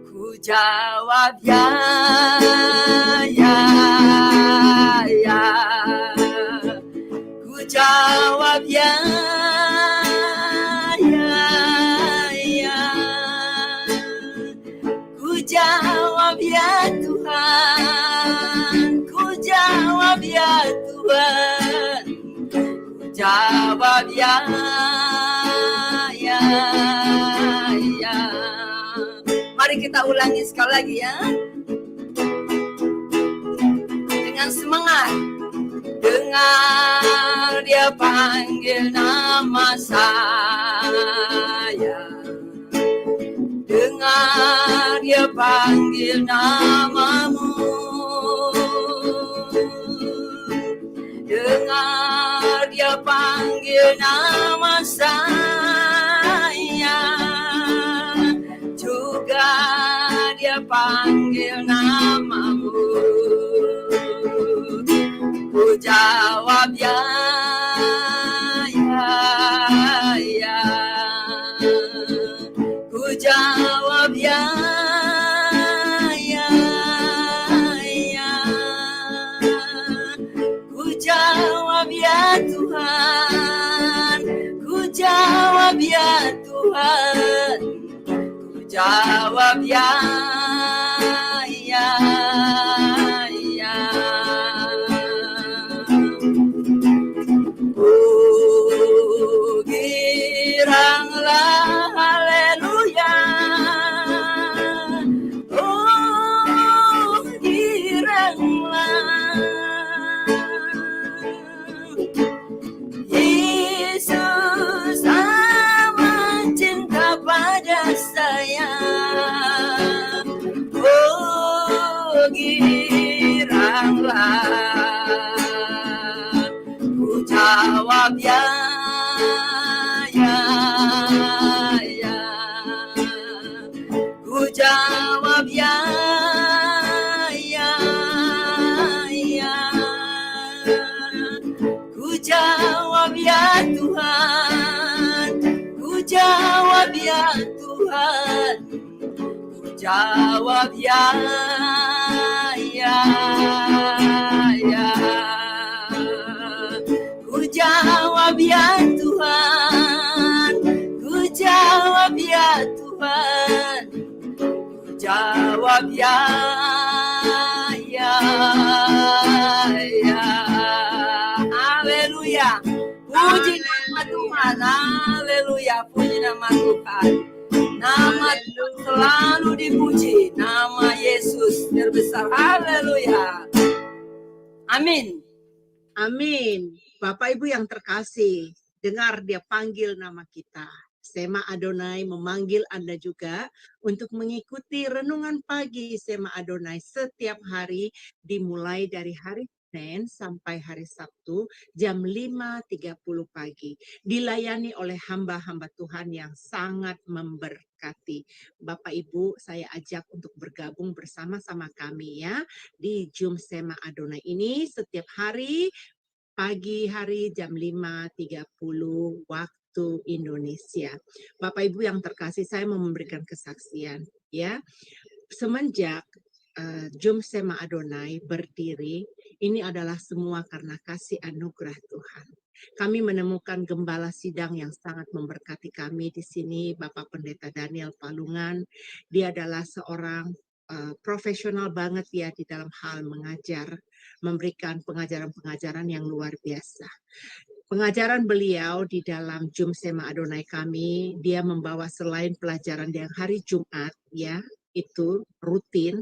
C: Ku jawab ya, ya, ya. Ku jawab ya, ya, ya. Ku jawab ya Tuhan, ku jawab ya Tuhan, ku jawab ya, ya, ya. Mari kita ulangi sekali lagi ya, dengan semangat. Dengar dia panggil nama saya, dengar dia panggil namamu, dengar dia panggil nama saya, juga dia panggil namamu. Ku jawab ya, ya, ya. Ku jawab ya, ya, ya. Ku jawab ya Tuhan, ku jawab ya Tuhan, ku jawab ya, ya, ya. Oh, giranglah. Haleluya. Oh, giranglah. Yesus amat cinta pada saya. Oh, giranglah. Ku jawab ya, ya, ya. Ku jawab ya, ya, ya. Ku jawab ya Tuhan, ku jawab ya Tuhan, ku jawab ya, ya, ya. Ku jawab jawab ya Tuhan, ku jawab ya Tuhan, ku jawab ya, ya, ya. Haleluya. Puji nama Tuhan, haleluya, puji nama Tuhan. Nama Tuhan selalu dipuji, nama Yesus terbesar, haleluya. Amin.
B: Amin. Bapak Ibu yang terkasih, dengar dia panggil nama kita. Sema Adonai memanggil Anda juga untuk mengikuti renungan pagi Sema Adonai setiap hari dimulai dari hari Senin sampai hari Sabtu jam 5.30 pagi. Dilayani oleh hamba-hamba Tuhan yang sangat memberkati. Bapak Ibu, saya ajak untuk bergabung bersama-sama kami ya di Zoom Sema Adonai ini setiap hari pagi hari jam 5.30 waktu Indonesia. Bapak Ibu yang terkasih, saya mau memberikan kesaksian ya. Semenjak Zoom Sema Adonai berdiri, ini adalah semua karena kasih anugerah Tuhan. Kami menemukan gembala sidang yang sangat memberkati kami di sini, Bapak Pendeta Daniel Palungan. Dia adalah seorang profesional banget ya di dalam hal mengajar, memberikan pengajaran-pengajaran yang luar biasa. Pengajaran beliau di dalam Zoom Sema Adonai kami, dia membawa selain pelajaran yang hari Jumat ya, itu rutin,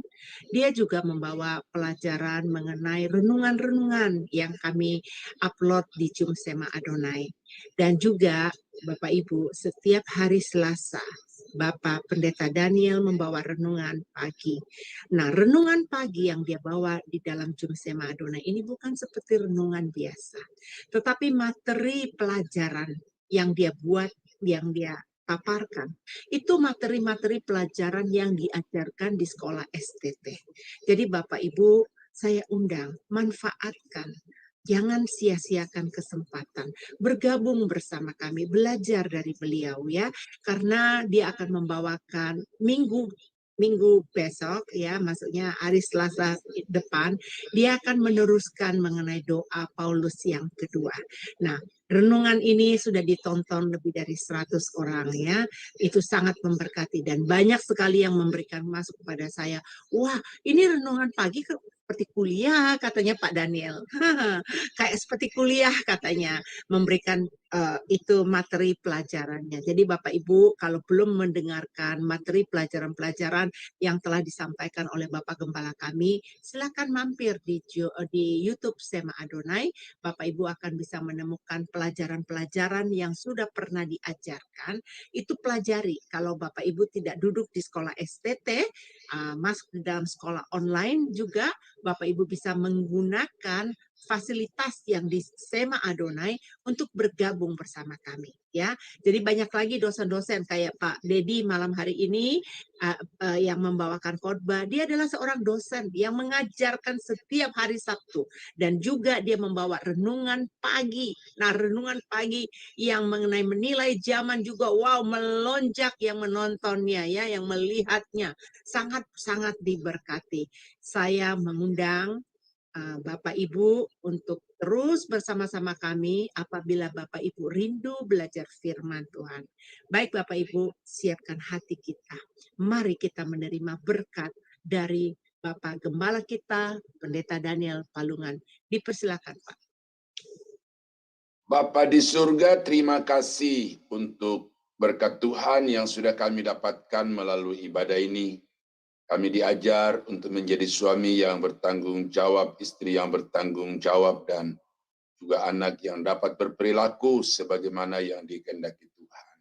B: dia juga membawa pelajaran mengenai renungan-renungan yang kami upload di Zoom Sema Adonai. Dan juga Bapak Ibu, setiap hari Selasa, Bapak Pendeta Daniel membawa renungan pagi. Nah, renungan pagi yang dia bawa di dalam Zoom Sema Adonai ini bukan seperti renungan biasa, tetapi materi pelajaran yang dia buat, yang dia paparkan, itu materi-materi pelajaran yang diajarkan di sekolah STT. Jadi Bapak Ibu, saya undang, manfaatkan. Jangan sia-siakan kesempatan. Bergabung bersama kami, belajar dari beliau ya. Karena dia akan membawakan minggu besok ya, maksudnya hari Selasa depan, dia akan meneruskan mengenai doa Paulus yang kedua. Nah, renungan ini sudah ditonton lebih dari 100 orang ya. Itu sangat memberkati dan banyak sekali yang memberikan masuk kepada saya. Wah, ini renungan pagi seperti kuliah katanya Pak Daniel. Kayak seperti kuliah katanya, memberikan itu materi pelajarannya. Jadi Bapak Ibu kalau belum mendengarkan materi pelajaran-pelajaran yang telah disampaikan oleh Bapak Gembala kami, silakan mampir di YouTube Sema Adonai. Bapak Ibu akan bisa menemukan pelajaran-pelajaran yang sudah pernah diajarkan. Itu pelajari. Kalau Bapak Ibu tidak duduk di sekolah STT, masuk di dalam sekolah online juga, Bapak Ibu bisa menggunakan fasilitas yang di Sema Adonai untuk bergabung bersama kami ya. Jadi banyak lagi dosen-dosen kayak Pak Dedi malam hari ini yang membawakan khotbah. Dia adalah seorang dosen yang mengajarkan setiap hari Sabtu dan juga dia membawa renungan pagi. Nah, renungan pagi yang mengenai menilai zaman juga wow melonjak yang menontonnya ya, yang melihatnya sangat-sangat diberkati. Saya mengundang Bapak Ibu untuk terus bersama-sama kami apabila Bapak Ibu rindu belajar firman Tuhan. Baik Bapak Ibu, siapkan hati kita. Mari kita menerima berkat dari Bapak Gembala kita, Pendeta Daniel Palungan. Dipersilakan Pak.
H: Bapa di surga, terima kasih untuk berkat Tuhan yang sudah kami dapatkan melalui ibadah ini. Kami diajar untuk menjadi suami yang bertanggung jawab, istri yang bertanggung jawab, dan juga anak yang dapat berperilaku sebagaimana yang dikehendaki Tuhan.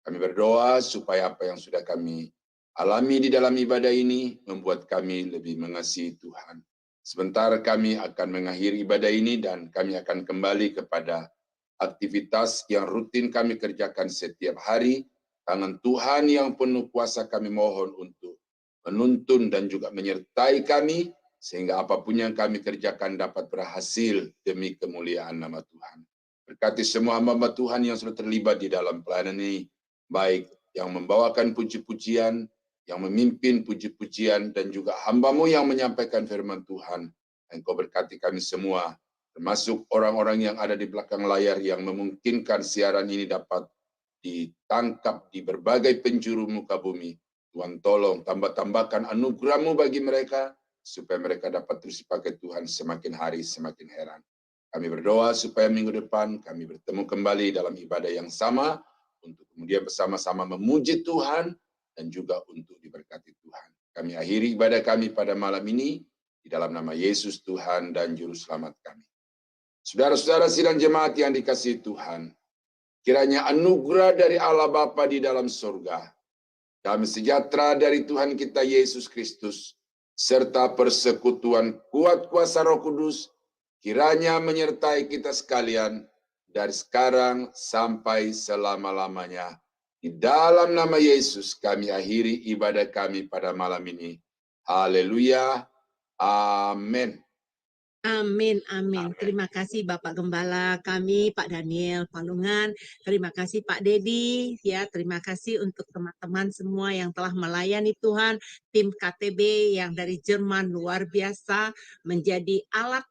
H: Kami berdoa supaya apa yang sudah kami alami di dalam ibadah ini membuat kami lebih mengasihi Tuhan. Sebentar kami akan mengakhiri ibadah ini dan kami akan kembali kepada aktivitas yang rutin kami kerjakan setiap hari. Tangan Tuhan yang penuh kuasa kami mohon untuk menuntun dan juga menyertai kami, sehingga apapun yang kami kerjakan dapat berhasil demi kemuliaan nama Tuhan. Berkati semua hamba Tuhan yang sudah terlibat di dalam pelayanan ini, baik yang membawakan puji-pujian, yang memimpin puji-pujian, dan juga hamba-Mu yang menyampaikan firman Tuhan. Engkau berkati kami semua, termasuk orang-orang yang ada di belakang layar yang memungkinkan siaran ini dapat ditangkap di berbagai penjuru muka bumi. Tuhan tolong tambah-tambahkan anugerah-Mu bagi mereka, supaya mereka dapat terus dipakai Tuhan semakin hari semakin heran. Kami berdoa supaya minggu depan kami bertemu kembali dalam ibadah yang sama, untuk kemudian bersama-sama memuji Tuhan dan juga untuk diberkati Tuhan. Kami akhiri ibadah kami pada malam ini, di dalam nama Yesus Tuhan dan Juru Selamat kami. Saudara-saudara sidang jemaat yang dikasihi Tuhan, kiranya anugerah dari Allah Bapa di dalam surga, damai sejahtera dari Tuhan kita Yesus Kristus, serta persekutuan kuat kuasa Roh Kudus, kiranya menyertai kita sekalian dari sekarang sampai selama-lamanya. Di dalam nama Yesus kami akhiri ibadah kami pada malam ini. Haleluya. Amin.
B: Amin, amin. Terima kasih Bapak Gembala kami, Pak Daniel Palungan. Terima kasih Pak Dedi. Ya, terima kasih untuk teman-teman semua yang telah melayani Tuhan. Tim KTB yang dari Jerman luar biasa, menjadi alat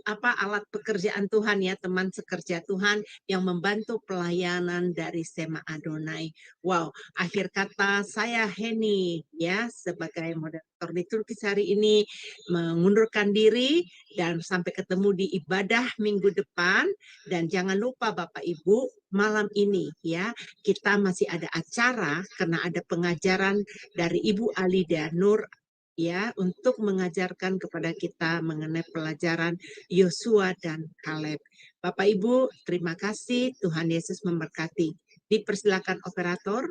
B: alat pekerjaan Tuhan ya, teman sekerja Tuhan yang membantu pelayanan dari Sema Adonai. Wow, akhir kata saya Heni ya sebagai moderator liturgis hari ini mengundurkan diri, dan sampai ketemu di ibadah minggu depan. Dan jangan lupa Bapak Ibu, malam ini ya kita masih ada acara karena ada pengajaran dari Ibu Alida Nur ya, untuk mengajarkan kepada kita mengenai pelajaran Yosua dan Kaleb. Bapak Ibu, terima kasih. Tuhan Yesus memberkati. Dipersilakan operator.